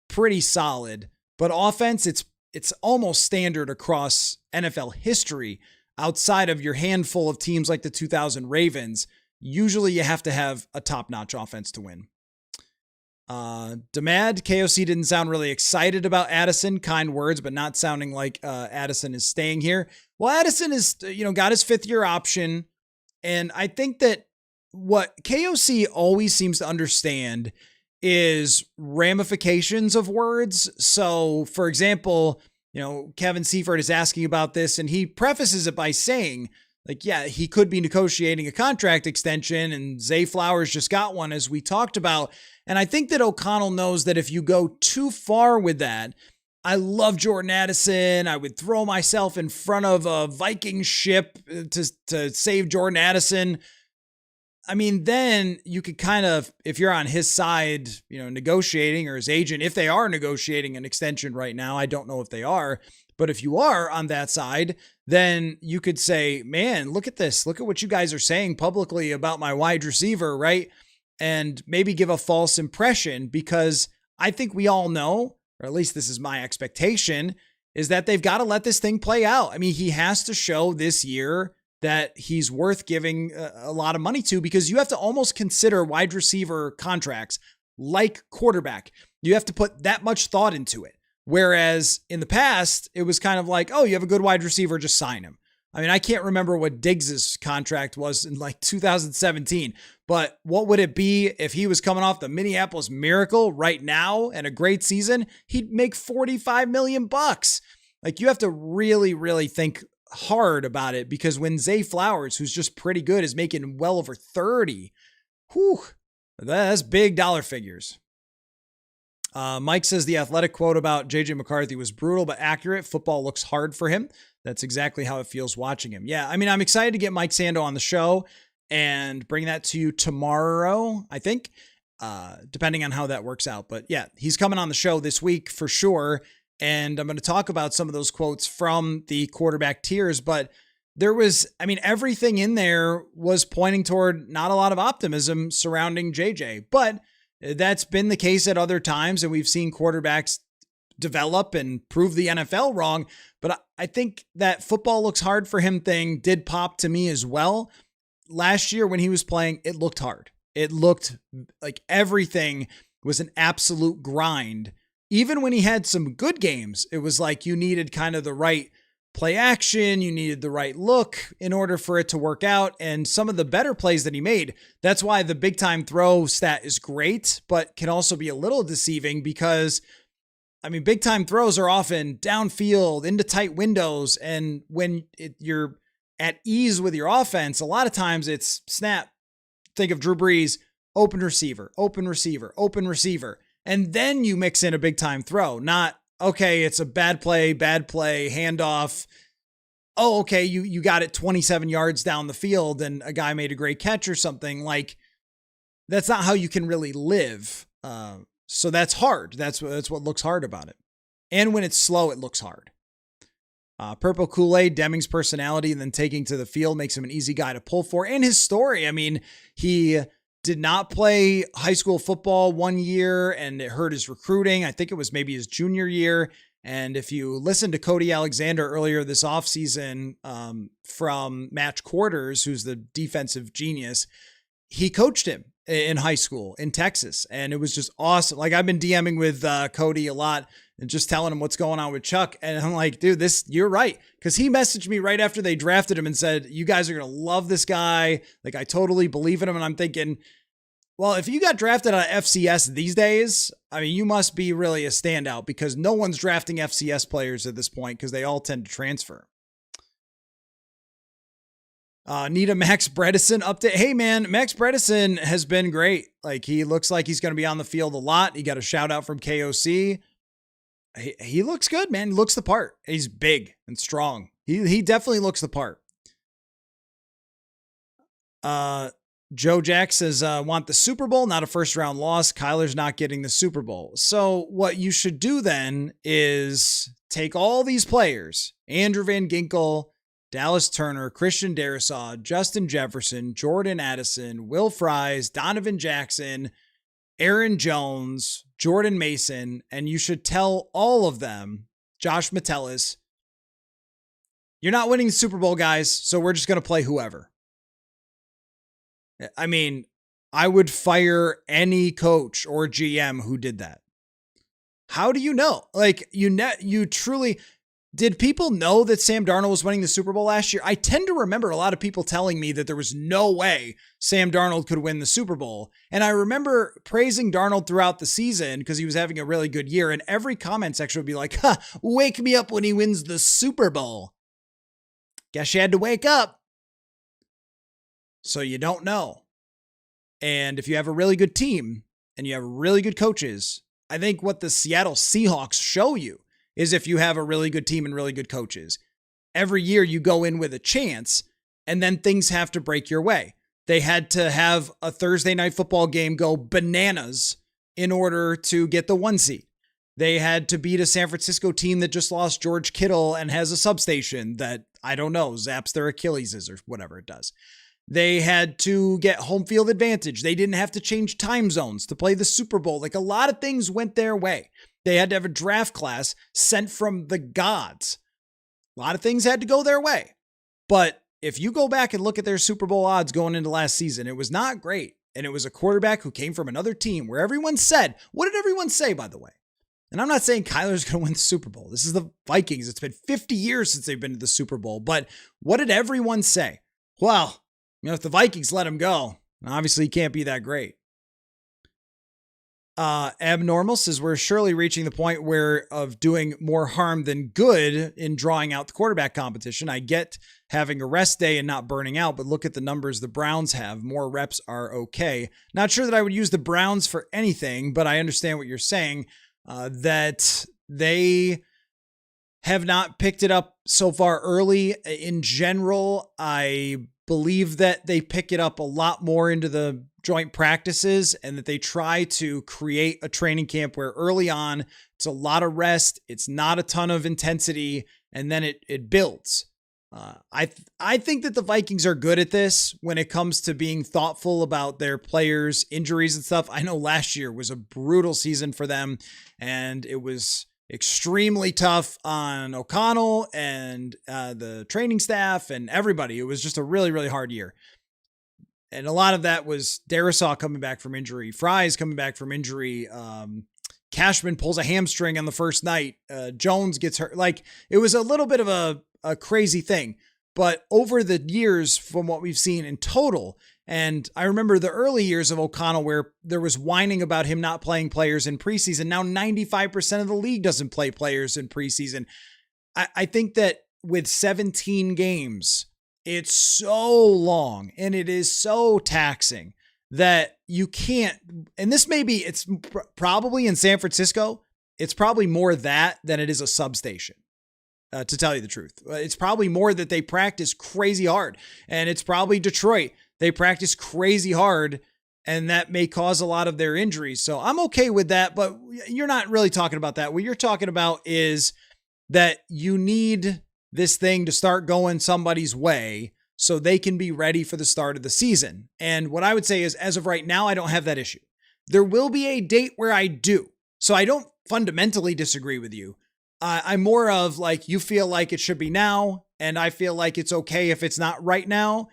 pretty solid. But offense, it's almost standard across NFL history. Outside of your handful of teams like the 2000 Ravens, usually you have to have a top-notch offense to win. Demad, KOC didn't sound really excited about Addison. Kind words, but not sounding like Addison is staying here. Well, Addison is, got his 5th-year option. And I think that what KOC always seems to understand is ramifications of words. So, for example, Kevin Seifert is asking about this, and he prefaces it by saying, he could be negotiating a contract extension, and Zay Flowers just got one, as we talked about. And I think that O'Connell knows that if you go too far with that, I love Jordan Addison. I would throw myself in front of a Viking ship to save Jordan Addison. Then you could kind of, if you're on his side, negotiating, or his agent, if they are negotiating an extension right now, I don't know if they are, but if you are on that side, then you could say, man, look at this. Look at what you guys are saying publicly about my wide receiver, right? And maybe give a false impression, because I think we all know, or at least this is my expectation, is that they've got to let this thing play out. He has to show this year that he's worth giving a lot of money to, because you have to almost consider wide receiver contracts like quarterback. You have to put that much thought into it. Whereas in the past, it was kind of like, oh, you have a good wide receiver, just sign him. I can't remember what Diggs's contract was in 2017, but what would it be if he was coming off the Minneapolis Miracle right now and a great season? He'd make $45 million. You have to really, really think hard about it, because when Zay Flowers, who's just pretty good, is making well over 30, that's big dollar figures. Mike says the Athletic quote about JJ McCarthy was brutal but accurate. Football looks hard for him. That's exactly how it feels watching him. Yeah, I'm excited to get Mike Sando on the show and bring that to you tomorrow, I think, depending on how that works out. But yeah, he's coming on the show this week for sure. And I'm going to talk about some of those quotes from the quarterback tiers, but there was, everything in there was pointing toward not a lot of optimism surrounding JJ, but that's been the case at other times. And we've seen quarterbacks develop and prove the NFL wrong. But I think that football looks hard for him thing did pop to me as well. Last year when he was playing, it looked hard. It looked like everything was an absolute grind. Even when he had some good games, it was like you needed kind of the right play action. You needed the right look in order for it to work out. And some of the better plays that he made, that's why the big time throw stat is great, but can also be a little deceiving, because big time throws are often downfield into tight windows. And when you're at ease with your offense, a lot of times it's snap. Think of Drew Brees, open receiver, open receiver, open receiver. And then you mix in a big time throw, not, okay, it's a bad play, handoff. Oh, okay, you got it 27 yards down the field and a guy made a great catch or something. Like, that's not how you can really live. So that's hard. That's what looks hard about it. And when it's slow, it looks hard. Purple Kool-Aid, Demmings' personality, and then taking to the field makes him an easy guy to pull for. And his story, I mean, he did not play high school football one year and it hurt his recruiting. I think it was maybe his junior year. And if you listen to Cody Alexander earlier this offseason from Match Quarters, who's the defensive genius, he coached him in high school in Texas. And it was just awesome. Like, I've been DMing with Cody a lot and just telling him what's going on with Chuck. And I'm like, dude, you're right. Because he messaged me right after they drafted him and said, you guys are going to love this guy. Like, I totally believe in him. And I'm thinking, well, if you got drafted out of FCS these days, I mean, you must be really a standout because no one's drafting FCS players at this point because they all tend to transfer. Need a Max Bredesen update. Hey man, Max Bredesen has been great. Like, he looks like he's going to be on the field a lot. He got a shout out from KOC. He looks good, man. He looks the part. He's big and strong. He definitely looks the part. Joe Jack says, want the Super Bowl, not a first round loss. Kyler's not getting the Super Bowl. So what you should do then is take all these players, Andrew Van Ginkel, Dallas Turner, Christian Darrisaw, Justin Jefferson, Jordan Addison, Will Fries, Donovan Jackson, Aaron Jones, Jordan Mason, and you should tell all of them, Josh Metellus, you're not winning the Super Bowl, guys, so we're just going to play whoever. I mean, I would fire any coach or GM who did that. How do you know? Like, you truly... Did people know that Sam Darnold was winning the Super Bowl last year? I tend to remember a lot of people telling me that there was no way Sam Darnold could win the Super Bowl. And I remember praising Darnold throughout the season because he was having a really good year. And every comment section would be like, wake me up when he wins the Super Bowl. Guess you had to wake up. So you don't know. And if you have a really good team and you have really good coaches, I think what the Seattle Seahawks show you is if you have a really good team and really good coaches, every year you go in with a chance and then things have to break your way. They had to have a Thursday night football game go bananas in order to get the 1 seed. They had to beat a San Francisco team that just lost George Kittle and has a substation that, I don't know, zaps their Achilles's or whatever it does. They had to get home field advantage. They didn't have to change time zones to play the Super Bowl. Like, a lot of things went their way. They had to have a draft class sent from the gods. A lot of things had to go their way. But if you go back and look at their Super Bowl odds going into last season, it was not great. And it was a quarterback who came from another team where everyone said, what did everyone say, by the way? And I'm not saying Kyler's going to win the Super Bowl. This is the Vikings. It's been 50 years since they've been to the Super Bowl. But what did everyone say? Well, if the Vikings let him go, obviously he can't be that great. Abnormal says we're surely reaching the point of doing more harm than good in drawing out the quarterback competition. I get having a rest day and not burning out, but look at the numbers the Browns have. More reps are okay. Not sure that I would use the Browns for anything, but I understand what you're saying, that they have not picked it up so far early. In general, I believe that they pick it up a lot more into the joint practices and that they try to create a training camp where early on it's a lot of rest, it's not a ton of intensity, and then it builds. I think that the Vikings are good at this when it comes to being thoughtful about their players' injuries and stuff. I know last year was a brutal season for them, and it was extremely tough on O'Connell and the training staff and everybody. It was just a really, really hard year. And a lot of that was Darrisaw coming back from injury, Fries coming back from injury. Cashman pulls a hamstring on the first night. Jones gets hurt. Like, it was a little bit of a crazy thing. But over the years, from what we've seen in total, and I remember the early years of O'Connell where there was whining about him not playing players in preseason. Now 95% of the league doesn't play players in preseason. I think that with 17 games it's so long and it is so taxing that you can't, and this may be, it's probably in San Francisco, it's probably more that than it is a substation. To tell you the truth, it's probably more that they practice crazy hard, and it's probably Detroit. They practice crazy hard, and that may cause a lot of their injuries. So I'm okay with that, but you're not really talking about that. What you're talking about is that you need this thing to start going somebody's way so they can be ready for the start of the season. And what I would say is, as of right now, I don't have that issue. There will be a date where I do. So I don't fundamentally disagree with you. I'm more of like, you feel like it should be now, and I feel like it's okay if it's not right now.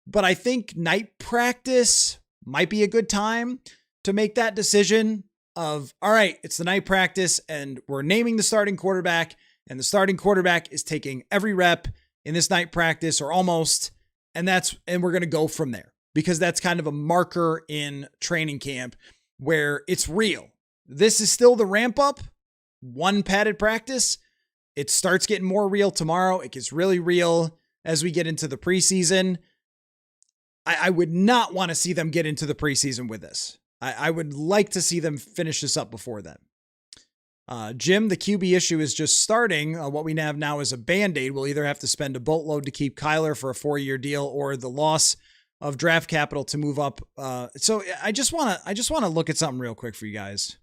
But I think night practice might be a good time to make that decision of, all right, it's the night practice and we're naming the starting quarterback, and the starting quarterback is taking every rep in this night practice or almost. And we're going to go from there, because that's kind of a marker in training camp where it's real. This is still the ramp up. One padded practice. It starts getting more real tomorrow. It gets really real as we get into the preseason. I would not want to see them get into the preseason with this. I would like to see them finish this up before then. Jim, the QB issue is just starting. What we have now is a Band-Aid. We'll either have to spend a boatload to keep Kyler for a 4-year deal, or the loss of draft capital to move up. So I just want to look at something real quick for you guys.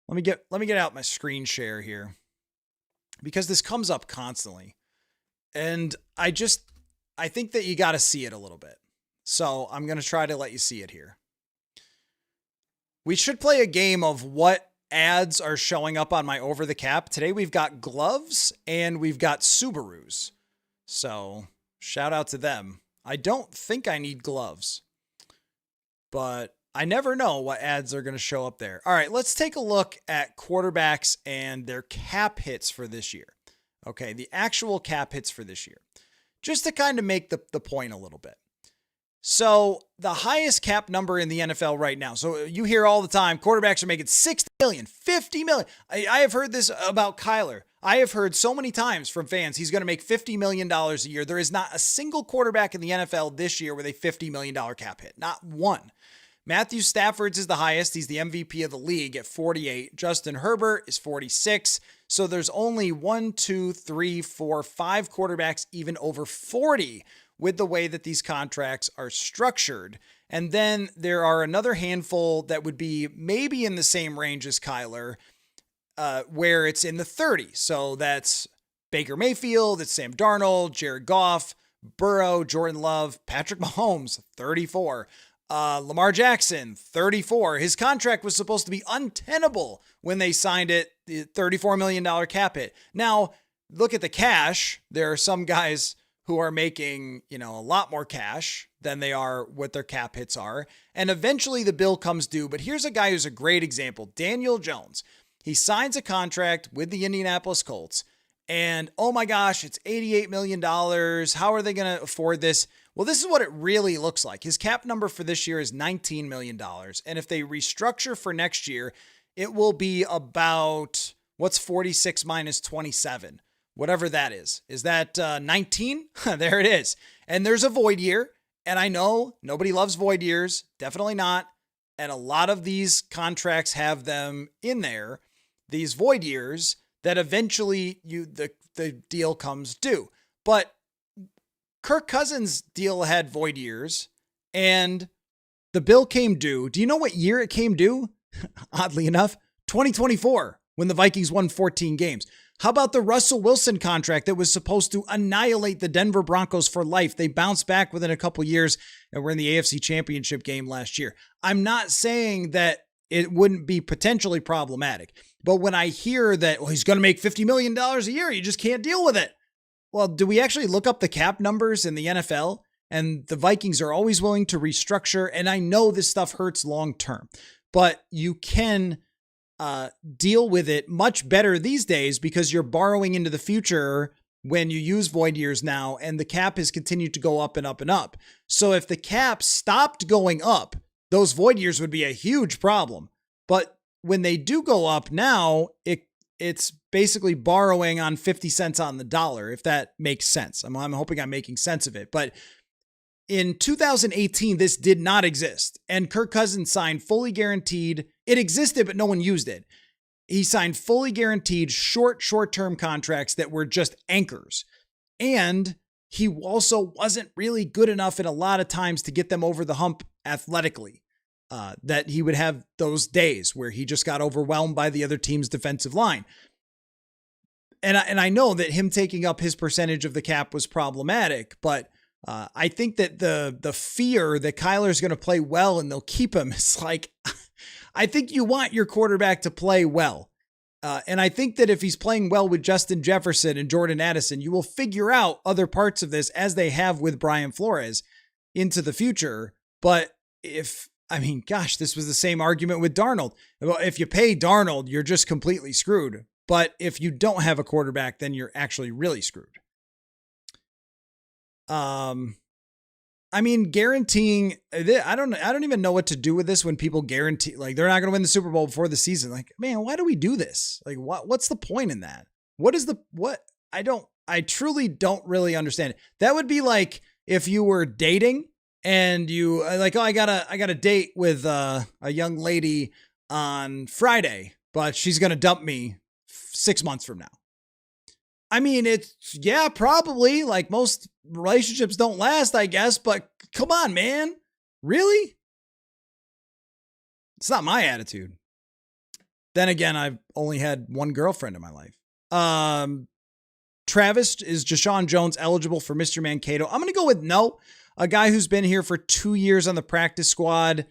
Let me get out my screen share here, because this comes up constantly. And I think that you got to see it a little bit. So I'm going to try to let you see it here. We should play a game of what ads are showing up on my Over the Cap. Today we've got gloves and we've got Subarus. So shout out to them. I don't think I need gloves, but I never know what ads are going to show up there. All right, let's take a look at quarterbacks and their cap hits for this year. Okay, the actual cap hits for this year, just to kind of make the point a little bit. So the highest cap number in the NFL right now. So you hear all the time, quarterbacks are making $60 million, $50 million. I have heard this about Kyler. I have heard so many times from fans, he's going to make $50 million a year. There is not a single quarterback in the NFL this year with a $50 million cap hit. Not one. Matthew Stafford's is the highest. He's the MVP of the league at 48. Justin Herbert is 46. So there's only 5 quarterbacks even over 40 with the way that these contracts are structured. And then there are another handful that would be maybe in the same range as Kyler, where it's in the 30s. So that's Baker Mayfield, it's Sam Darnold, Jared Goff, Burrow, Jordan Love, Patrick Mahomes, 34. Lamar Jackson, 34. His contract was supposed to be untenable when they signed it, the $34 million cap hit. Now, look at the cash. There are some guys who are making, a lot more cash than they are what their cap hits are. And eventually the bill comes due. But here's a guy who's a great example, Daniel Jones. He signs a contract with the Indianapolis Colts. And, oh my gosh, it's $88 million. How are they going to afford this? Well, this is what it really looks like. His cap number for this year is $19 million. And if they restructure for next year, it will be about, what's 46 minus 27? Whatever that is. Is that 19? There it is. And there's a void year. And I know nobody loves void years. Definitely not. And a lot of these contracts have them in there, these void years, that eventually the deal comes due. But Kirk Cousins' deal had void years, and the bill came due. Do you know what year it came due? Oddly enough, 2024, when the Vikings won 14 games. How about the Russell Wilson contract that was supposed to annihilate the Denver Broncos for life? They bounced back within a couple years and were in the AFC Championship game last year. I'm not saying that it wouldn't be potentially problematic, but when I hear that, well, he's going to make $50 million a year, you just can't deal with it. Well, do we actually look up the cap numbers in the NFL? And the Vikings are always willing to restructure. And I know this stuff hurts long term, but you can deal with it much better these days because you're borrowing into the future when you use void years now, and the cap has continued to go up and up and up. So if the cap stopped going up, those void years would be a huge problem. But when they do go up now, it's basically borrowing on 50 cents on the dollar, if that makes sense. I'm hoping I'm making sense of it. But in 2018, this did not exist. And Kirk Cousins signed fully guaranteed. It existed, but no one used it. He signed fully guaranteed short-term contracts that were just anchors. And he also wasn't really good enough in a lot of times to get them over the hump athletically. That he would have those days where he just got overwhelmed by the other team's defensive line. And I know that him taking up his percentage of the cap was problematic, but I think that the fear that Kyler's going to play well and they'll keep him is like, I think you want your quarterback to play well. And I think that if he's playing well with Justin Jefferson and Jordan Addison, you will figure out other parts of this as they have with Brian Flores into the future. But this was the same argument with Darnold. Well, if you pay Darnold, you're just completely screwed. But if you don't have a quarterback, then you're actually really screwed. Guaranteeing, I don't even know what to do with this when people guarantee, like, they're not going to win the Super Bowl before the season. Like, man, why do we do this? Like, what's the point in that? I truly don't really understand it. That would be like if you were dating and you like, oh, I got a date with a young lady on Friday, but she's going to dump me 6 months from now. I mean, probably, like, most relationships don't last, I guess, but come on, man. Really? It's not my attitude. Then again, I've only had one girlfriend in my life. Travis, is Deshaun Jones eligible for Mr. Mankato? I'm going to go with no. A guy who's been here for 2 years on the practice squad,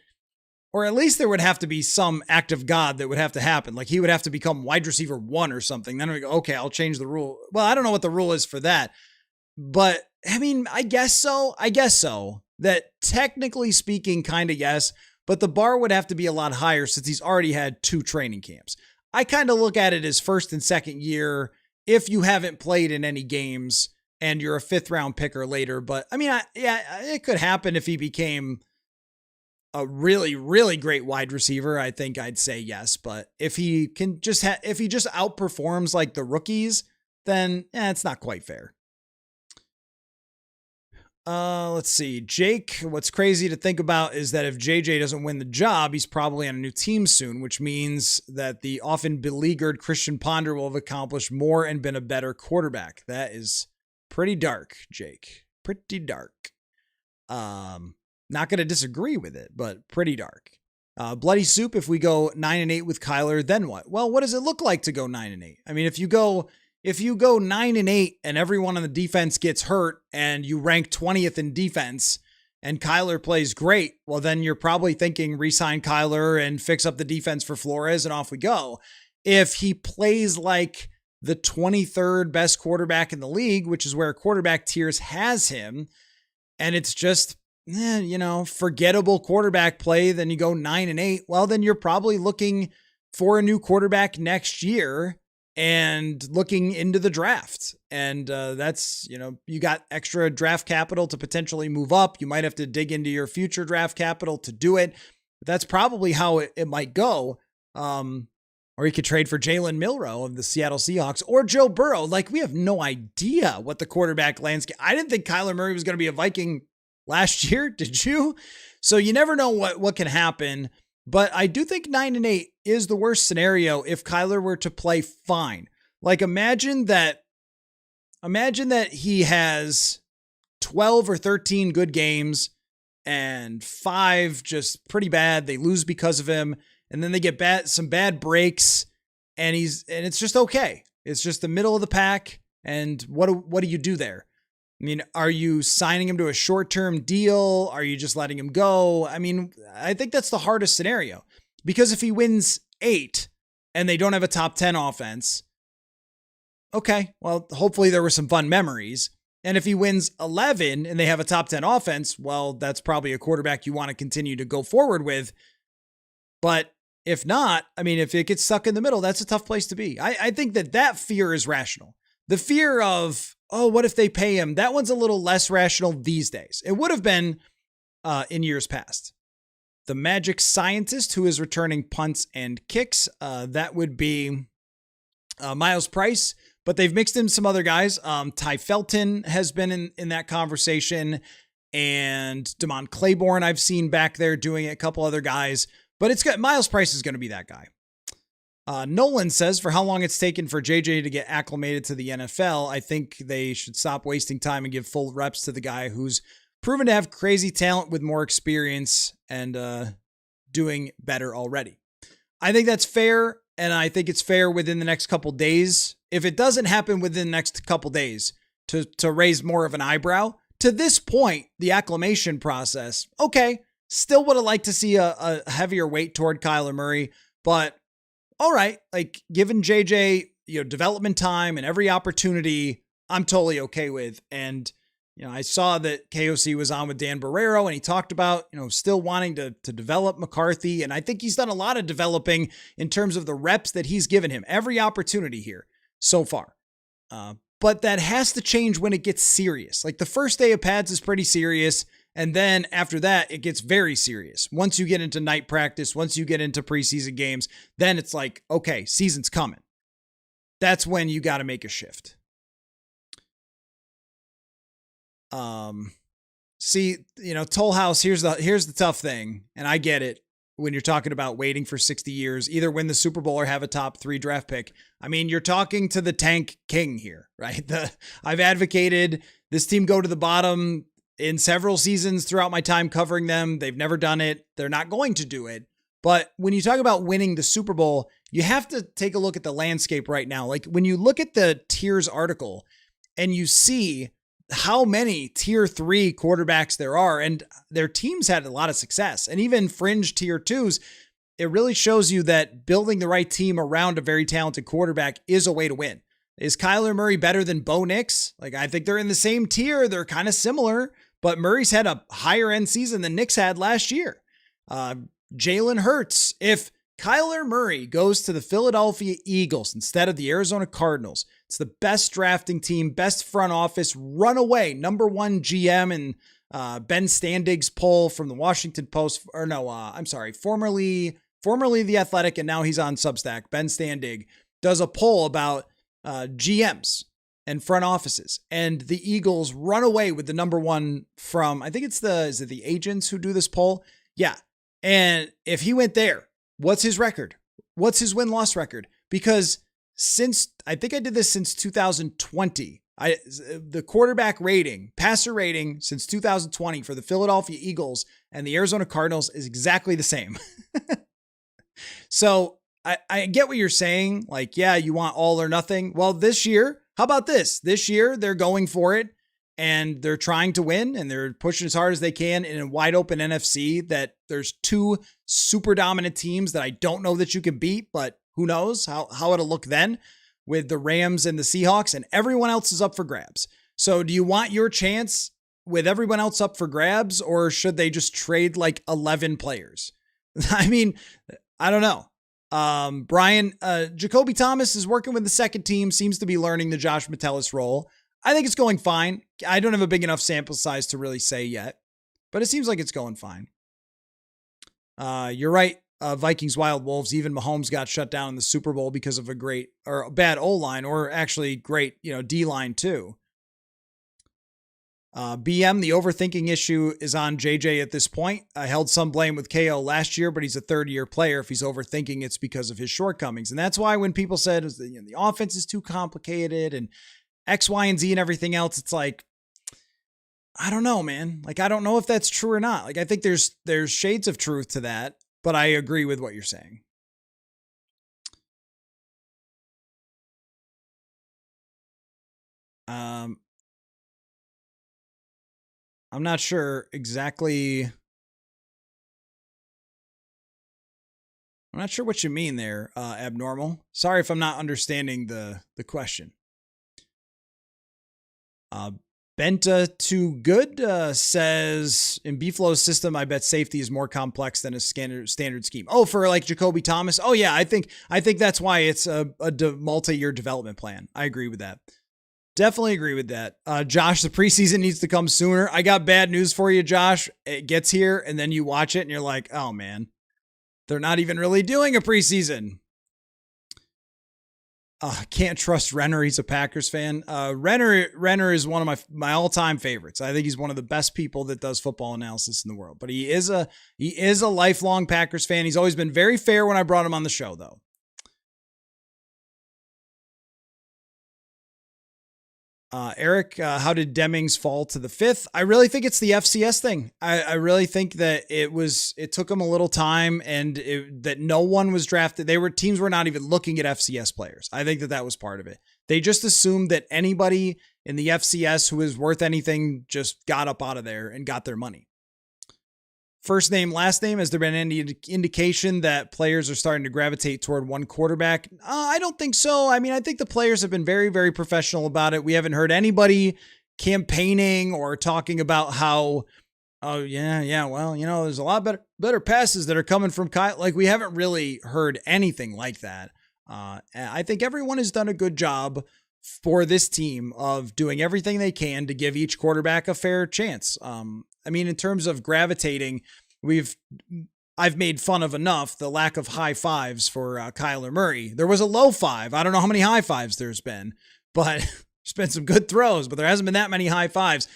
or at least there would have to be some act of God that would have to happen. Like, he would have to become wide receiver 1 or something. Then we go, okay, I'll change the rule. Well, I don't know what the rule is for that, but I mean, I guess so. That technically speaking, kind of yes, but the bar would have to be a lot higher since he's already had 2 training camps. I kind of look at it as first and second year if you haven't played in any games and you're a 5th round picker later. But I mean, it could happen if he became a really, really great wide receiver. I think I'd say yes. But if he can if he just outperforms like the rookies, then it's not quite fair. Let's see. Jake, what's crazy to think about is that if JJ doesn't win the job, he's probably on a new team soon, which means that the often beleaguered Christian Ponder will have accomplished more and been a better quarterback. That is pretty dark, Jake. Pretty dark. Not going to disagree with it, but pretty dark. Bloody soup. If we go 9-8 with Kyler, then what? Well, what does it look like to go 9-8? I mean, if you go 9-8 and everyone on the defense gets hurt and you rank 20th in defense and Kyler plays great, well, then you're probably thinking re-sign Kyler and fix up the defense for Flores and off we go. If he plays like the 23rd best quarterback in the league, which is where quarterback tiers has him, and it's just, forgettable quarterback play, then you go 9-8. Well, then you're probably looking for a new quarterback next year and looking into the draft. And that's, you got extra draft capital to potentially move up. You might have to dig into your future draft capital to do it. But that's probably how it might go. Or you could trade for Jalen Milroe of the Seattle Seahawks or Joe Burrow. Like, we have no idea what the quarterback landscape. I didn't think Kyler Murray was going to be a Viking last year. Did you? So you never know what can happen. But I do think 9-8 is the worst scenario if Kyler were to play fine. Like, imagine that he has 12 or 13 good games and 5 just pretty bad. They lose because of him. And then they get some bad breaks and it's just okay. It's just the middle of the pack. And what do you do there? I mean, are you signing him to a short-term deal? Are you just letting him go? I mean, I think that's the hardest scenario, because if he wins 8 and they don't have a top 10 offense, okay, well, hopefully there were some fun memories. And if he wins 11 and they have a top 10 offense, well, that's probably a quarterback you want to continue to go forward with. But if not, I mean, if it gets stuck in the middle, that's a tough place to be. I think that fear is rational. The fear of, oh, what if they pay him? That one's a little less rational these days. It would have been in years past. The magic scientist who is returning punts and kicks, that would be Miles Price, but they've mixed in some other guys. Ty Felton has been in that conversation, and Damon Claiborne I've seen back there doing it, a couple other guys, but it's got Miles Price is going to be that guy. Nolan says, for how long it's taken for JJ to get acclimated to the NFL, I think they should stop wasting time and give full reps to the guy who's proven to have crazy talent with more experience and doing better already. I think that's fair, and I think it's fair within the next couple days. If it doesn't happen within the next couple days to raise more of an eyebrow, to this point, the acclimation process, okay, still would have liked to see a heavier weight toward Kyler Murray, but all right, like giving JJ, development time and every opportunity, I'm totally okay with. And, I saw that KOC was on with Dan Barrero and he talked about, still wanting to develop McCarthy. And I think he's done a lot of developing in terms of the reps that he's given him, every opportunity here so far. But that has to change when it gets serious. Like the first day of pads is pretty serious. And then after that, it gets very serious. Once you get into night practice, once you get into preseason games, then it's like, okay, season's coming. That's when you got to make a shift. Toll House, here's the tough thing. And I get it when you're talking about waiting for 60 years, either win the Super Bowl or have a top 3 draft pick. I mean, you're talking to the tank king here, right? I've advocated this team go to the bottom in several seasons throughout my time covering them. They've never done it. They're not going to do it. But when you talk about winning the Super Bowl, you have to take a look at the landscape right now. Like when you look at the tiers article and you see how many tier 3 quarterbacks there are, and their teams had a lot of success, and even fringe tier 2s, it really shows you that building the right team around a very talented quarterback is a way to win. Is Kyler Murray better than Bo Nix? Like, I think they're in the same tier. They're kind of similar, but Murray's had a higher end season than Nix had last year. Jalen Hurts. If Kyler Murray goes to the Philadelphia Eagles instead of the Arizona Cardinals, it's the best drafting team, best front office, runaway number 1 GM in Ben Standig's poll from the Washington Post, formerly The Athletic, and now he's on Substack. Ben Standig does a poll about GMs and front offices, and the Eagles run away with the number 1 from, I think it's the agents who do this poll? Yeah. And if he went there, what's his record? What's his win-loss record? Because I think I did this since 2020. The quarterback rating, passer rating since 2020 for the Philadelphia Eagles and the Arizona Cardinals is exactly the same. So I get what you're saying. Like, yeah, you want all or nothing. Well, this year, how about this? This year, they're going for it and they're trying to win and they're pushing as hard as they can in a wide open NFC that there's 2 super dominant teams that I don't know that you can beat, but who knows how it'll look then with the Rams and the Seahawks, and everyone else is up for grabs. So do you want your chance with everyone else up for grabs, or should they just trade like 11 players? I mean, I don't know. Brian, Jacoby Thomas is working with the second team, seems to be learning the Josh Metellus role. I think it's going fine. I don't have a big enough sample size to really say yet, but it seems like it's going fine. You're right. Vikings Wild Wolves, even Mahomes got shut down in the Super Bowl because of a bad O-line, or actually great, D-line too. BM, the overthinking issue is on JJ at this point. I held some blame with KO last year, but he's a third-year player. If he's overthinking, it's because of his shortcomings. And that's why when people said the offense is too complicated and X, Y, and Z and everything else, it's like, I don't know, man. Like, I don't know if that's true or not. Like, I think there's shades of truth to that, but I agree with what you're saying. I'm not sure exactly. I'm not sure what you mean there, Abnormal. Sorry if I'm not understanding the question. Benta Too Good says, in B-Flow's system, I bet safety is more complex than a standard scheme. Oh, for like Jacoby Thomas? Oh, yeah, I think that's why it's a multi-year development plan. I agree with that. Definitely agree with that. Josh, the preseason needs to come sooner. I got bad news for you, Josh. It gets here, and then you watch it, and you're like, oh, man, they're not even really doing a preseason. Can't trust Renner. He's a Packers fan. Renner is one of my all-time favorites. I think he's one of the best people that does football analysis in the world. But he is a lifelong Packers fan. He's always been very fair when I brought him on the show, though. Eric, how did Demmings fall to the 5th? I really think it's the FCS thing. I really think that it took them a little time and that no one was drafted. Teams were not even looking at FCS players. I think that was part of it. They just assumed that anybody in the FCS who was worth anything just got up out of there and got their money. First name, last name, has there been any indication that players are starting to gravitate toward one quarterback? I don't think so. I mean, I think the players have been very, very professional about it. We haven't heard anybody campaigning or talking about how, well, there's a lot better passes that are coming from Kyle. Like, we haven't really heard anything like that. I think everyone has done a good job for this team of doing everything they can to give each quarterback a fair chance. I mean, in terms of gravitating, I've made fun of enough the lack of high fives for Kyler Murray. There was a low five. I don't know how many high fives there's been, but there's been some good throws, but there hasn't been that many high fives.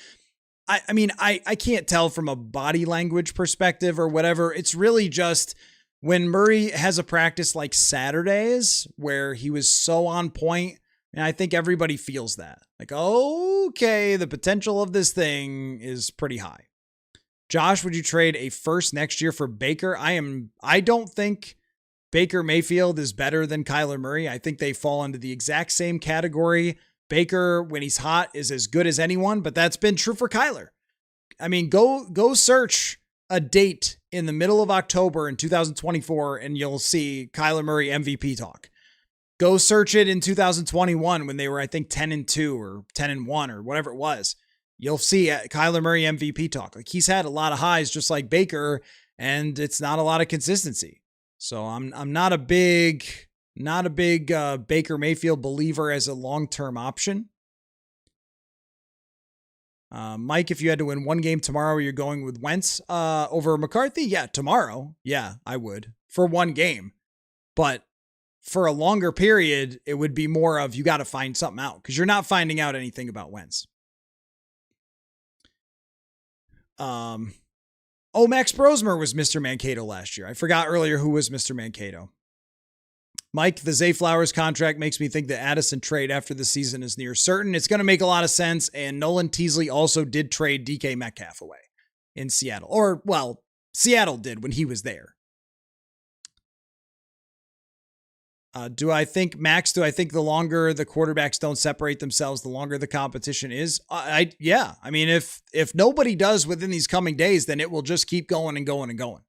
I mean, I can't tell from a body language perspective or whatever. It's really just when Murray has a practice like Saturdays where he was so on point. And I think everybody feels that. Like, okay, the potential of this thing is pretty high. Josh, would you trade a first next year for Baker? I don't think Baker Mayfield is better than Kyler Murray. I think they fall into the exact same category. Baker, when he's hot, is as good as anyone, but that's been true for Kyler. I mean, go search a date in the middle of October in 2024 and you'll see Kyler Murray MVP talk. Go search it in 2021 when they were, I think, 10-2 or 10-1 or whatever it was. You'll see Kyler Murray MVP talk. Like, he's had a lot of highs just like Baker, and it's not a lot of consistency. So I'm not a big Baker Mayfield believer as a long-term option. Mike, if you had to win one game tomorrow, you're going with Wentz over McCarthy? Yeah, tomorrow. Yeah, I would for one game. But for a longer period, it would be more of you got to find something out because you're not finding out anything about Wentz. Max Brosmer was Mr. Mankato last year. I forgot earlier who was Mr. Mankato. Mike, the Zay Flowers contract makes me think the Addison trade after the season is near certain. It's going to make a lot of sense. And Nolan Teasley also did trade DK Metcalf away in Seattle. Or, well, Seattle did when he was there. Do I think the longer the quarterbacks don't separate themselves, the longer the competition is? Yeah. I mean, if nobody does within these coming days, then it will just keep going and going and going.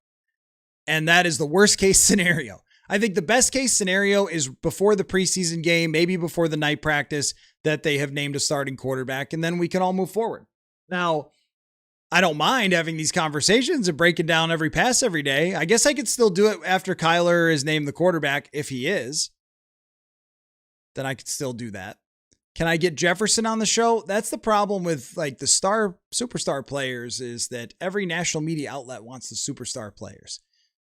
And that is the worst case scenario. I think the best case scenario is before the preseason game, maybe before the night practice, that they have named a starting quarterback, and then we can all move forward. Now, I don't mind having these conversations and breaking down every pass every day. I guess I could still do it after Kyler is named the quarterback. If he is, then I could still do that. Can I get Jefferson on the show? That's the problem with like the superstar players is that every national media outlet wants the superstar players.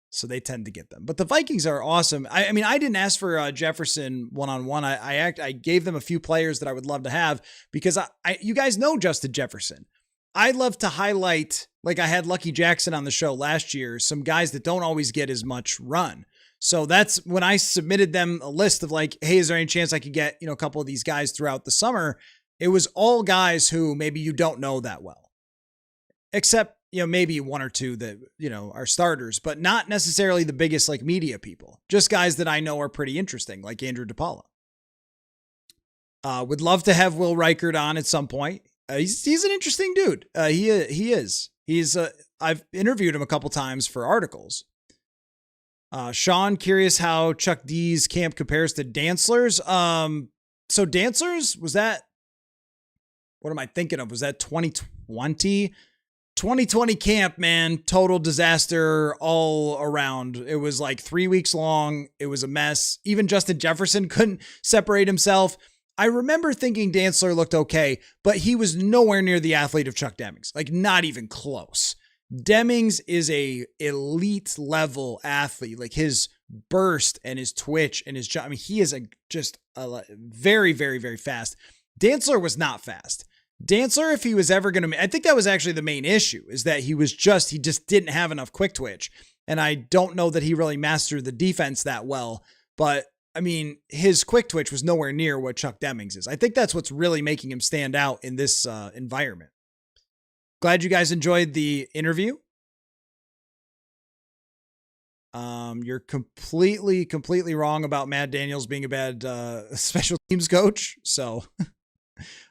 So they tend to get them. But the Vikings are awesome. I mean, I didn't ask for Jefferson one-on-one. I gave them a few players that I would love to have because you guys know Justin Jefferson. I love to highlight, like I had Lucky Jackson on the show last year, some guys that don't always get as much run. So that's when I submitted them a list of like, hey, is there any chance I could get, a couple of these guys throughout the summer? It was all guys who maybe you don't know that well, except, maybe one or two that, are starters, but not necessarily the biggest like media people, just guys that I know are pretty interesting, like Andrew DePaola. Would love to have Will Reichert on at some point. He's an interesting dude. He is. I've interviewed him a couple times for articles. Sean, curious how Chuck D's camp compares to Dantzler's. So Dantzler's, was that, what am I thinking of? Was that 2020? 2020 camp, man, total disaster all around. It was like 3 weeks long. It was a mess. Even Justin Jefferson couldn't separate himself. I remember thinking Dantzler looked okay, but he was nowhere near the athlete of Chuck Demmings. Like, not even close. Demmings is a elite level athlete. Like, his burst and his twitch and his jump. I mean, he is just very, very, very fast. Dantzler was not fast. Dantzler, if he was ever going to, I think that was actually the main issue, is that he just didn't have enough quick twitch. And I don't know that he really mastered the defense that well, but I mean, his quick twitch was nowhere near what Chuck Demmings is. I think that's what's really making him stand out in this environment. Glad you guys enjoyed the interview. You're completely wrong about Matt Daniels being a bad special teams coach. So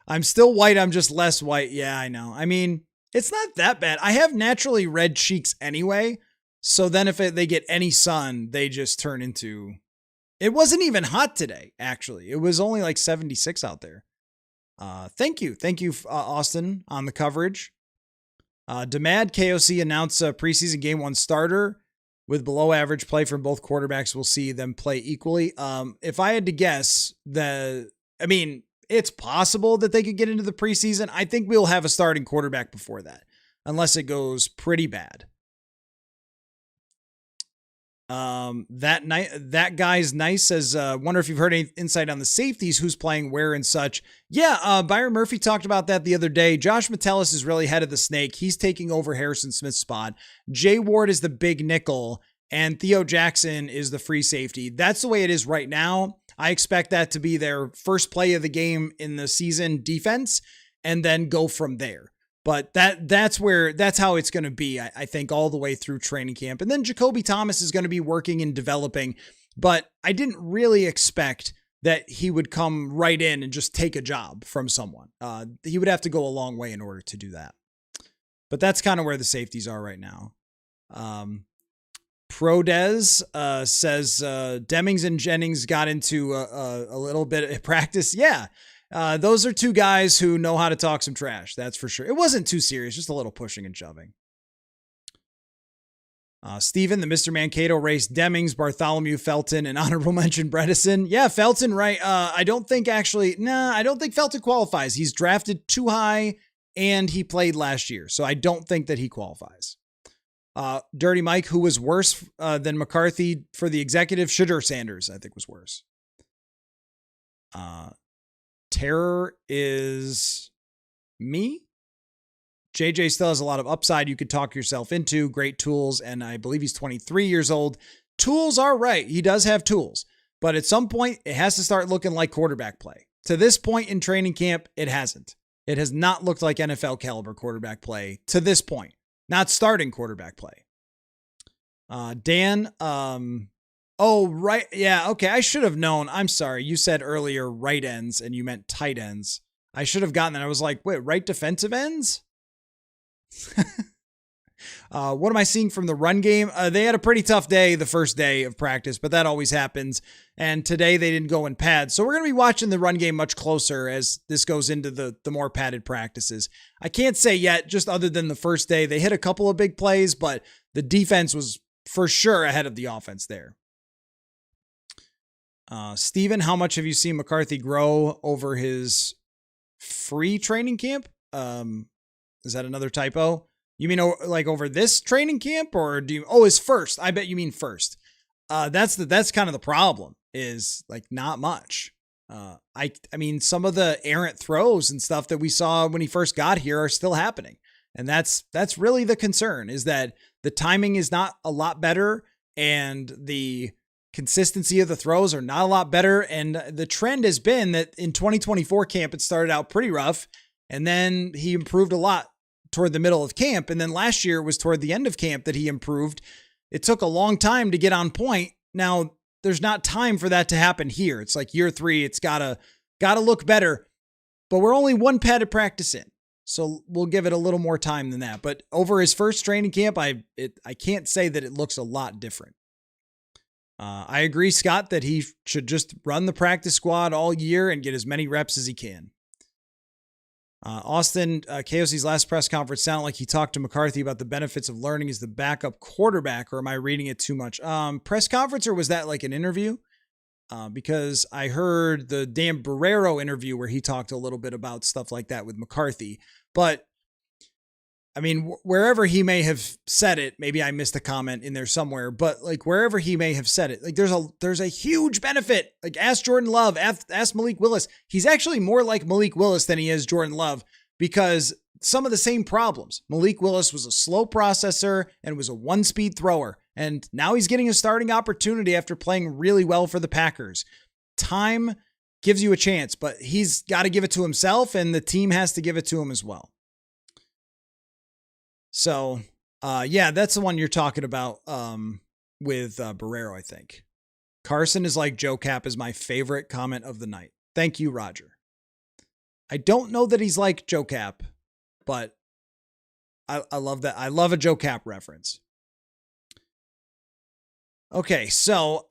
I'm still white. I'm just less white. Yeah, I know. I mean, it's not that bad. I have naturally red cheeks anyway. So then if they get any sun, they just turn into... It wasn't even hot today, actually. It was only like 76 out there. Thank you, Austin, on the coverage. Demad KOC announced a preseason game 1 starter with below average play from both quarterbacks. We'll see them play equally. If I had to guess, it's possible that they could get into the preseason. I think we'll have a starting quarterback before that, unless it goes pretty bad. That guy's nice. Says, wonder if you've heard any insight on the safeties, who's playing where and such. Yeah. Byron Murphy talked about that the other day. Josh Metellus is really head of the snake. He's taking over Harrison Smith's spot. Jay Ward is the big nickel and Theo Jackson is the free safety. That's the way it is right now. I expect that to be their first play of the game in the season defense and then go from there. But that's how it's going to be, I think, all the way through training camp. And then Jacoby Thomas is going to be working and developing. But I didn't really expect that he would come right in and just take a job from someone. He would have to go a long way in order to do that. But that's kind of where the safeties are right now. Prodez says Demmings and Jennings got into a little bit of practice. Yeah. Those are two guys who know how to talk some trash. That's for sure. It wasn't too serious, just a little pushing and shoving. Steven, the Mr. Mankato race, Demmings, Bartholomew, Felton, and honorable mention Bredesen. Yeah, Felton, right. I don't think Felton qualifies. He's drafted too high and he played last year. So I don't think that he qualifies. Dirty Mike, who was worse than McCarthy for the executive? Shedeur Sanders, I think, was worse. Terror is me. JJ still has a lot of upside you could talk yourself into. Great tools, and I believe he's 23 years old. Tools are right. He does have tools, but at some point, it has to start looking like quarterback play. To this point in training camp, it hasn't. It has not looked like NFL caliber quarterback play to this point. Not starting quarterback play. Dan, oh, right. Yeah. Okay. I should have known. I'm sorry. You said earlier right ends and you meant tight ends. I should have gotten that. I was like, wait, right defensive ends? What am I seeing from the run game? They had a pretty tough day the first day of practice, but that always happens. And today they didn't go in pads. So we're going to be watching the run game much closer as this goes into the more padded practices. I can't say yet, just other than the first day, they hit a couple of big plays, but the defense was for sure ahead of the offense there. Steven, how much have you seen McCarthy grow over his free training camp? Is that another typo? You mean like over this training camp or his first? I bet you mean first. That's kind of the problem is like not much. I mean, some of the errant throws and stuff that we saw when he first got here are still happening. And that's really the concern is that the timing is not a lot better and the consistency of the throws are not a lot better. And the trend has been that in 2024 camp, it started out pretty rough and then he improved a lot toward the middle of camp. And then last year was toward the end of camp that he improved. It took a long time to get on point. Now there's not time for that to happen here. It's like year 3. It's gotta look better, but we're only one padded practice in. So we'll give it a little more time than that. But over his first training camp, I can't say that it looks a lot different. I agree, Scott, that he should just run the practice squad all year and get as many reps as he can. Austin, KOC's last press conference sounded like he talked to McCarthy about the benefits of learning as the backup quarterback, or am I reading it too much? Press conference, or was that like an interview? Because I heard the Dan Barrero interview where he talked a little bit about stuff like that with McCarthy. But I mean, wherever he may have said it, maybe I missed a comment in there somewhere, but like wherever he may have said it, like there's a huge benefit. Like ask Jordan Love, ask Malik Willis. He's actually more like Malik Willis than he is Jordan Love because some of the same problems. Malik Willis was a slow processor and was a one-speed thrower, and now he's getting a starting opportunity after playing really well for the Packers. Time gives you a chance, but he's got to give it to himself, and the team has to give it to him as well. So, yeah, that's the one you're talking about with Barrero, I think. Carson is like Joe Cap is my favorite comment of the night. Thank you, Roger. I don't know that he's like Joe Cap, but I love that. I love a Joe Cap reference. Okay, so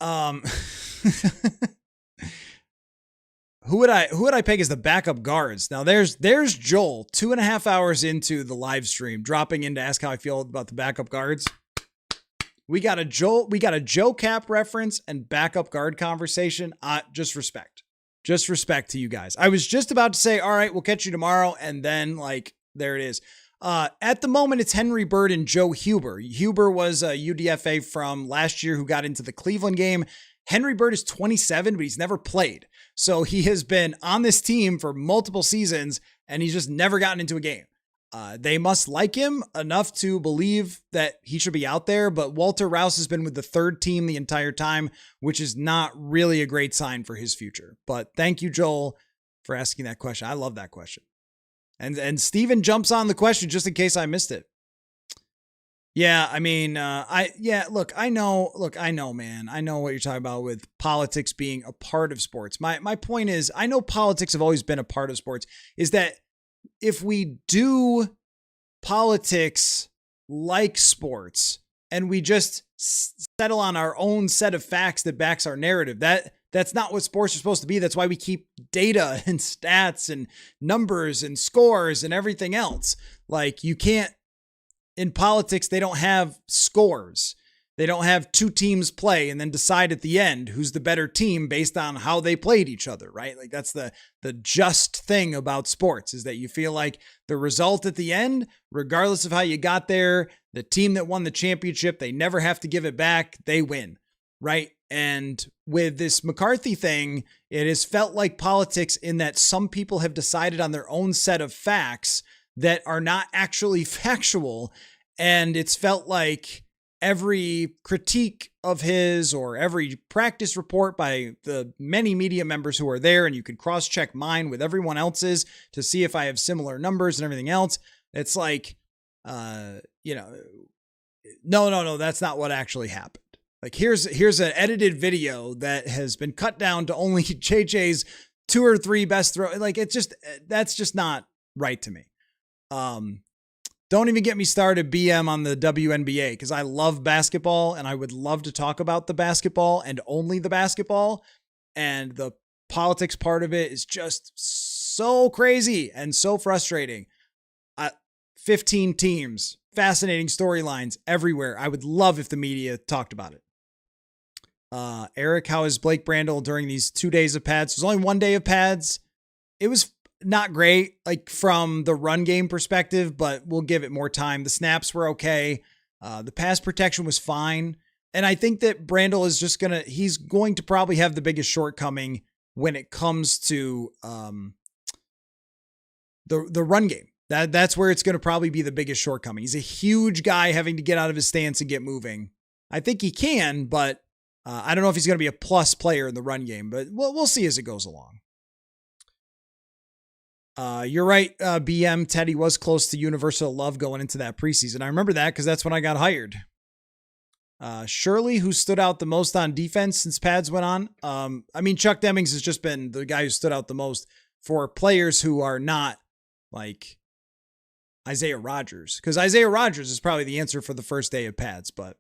who would I pick as the backup guards? Now there's Joel 2.5 hours into the live stream dropping in to ask how I feel about the backup guards. We got a Joe Cap reference and backup guard conversation. Just respect to you guys. I was just about to say, all right, we'll catch you tomorrow. And then like, there it is. At the moment, it's Henry Bird and Joe Huber. Huber was a UDFA from last year who got into the Cleveland game. Henry Bird is 27, but he's never played. So he has been on this team for multiple seasons, and he's just never gotten into a game. They must like him enough to believe that he should be out there, but Walter Rouse has been with the third team the entire time, which is not really a great sign for his future. But thank you, Joel, for asking that question. I love that question. And Steven jumps on the question just in case I missed it. Yeah, I mean, I know, man. I know what you're talking about with politics being a part of sports. My point is, I know politics have always been a part of sports, is that if we do politics like sports and we just settle on our own set of facts that backs our narrative, that's not what sports are supposed to be. That's why we keep data and stats and numbers and scores and everything else. Like you can't, in politics, they don't have scores. They don't have two teams play and then decide at the end who's the better team based on how they played each other, right? Like that's the just thing about sports is that you feel like the result at the end, regardless of how you got there, the team that won the championship, they never have to give it back. They win, right? And with this McCarthy thing, it has felt like politics in that some people have decided on their own set of facts that are not actually factual. And it's felt like every critique of his or every practice report by the many media members who are there, and you could cross-check mine with everyone else's to see if I have similar numbers and everything else. It's like, no, that's not what actually happened. Like here's an edited video that has been cut down to only JJ's 2 or 3 best throw. Like that's just not right to me. Don't even get me started, BM, on the WNBA, because I love basketball and I would love to talk about the basketball and only the basketball. And the politics part of it is just so crazy and so frustrating. 15 teams, fascinating storylines everywhere. I would love if the media talked about it. Eric, how is Blake Brandel during these 2 days of pads? There's only 1 day of pads. It was not great, like from the run game perspective, but we'll give it more time. The snaps were okay. The pass protection was fine. And I think that Brandel is just he's going to probably have the biggest shortcoming when it comes to the run game. That's where it's going to probably be the biggest shortcoming. He's a huge guy having to get out of his stance and get moving. I think he can, but I don't know if he's going to be a plus player in the run game, but we'll see as it goes along. You're right, BM. Teddy was close to universal love going into that preseason. I remember that because that's when I got hired. Shirley, who stood out the most on defense since pads went on. I mean, Chuck Demmings has just been the guy who stood out the most for players who are not like Isaiah Rodgers, because Isaiah Rodgers is probably the answer for the first day of pads, but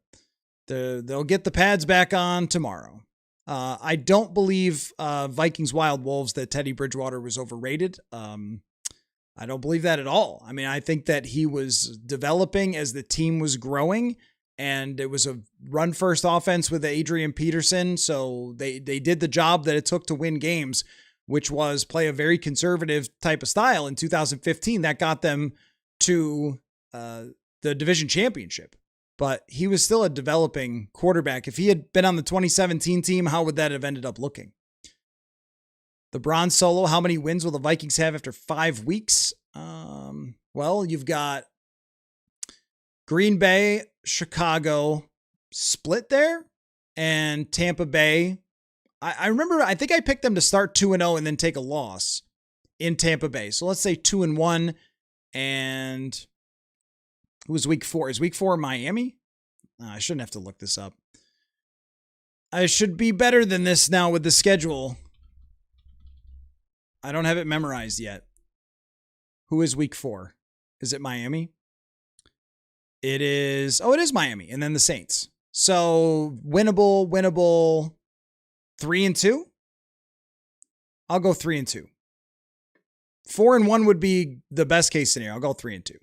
they'll get the pads back on tomorrow. I don't believe Vikings Wild Wolves that Teddy Bridgewater was overrated. I don't believe that at all. I mean, I think that he was developing as the team was growing, and it was a run-first offense with Adrian Peterson, so they did the job that it took to win games, which was play a very conservative type of style in 2015. That got them to the division championship, but he was still a developing quarterback. If he had been on the 2017 team, how would that have ended up looking? The Bronze Solo, how many wins will the Vikings have after 5 weeks? Well, you've got Green Bay, Chicago split there, and Tampa Bay. I remember, I think I picked them to start 2-0 and then take a loss in Tampa Bay. So let's say 2-1, and it was week 4. Is week 4 Miami? I shouldn't have to look this up. I should be better than this now with the schedule. I don't have it memorized yet. Who is week 4? Is it Miami? It is. Oh, it is Miami. And then the Saints. So winnable. 3-2. I'll go 3-2. 4-1 would be the best case scenario. I'll go 3-2.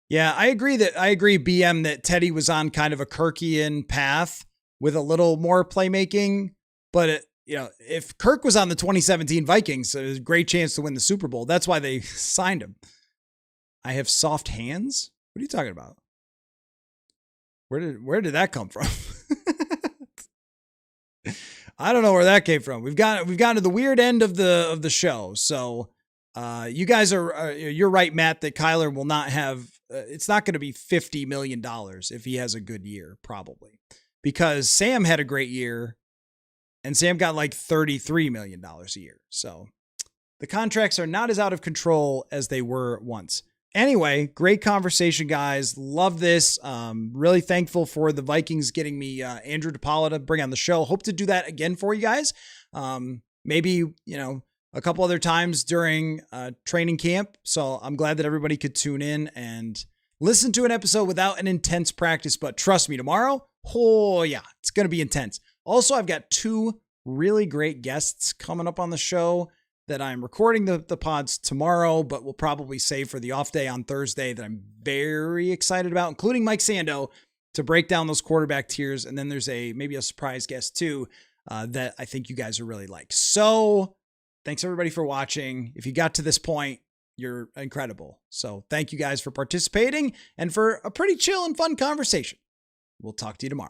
Yeah, I agree, BM, that Teddy was on kind of a Kirkian path with a little more playmaking. But, if Kirk was on the 2017 Vikings, there's a great chance to win the Super Bowl. That's why they signed him. I have soft hands? What are you talking about? Where did that come from? I don't know where that came from. We've gotten to the weird end of the show. So you guys you're right, Matt, that Kyler will not have, it's not going to be $50 million if he has a good year, probably. Because Sam had a great year and Sam got like $33 million a year. So the contracts are not as out of control as they were once. Anyway, great conversation, guys. Love this. Really thankful for the Vikings getting me Andrew DePaola to bring on the show. Hope to do that again for you guys. Maybe, a couple other times during training camp. So I'm glad that everybody could tune in and listen to an episode without an intense practice. But trust me, tomorrow, oh yeah, it's going to be intense. Also, I've got 2 really great guests coming up on the show that I'm recording the pods tomorrow, but we'll probably save for the off day on Thursday that I'm very excited about, including Mike Sando, to break down those quarterback tiers. And then there's maybe a surprise guest too that I think you guys are really like. So thanks everybody for watching. If you got to this point, you're incredible. So thank you guys for participating and for a pretty chill and fun conversation. We'll talk to you tomorrow.